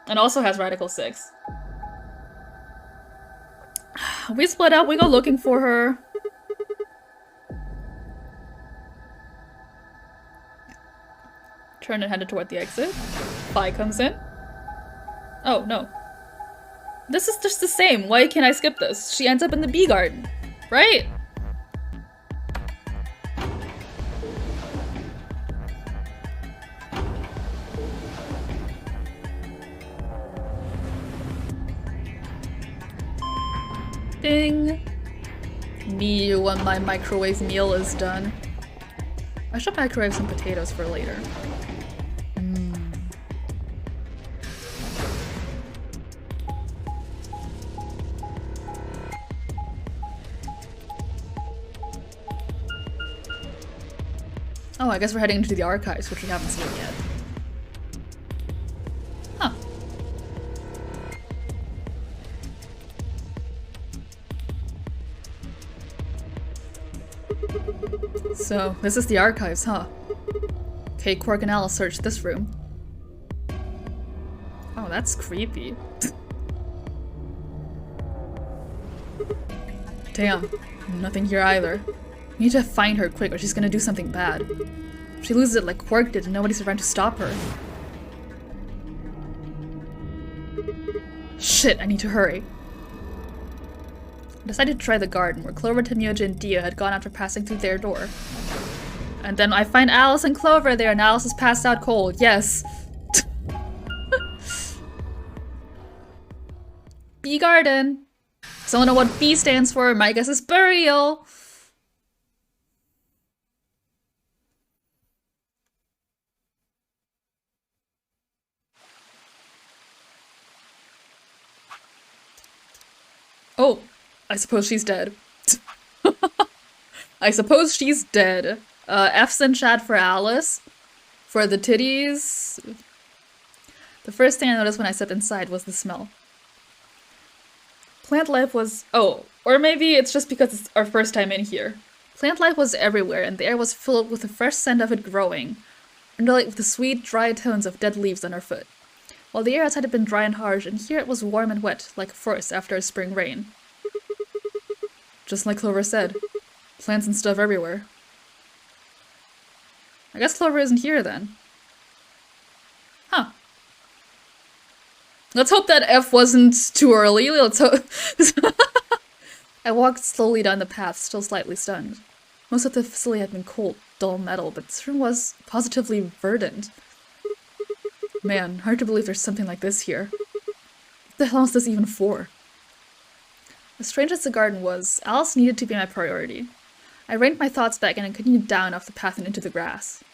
And also has Radical 6. We split up, we go looking for her. Turn and headed toward the exit. Phi comes in. Oh, no. This is just the same. Why can't I skip this? She ends up in the bee garden, right? Ding! Me when my microwave meal is done. I should microwave some potatoes for later. Oh, I guess we're heading into the archives, which we haven't seen yet. Huh. So, this is the archives, huh? Okay, Quark and Alice searched this room. Oh, that's creepy. Damn, nothing here either. We need to find her quick or she's gonna do something bad. If she loses it like Quark did and nobody's around to stop her. Shit, I need to hurry. I decided to try the garden, where Clover, Temyoja, and Dia had gone after passing through their door. And then I find Alice and Clover there, and Alice is passed out cold. Yes. Bee garden. Don't know what B stands for. My guess is burial. Oh, I suppose she's dead. I suppose she's dead. F's in chat for Alice. For the titties. The first thing I noticed when I stepped inside was the smell. Plant life was... Oh, or maybe it's just because it's our first time in here. Plant life was everywhere, and the air was filled with the fresh scent of it growing, underlaid with the sweet, dry tones of dead leaves underfoot. While the air outside had been dry and harsh, and here it was warm and wet, like a forest after a spring rain. Just like Clover said, plants and stuff everywhere. I guess Clover isn't here then. Huh. Let's hope that F wasn't too early. Let's hope. I walked slowly down the path, still slightly stunned. Most of the facility had been cold, dull metal, but this room was positively verdant. Man, hard to believe there's something like this here. What the hell is this even for? As strange as the garden was, Alice needed to be my priority. I reined my thoughts back and continued down off the path and into the grass.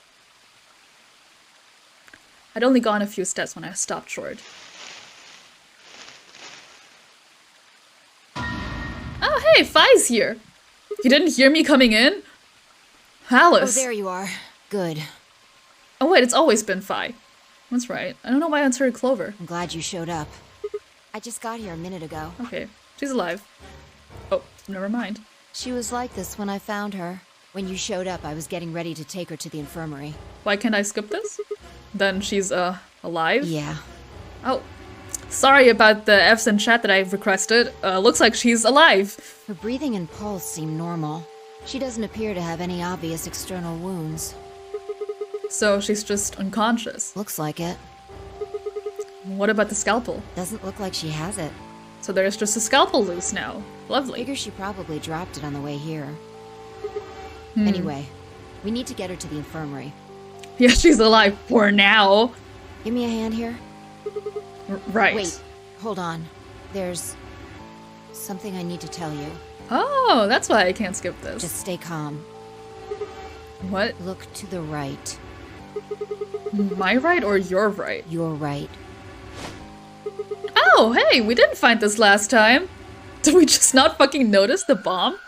I'd only gone a few steps when I stopped short. Oh hey, Phi's here! You didn't hear me coming in? Alice! Oh, there you are. Good. Oh wait, it's always been Phi. That's right. I don't know why I answered Clover. I'm glad you showed up. I just got here a minute ago. Okay, she's alive. Oh, never mind. She was like this when I found her. When you showed up, I was getting ready to take her to the infirmary. Why can't I skip this? Then she's, alive? Yeah. Oh, sorry about the F's in chat that I've requested. Looks like she's alive. Her breathing and pulse seem normal. She doesn't appear to have any obvious external wounds. So she's just unconscious. Looks like it. What about the scalpel? Doesn't look like she has it. So there's just a scalpel loose now. Lovely. Figure she probably dropped it on the way here. Anyway, we need to get her to the infirmary. Yeah, she's alive for now. Give me a hand here. Right. Wait, hold on. There's something I need to tell you. Oh, that's why I can't skip this. Just stay calm. What? Look to the right. My right or your right? Your right. Oh, hey, we didn't find this last time. Did we just not fucking notice the bomb?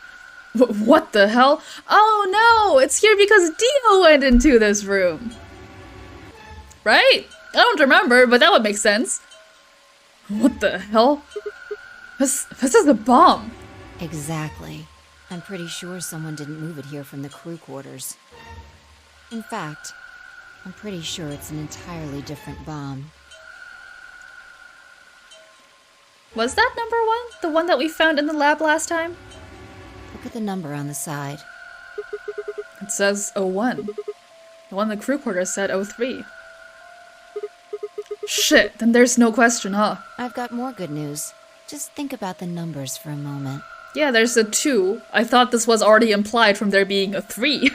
What the hell? Oh no, it's here because Dio went into this room. Right? I don't remember, but that would make sense. What the hell? This is the bomb. Exactly. I'm pretty sure someone didn't move it here from the crew quarters. In fact, I'm pretty sure it's an entirely different bomb. Was that number 1? The one that we found in the lab last time? Look at the number on the side. It says 01. The one in the crew quarters said 03. Shit, then there's no question, huh? I've got more good news. Just think about the numbers for a moment. Yeah, there's a 2. I thought this was already implied from there being a 3.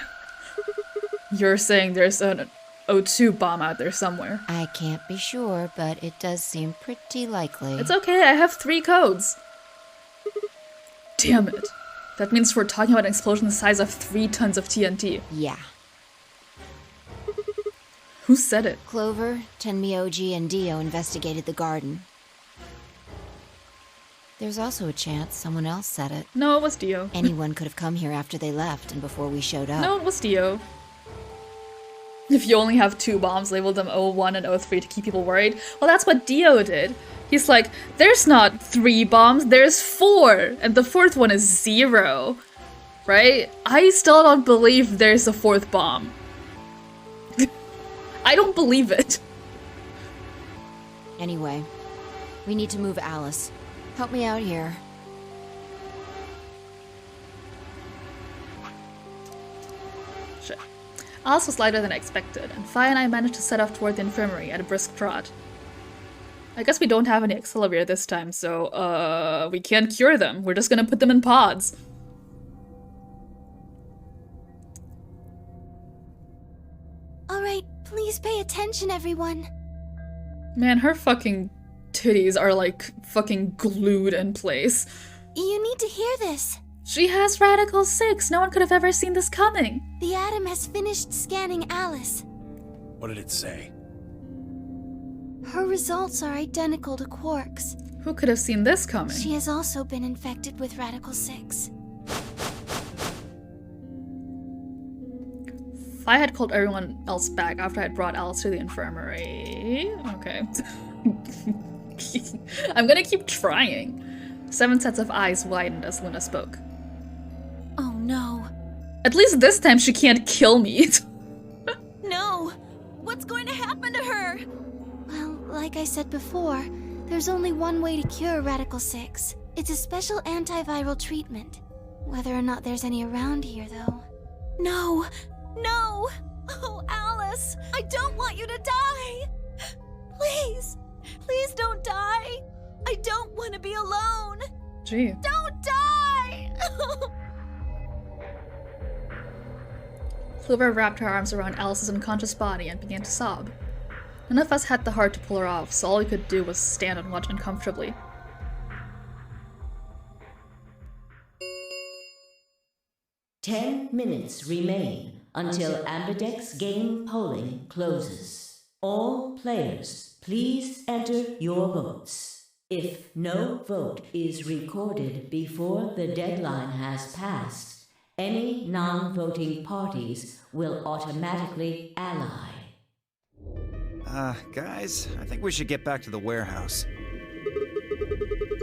You're saying there's an O2 bomb out there somewhere. I can't be sure, but it does seem pretty likely. It's okay, I have 3 codes. Damn it. That means we're talking about an explosion the size of 3 tons of TNT. Yeah. Who said it? Clover, Tenmyoji, and Dio investigated the garden. There's also a chance someone else said it. No, it was Dio. Anyone could have come here after they left and before we showed up. No, it was Dio. If you only have 2 bombs, label them 01 and 03 to keep people worried. Well, that's what Dio did. He's like, there's not 3 bombs, there's 4, and the 4th one is 0. Right? I still don't believe there's a 4th bomb. I don't believe it. Anyway, we need to move Alice. Help me out here. Shit. Alice was lighter than I expected, and Phi and I managed to set off toward the infirmary at a brisk trot. I guess we don't have any accelerator this time, so, we can't cure them. We're just gonna put them in pods. Alright, please pay attention, everyone. Man, her fucking titties are like fucking glued in place. You need to hear this. She has Radical 6. No one could have ever seen this coming. The Atom has finished scanning Alice. What did it say? Her results are identical to Quark's. Who could have seen this coming? She has also been infected with Radical 6. I had called everyone else back after I had brought Alice to the infirmary. Okay. I'm gonna keep trying. 7 sets of eyes widened as Luna spoke. Oh no. At least this time she can't kill me. No! What's going to happen to her? Well, like I said before, there's only one way to cure Radical 6. It's a special antiviral treatment. Whether or not there's any around here, though. No! No! Oh, Alice! I don't want you to die! Please! Please don't die! I don't want to be alone! Gee. Don't die! Clover wrapped her arms around Alice's unconscious body and began to sob. None of us had the heart to pull her off, so all we could do was stand and watch uncomfortably. "10 minutes remain until Ambidex game polling closes. All players, please enter your votes. If no vote is recorded before the deadline has passed, any non-voting parties will automatically ally." Guys, I think we should get back to the warehouse.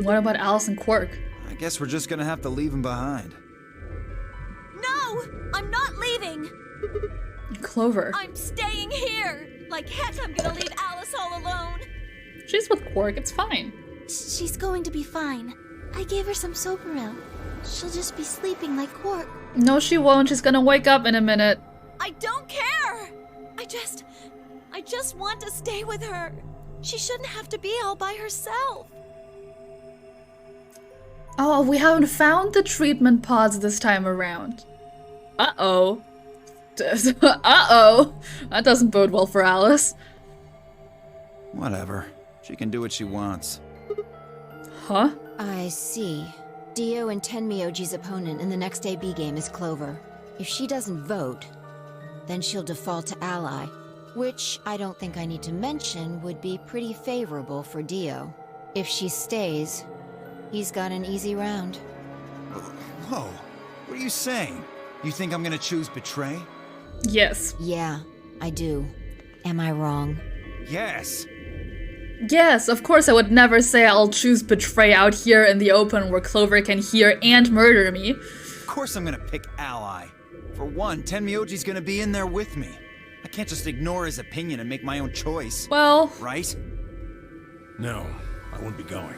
What about Alice and Quark? I guess we're just gonna have to leave them behind. No! I'm not leaving! Clover. I'm staying here! Like heck, I'm gonna leave Alice all alone! She's with Quark, it's fine. She's going to be fine. I gave her some Soparil. She'll just be sleeping like Quark. No, she won't. She's gonna wake up in a minute. I don't care! I just want to stay with her. She shouldn't have to be all by herself. Oh, we haven't found the treatment pods this time around. Uh-oh. Uh-oh. That doesn't bode well for Alice. Whatever. She can do what she wants. Huh? I see. Dio and Tenmyoji's opponent in the next AB game is Clover. If she doesn't vote, then she'll default to ally, which I don't think I need to mention would be pretty favorable for Dio. If she stays, he's got an easy round. Whoa, what are you saying? You think I'm gonna choose Betray? Yes. Yeah, I do. Am I wrong? Yes. Yes, of course I would never say I'll choose Betray out here in the open where Clover can hear and murder me. Of course I'm gonna pick Ally. For one, Tenmyoji's gonna be in there with me. I can't just ignore his opinion and make my own choice. Well... Right? No, I won't be going.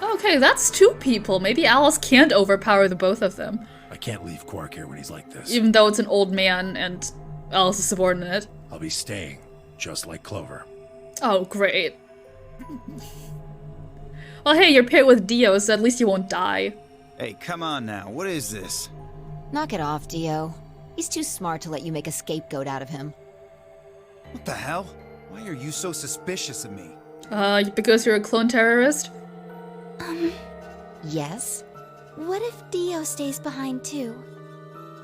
Okay, that's two people. Maybe Alice can't overpower the both of them. I can't leave Quark here when he's like this. Even though it's an old man and Alice is subordinate. I'll be staying, just like Clover. Oh, great. Well, hey, you're paired with Dio, so at least you won't die. Hey, come on now. What is this? Knock it off, Dio. He's too smart to let you make a scapegoat out of him. What the hell? Why are you so suspicious of me? Because you're a clone terrorist? Yes? What if Dio stays behind too?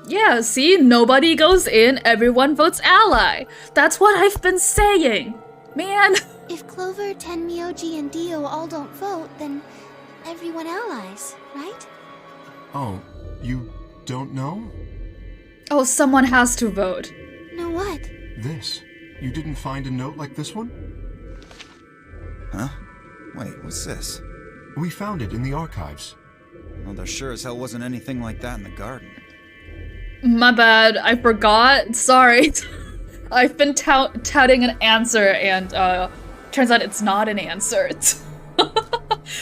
Yeah, see? Nobody goes in, everyone votes ally. That's what I've been saying. Man. If Clover, Tenmyoji, and Dio all don't vote, then everyone allies, right? Oh, you don't know? Oh, someone has to vote. Know what? This. You didn't find a note like this one? Huh? Wait, what's this? We found it in the archives. Well, there sure as hell wasn't anything like that in the garden. My bad, I forgot. Sorry. I've been touting an answer and, turns out it's not an answer.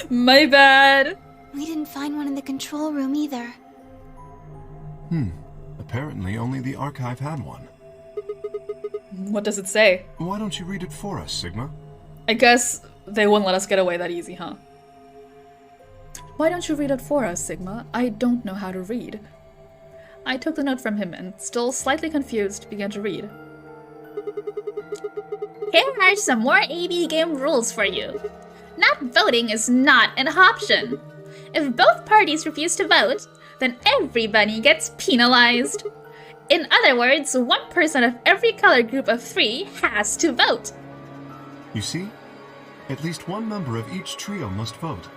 My bad. We didn't find one in the control room either. Apparently only the archive had one. What does it say? Why don't you read it for us, Sigma? I guess they wouldn't let us get away that easy, huh? Why don't you read it for us, Sigma? I don't know how to read. I took the note from him and, still slightly confused, began to read. Here are some more AB game rules for you. Not voting is not an option. If both parties refuse to vote, then everybody gets penalized. In other words, one person of every color group of 3 has to vote. You see? At least one member of each trio must vote.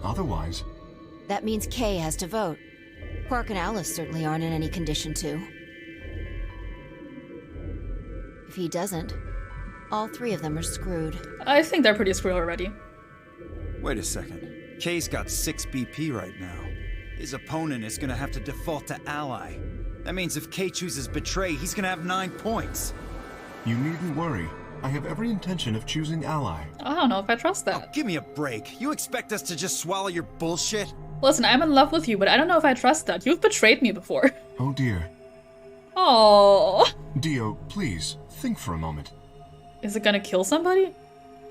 Otherwise... That means Kay has to vote. Quark and Alice certainly aren't in any condition to. If he doesn't, all 3 of them are screwed. I think they're pretty screwed already. Wait a second. Kay's got 6 BP right now. His opponent is gonna have to default to ally. That means if Kay chooses betray, he's gonna have 9 points. You needn't worry. I have every intention of choosing ally. I don't know if I trust that. Oh, give me a break. You expect us to just swallow your bullshit? Listen, I'm in love with you, but I don't know if I trust that. You've betrayed me before. Oh dear. Oh. Dio, please, think for a moment. Is it gonna kill somebody?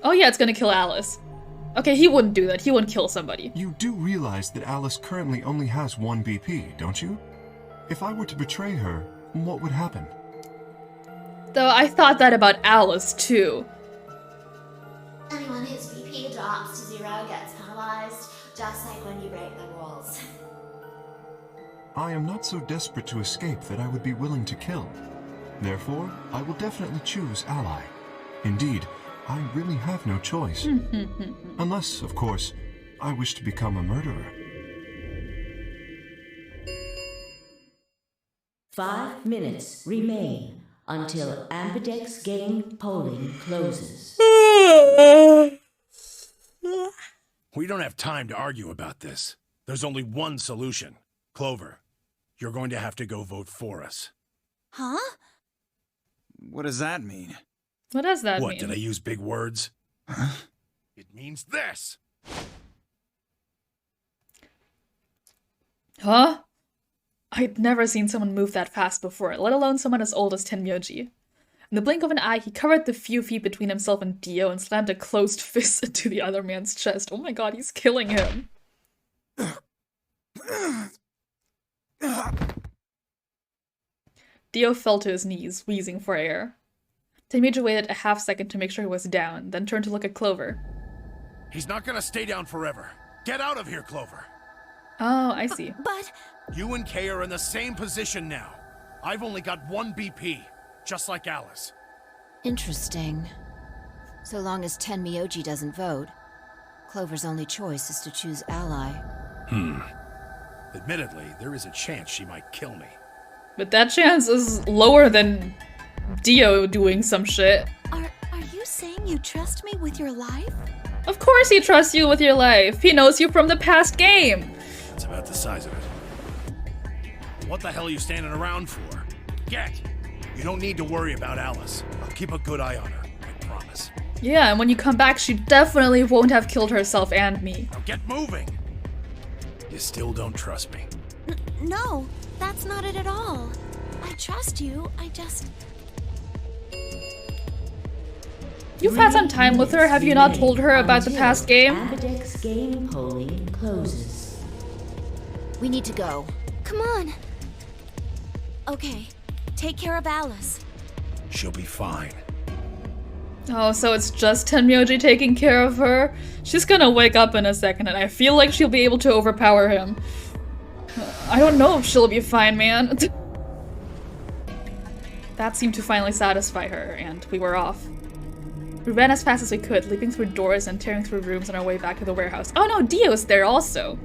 Oh yeah, it's gonna kill Alice. Okay, he wouldn't do that. He wouldn't kill somebody. You do realize that Alice currently only has 1 BP, don't you? If I were to betray her, what would happen? Though I thought that about Alice, too. Anyone whose BP drops to 0 gets penalized, just like when you break the rules. I am not so desperate to escape that I would be willing to kill. Therefore, I will definitely choose ally. Indeed, I really have no choice. Unless, of course, I wish to become a murderer. 5 minutes remain until Ambidex game polling closes. We don't have time to argue about this. There's only one solution. Clover, you're going to have to go vote for us. Huh? What does that mean? What does that What, mean? did I use big words? It means this. Huh? I'd never seen someone move that fast before, let alone someone as old as Tenmyoji. In the blink of an eye, he covered the few feet between himself and Dio and slammed a closed fist into the other man's chest. Oh my god, he's killing him. Dio fell to his knees, wheezing for air. Tenmyoji waited a half second to make sure he was down, then turned to look at Clover. He's not gonna stay down forever. Get out of here, Clover. Oh, I see. But... You and Kay are in the same position now. I've only got 1 BP, just like Alice. Interesting. So long as Tenmyoji doesn't vote, Clover's only choice is to choose ally. Admittedly, there is a chance she might kill me. But that chance is lower than Dio doing some shit. Are you saying you trust me with your life? Of course he trusts you with your life. He knows you from the past game. That's about the size of it. What the hell are you standing around for? Get! You don't need to worry about Alice. I'll keep a good eye on her, I promise. Yeah, and when you come back, she definitely won't have killed herself and me. Now get moving! You still don't trust me. No, that's not it at all. I trust you, I just... You've had some time with her, have you not told her about the past game? Ambidex game polling closes. We need to go. Come on. Okay, take care of Alice. She'll be fine. Oh, so it's just Tenmyoji taking care of her? She's gonna wake up in a second, and I feel like she'll be able to overpower him. I don't know if she'll be fine, man. That seemed to finally satisfy her, and we were off. We ran as fast as we could, leaping through doors and tearing through rooms on our way back to the warehouse. Oh no, Dio's there also!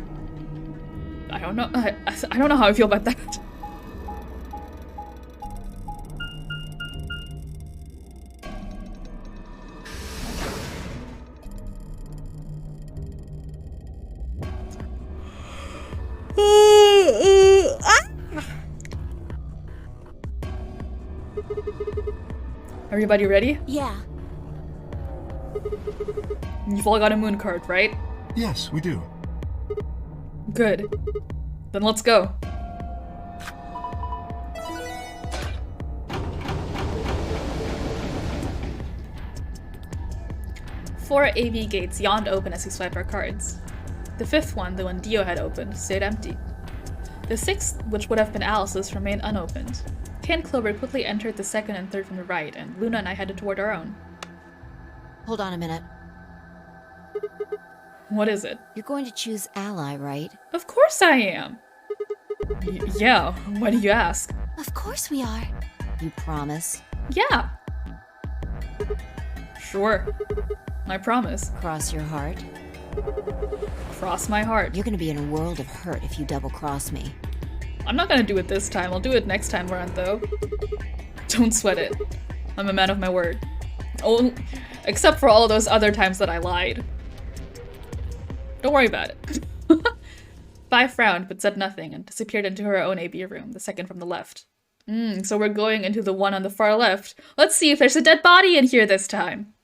I don't know. I don't know how I feel about that. Everybody ready? Yeah. You've all got a moon card, right? Yes, we do. Good. Then let's go. Four AV gates yawned open as we swiped our cards. The fifth one, the one Dio had opened, stayed empty. The sixth, which would have been Alice's, remained unopened. Kay and Clover quickly entered the second and third from the right, and Luna and I headed toward our own. Hold on a minute. What is it? You're going to choose ally, right? Of course I am! Yeah, why do you ask? Of course we are. You promise? Yeah! Sure. I promise. Cross your heart? Cross my heart. You're gonna be in a world of hurt if you double-cross me. I'm not gonna do it this time. I'll do it next time around, though. Don't sweat it. I'm a man of my word. Oh, except for all of those other times that I lied. Don't worry about it. Vi frowned but said nothing and disappeared into her own AB room, the second from the left. So we're going into the one on the far left. Let's see if there's a dead body in here this time.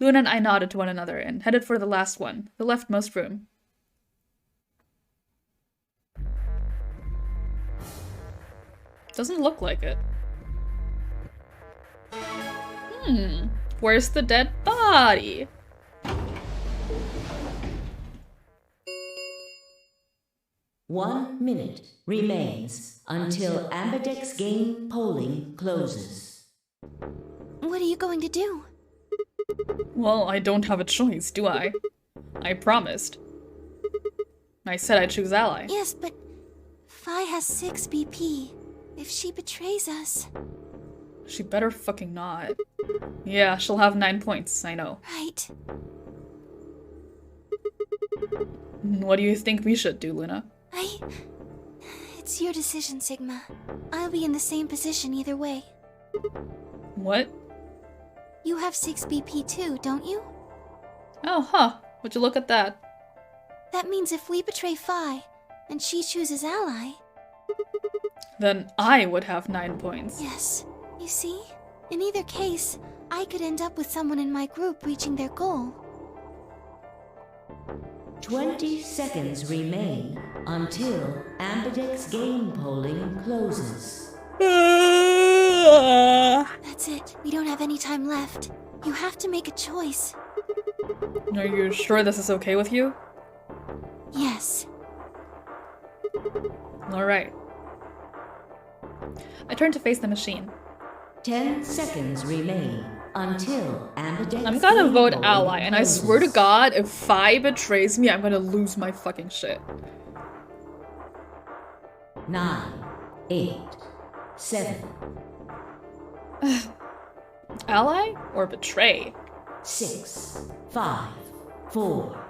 Luna and I nodded to one another and headed for the last one, the leftmost room. Doesn't look like it. Where's the dead body? One minute remains until Ambidex game polling closes. What are you going to do? Well, I don't have a choice, do I? I promised. I said I'd choose Ally. Yes, but Vi has 6 BP. If she betrays us... She better fucking not. Yeah, she'll have 9 points, I know. Right. What do you think we should do, Luna? It's your decision, Sigma. I'll be in the same position either way. What? You have 6 BP too, don't you? Oh, huh. Would you look at that? That means if we betray Vi, and she chooses Ally... Then I would have 9 points. Yes. You see? In either case, I could end up with someone in my group reaching their goal. 20 seconds remain until Ambidex game polling closes. That's it. We don't have any time left. You have to make a choice. Are you sure this is okay with you? Yes. Alright. I turned to face the machine. 10 seconds remain until Ambidex. I'm gonna vote game Ally, and I closes. swear to God, if Vi betrays me, I'm gonna lose my fucking shit. 9, 8, 7, Ally or betray? 6, 5, 4,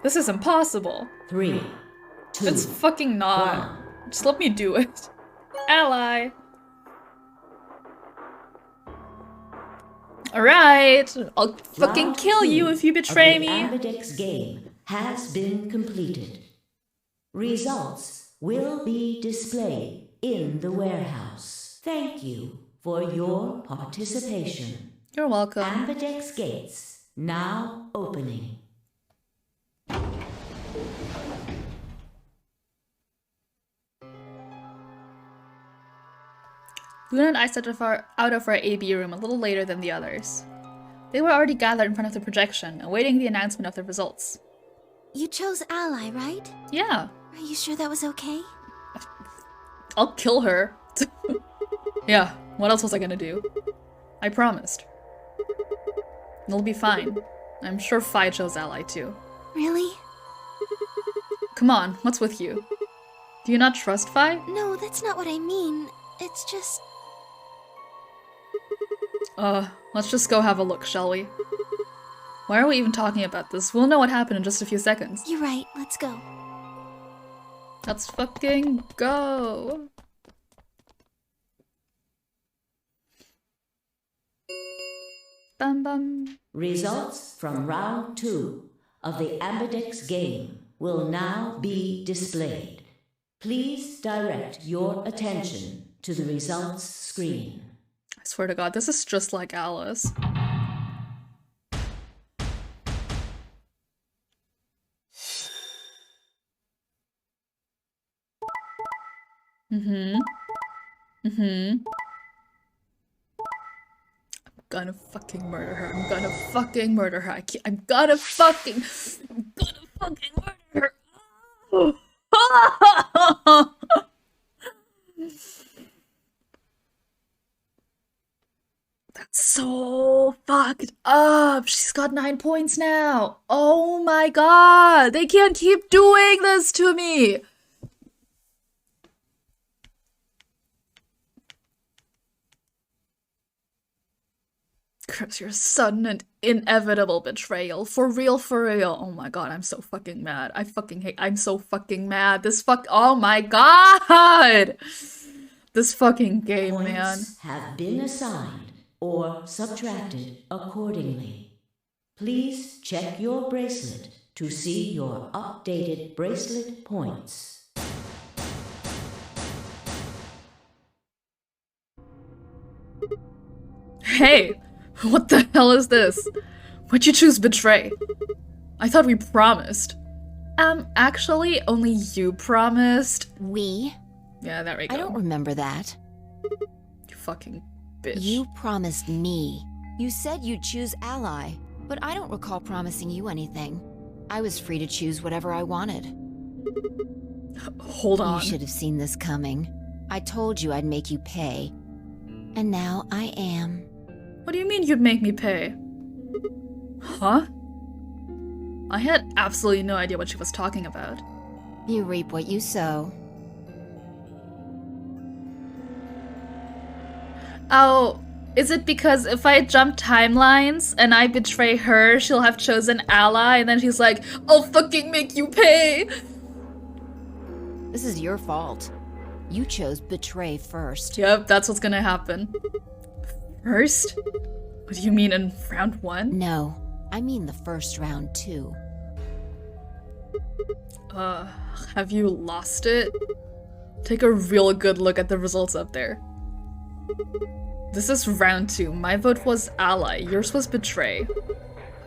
This is impossible. 3, 2. It's fucking not. One. Just let me do it. Ally. Alright. I'll fucking Round kill 2 you if you betray of the me. Ambidex game has been completed. Results will be displayed in the warehouse. Thank you for your participation. You're welcome. Ambidex gates now opening. Luna and I stepped out of our AB room a little later than the others. They were already gathered in front of the projection, awaiting the announcement of the results. You chose Ally, right? Yeah, Are you sure that was okay? I'll kill her. Yeah, what else was I gonna do? I promised. It'll be fine. I'm sure Vi chose Ally too. Really? Come on, what's with you? Do you not trust Vi? No, that's not what I mean. It's just... Let's just go have a look, shall we? Why are we even talking about this? We'll know what happened in just a few seconds. You're right, let's go. Let's fucking go. Bum bum. Results from round 2 of the Ambidex game will now be displayed. Please direct your attention to the results screen. I swear to God, this is just like Alice. I'm gonna fucking murder her. I'm gonna fucking murder her. I'm gonna fucking murder her. That's so fucked up. She's got 9 points now. Oh my God. They can't keep doing this to me. Chris, your sudden and inevitable betrayal. For real, for real. Oh my God, I'm so fucking mad. I'm so fucking mad. Oh my God. This fucking game, Points man. have been assigned or subtracted accordingly. Please check your bracelet to see your updated bracelet points. Hey, what the hell is this? Why'd you choose betray? I thought we promised. Actually, only you promised. We? Yeah, there we go. I don't remember that. You fucking bitch. You promised me. You said you'd choose Ally, but I don't recall promising you anything. I was free to choose whatever I wanted. Hold on. You should have seen this coming. I told you I'd make you pay. And now I am. What do you mean you'd make me pay? Huh? I had absolutely no idea what she was talking about. You reap what you sow. Oh, is it because if I jump timelines and I betray her, she'll have chosen Ally, and then she's like, I'll fucking make you pay? This is your fault. You chose betray first. Yep, that's what's gonna happen. First? What do you mean in round 1? No, I mean the first round too. Have you lost it? Take a real good look at the results up there. This is round 2. My vote was Ally. Yours was betray.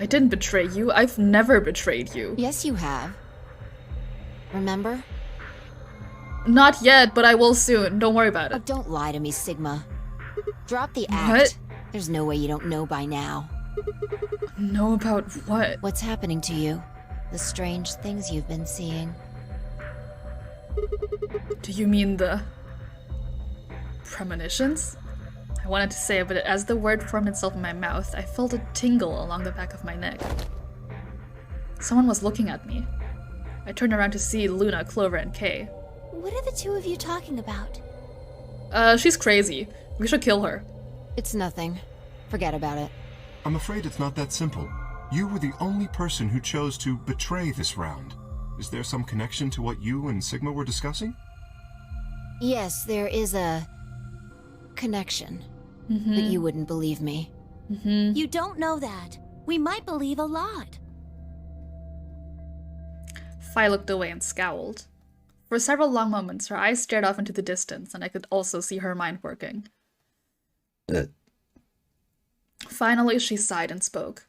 I didn't betray you. I've never betrayed you. Yes, you have. Remember? Not yet, but I will soon. Don't worry about Oh, it. don't lie to me, Sigma. Drop the act. What? There's no way you don't know by now. Know about what? What's happening to you? The strange things you've been seeing. Do you mean the premonitions? I wanted to say it, but as the word formed itself in my mouth, I felt a tingle along the back of my neck. Someone was looking at me. I turned around to see Luna, Clover, and Kay. What are the two of you talking about? She's crazy. We should kill her. It's nothing. Forget about it. I'm afraid it's not that simple. You were the only person who chose to betray this round. Is there some connection to what you and Sigma were discussing? Yes, there is a connection. But you wouldn't believe me. You don't know that. We might believe a lot. Fi looked away and scowled. For several long moments, her eyes stared off into the distance, and I could also see her mind working. Finally, she sighed and spoke.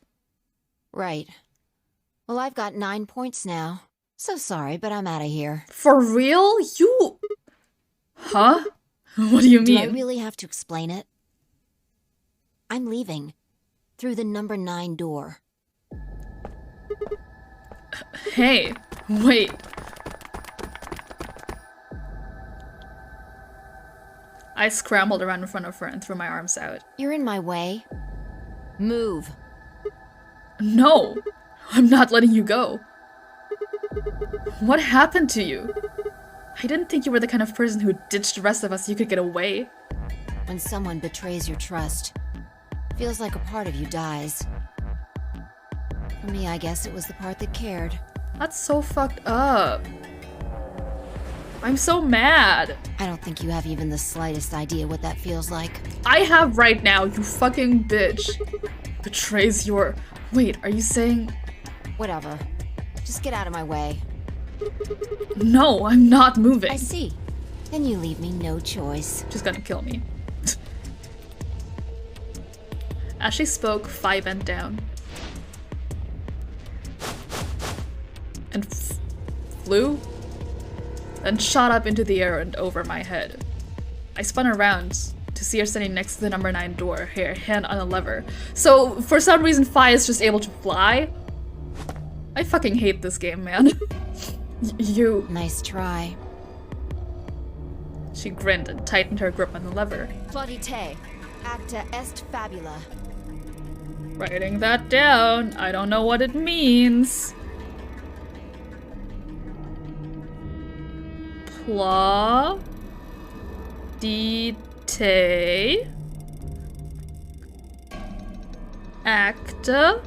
Right. Well, I've got 9 points now. So sorry, but I'm out of here. For real? You... Huh? What do you Do I mean? really have to explain it? I'm leaving. Through the number 9 door. Hey, wait. I scrambled around in front of her and threw my arms out. You're in my way. Move. No, I'm not letting you go. What happened to you? I didn't think you were the kind of person who ditched the rest of us so you could get away. When someone betrays your trust, feels like a part of you dies. For me, I guess it was the part that cared. That's so fucked up. I'm so mad. I don't think you have even the slightest idea what that feels like. I have right now, you fucking bitch. Betrays your... Wait, are you saying... Whatever. Just get out of my way. No, I'm not moving. I see. Then you leave me no choice. She's gonna kill me. As she spoke, Fi bent down. And flew? Then shot up into the air and over my head. I spun around to see her standing next to the number 9 door, her hand on a lever. So, for some reason, Fi is just able to fly? I fucking hate this game, man. You... Nice try. She grinned and tightened her grip on the lever. Plaudite, acta est fabula. Writing that down. I don't know what it means. Plaudite acta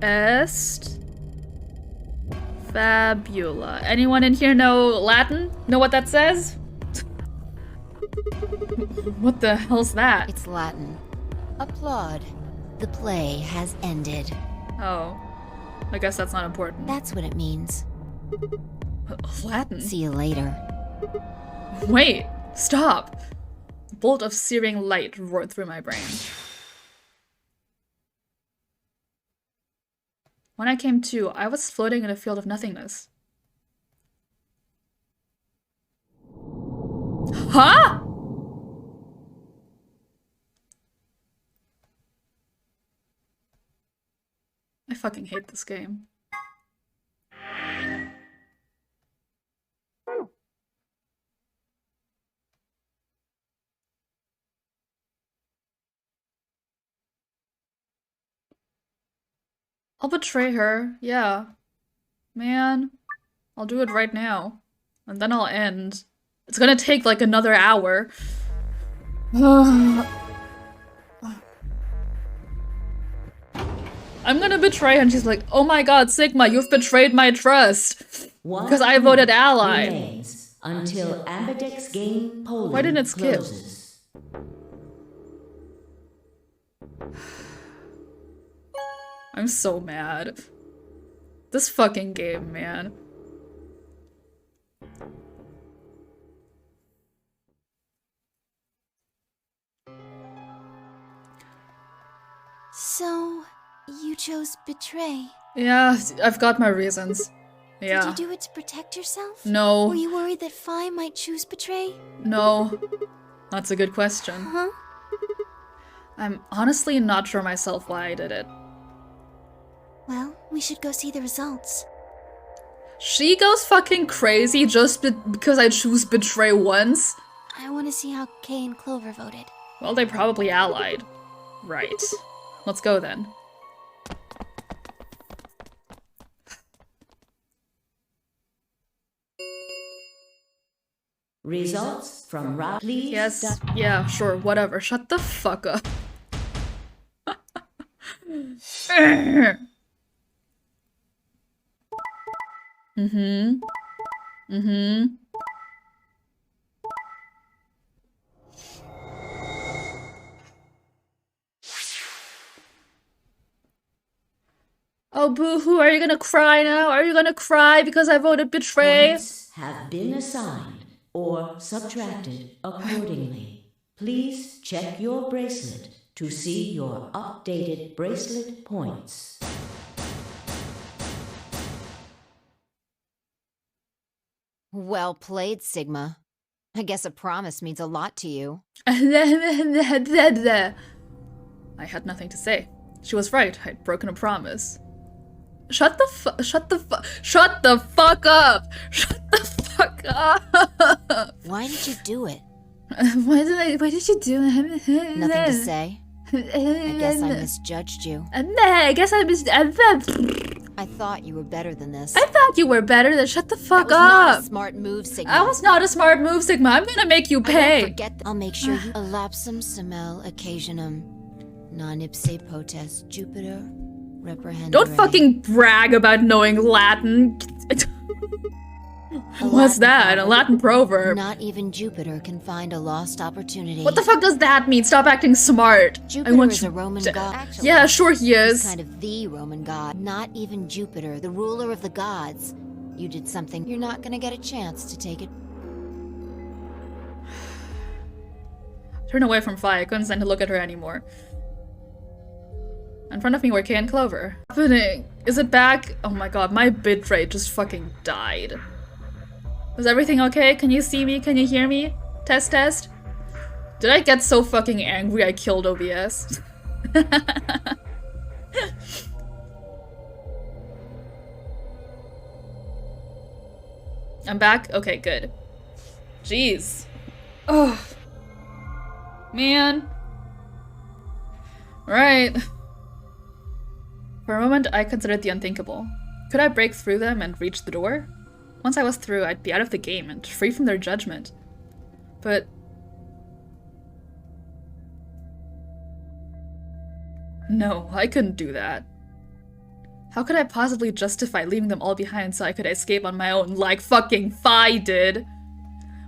est fabula. Anyone in here know Latin? Know what that says? What the hell's that? It's Latin. Applaud. The play has ended. Oh. I guess that's not important. That's what it means. Latin. See you later. Wait, stop. A bolt of searing light roared through my brain. When I came to, I was floating in a field of nothingness. Huh? I fucking hate this game. I'll betray her, yeah. Man, I'll do it right now. And then I'll end. It's gonna take like another hour. I'm gonna betray her and she's like, oh my god, Sigma, you've betrayed my trust. Because I voted ally. Until Ambidex game polling Why didn't it skip? closes. I'm so mad. This fucking game, man. So, you chose betray. Yeah, I've got my reasons. Yeah. Did you do it to protect yourself? No. Were you worried that Phi might choose betray? No. That's a good question. Huh? I'm honestly not sure myself why I did it. Well, we should go see the results. She goes fucking crazy just because I choose betray once? I want to see how Kay and Clover voted. Well, they probably allied. Right. Let's go then. Results from round. Please. Yes. Yeah, sure, whatever. Shut the fuck up. Oh, boo-hoo, are you gonna cry now? Are you gonna cry because I voted betray? Points have been assigned or subtracted accordingly. Please check your bracelet to see your updated bracelet points. Well played, Sigma. I guess a promise means a lot to you. I had nothing to say. She was right. I'd broken a promise. Shut the fuck up! Shut the fuck up! Why did you do it? Why did you do it? Nothing to say? I guess I misjudged you. I guess I I thought you were better than this. I thought you were better than shut the fuck That was not up! a smart move, Sigma. That was not a smart move, Sigma. I'm gonna make you I won't pay. forget. I'll make sure you. Elapsum semel occasionum, non ipse potest Jupiter, reprehendere. Don't fucking brag about knowing Latin. What's that? A Latin proverb. Not even Jupiter can find a lost opportunity. What the fuck does that mean? Stop acting smart. Jupiter is a Roman god. Actually, yeah, sure he he's is. kind of the Roman god. Not even Jupiter, the ruler of the gods. You did something. You're not gonna get a chance to take it. Turn away from Phi. I couldn't stand to look at her anymore. In front of me were Kay and Clover. What's happening? Is it back? Oh my god, my bitrate just fucking died. Is everything okay? Can you see me? Can you hear me? Test, test. Did I get so fucking angry I killed OBS? I'm back? Okay, good. Jeez. Oh. Man. Right. For a moment, I considered the unthinkable. Could I break through them and reach the door? Once I was through, I'd be out of the game and free from their judgment. But... no, I couldn't do that. How could I possibly justify leaving them all behind so I could escape on my own like fucking Phi did?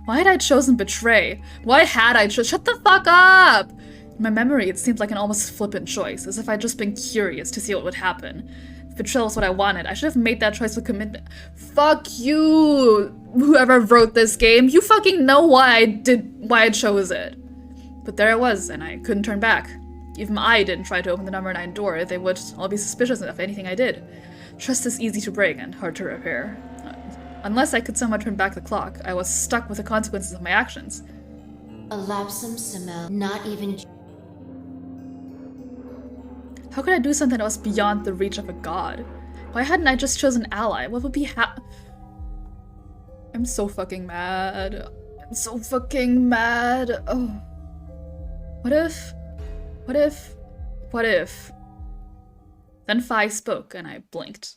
Why had I chosen betray? Why had I shut the fuck up! In my memory, it seemed like an almost flippant choice, as if I'd just been curious to see what would happen. Betrayal is what I wanted. I should have made that choice with commitment. Fuck you, whoever wrote this game. You fucking know why I chose it. But there I was, and I couldn't turn back. Even I didn't try to open the number 9 door. They would all be suspicious of anything I did. Trust is easy to break and hard to repair. Unless I could somehow turn back the clock, I was stuck with the consequences of my actions. A lapsum semel, not even... How could I do something that was beyond the reach of a god? Why hadn't I just chosen ally? What would be I'm so fucking mad. I'm so fucking mad. Oh. What if? What if? What if? Then Phi spoke and I blinked.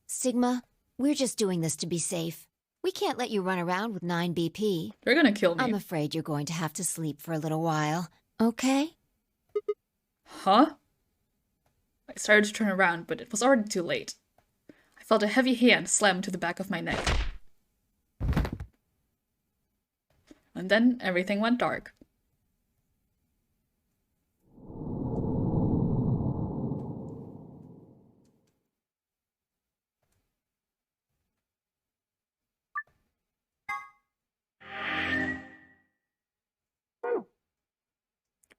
Sigma, we're just doing this to be safe. We can't let you run around with 9 BP. They're gonna kill me. I'm afraid you're going to have to sleep for a little while, okay? Huh? I started to turn around, but it was already too late. I felt a heavy hand slam into the back of my neck. And then everything went dark.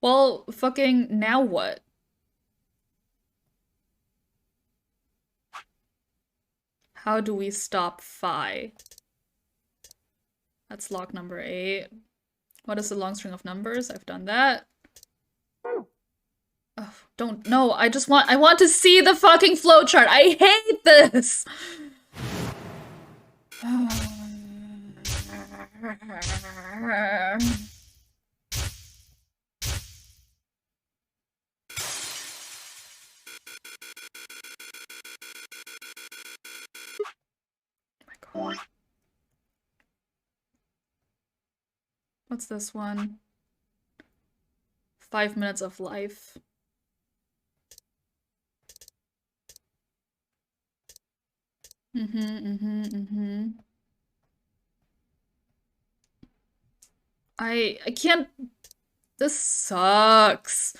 Well, fucking now what? How do we stop Phi? That's lock number 8. What is the long string of numbers? I've done that. Oh, don't, no, I want to see the fucking flowchart. I hate this! What's this one? 5 minutes of life. I can't. This sucks.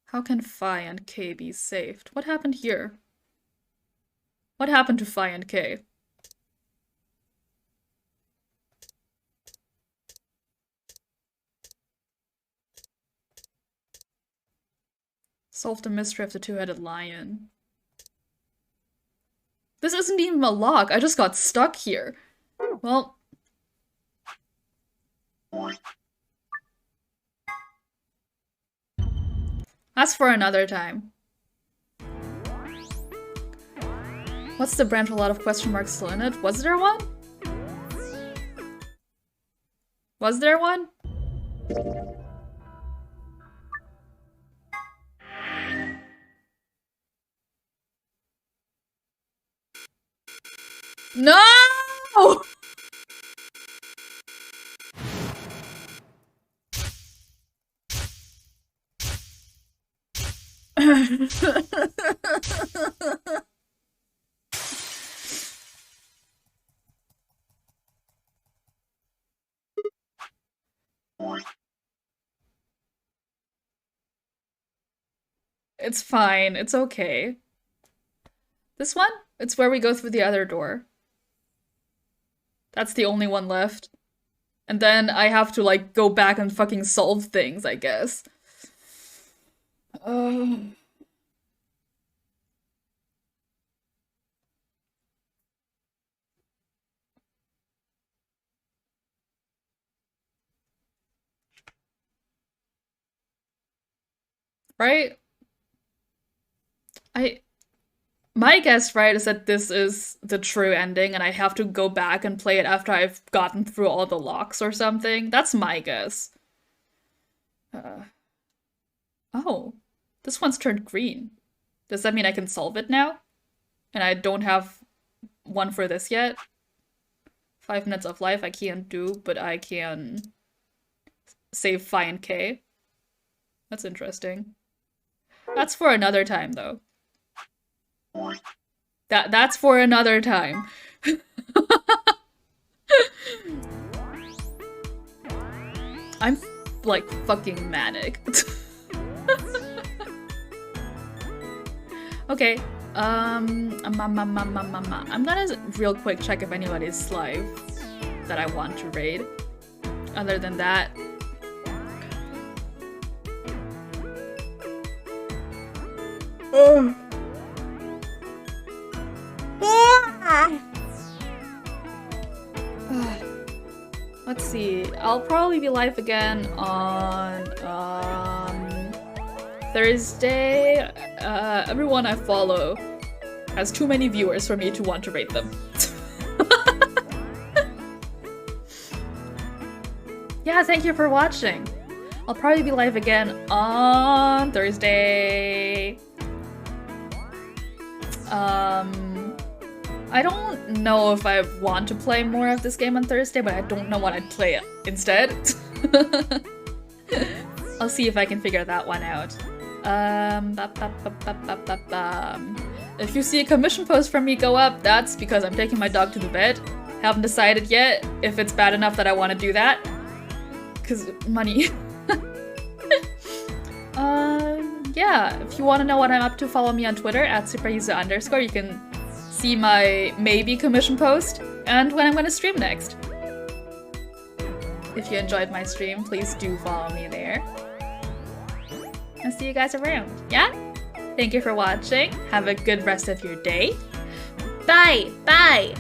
How can Phi and K be saved? What happened here? What happened to Phi and K? Solve the mystery of the two-headed lion. This isn't even a lock. I just got stuck here. Well. That's for another time. What's the branch with a lot of question marks still in it? Was there one? Was there one? No! It's fine. It's okay. This one? It's where we go through the other door. That's the only one left. And then I have to, like, go back and fucking solve things, I guess. Right? My guess, right, is that this is the true ending and I have to go back and play it after I've gotten through all the locks or something. That's my guess. Oh, this one's turned green. Does that mean I can solve it now? And I don't have one for this yet? 5 minutes of life I can't do, but I can save Phi and K. That's interesting. That's for another time, though. That's for another time. I'm like fucking manic. Okay. I'm gonna real quick check if anybody's live that I want to raid. Other than that, let's see. I'll probably be live again on Thursday. Everyone I follow has too many viewers for me to want to rate them. Yeah, thank you for watching. I'll probably be live again on Thursday. I don't know if I want to play more of this game on Thursday, but I don't know what I'd play instead. I'll see if I can figure that one out. If you see a commission post from me go up, that's because I'm taking my dog to the vet. Haven't decided yet if it's bad enough that I want to do that. Cause money. Yeah, if you want to know what I'm up to, follow me on Twitter at superuser_. You can see my maybe commission post and when I'm going to stream next. If you enjoyed my stream, please do follow me there. And see you guys around, yeah? Thank you for watching. Have a good rest of your day. Bye! Bye!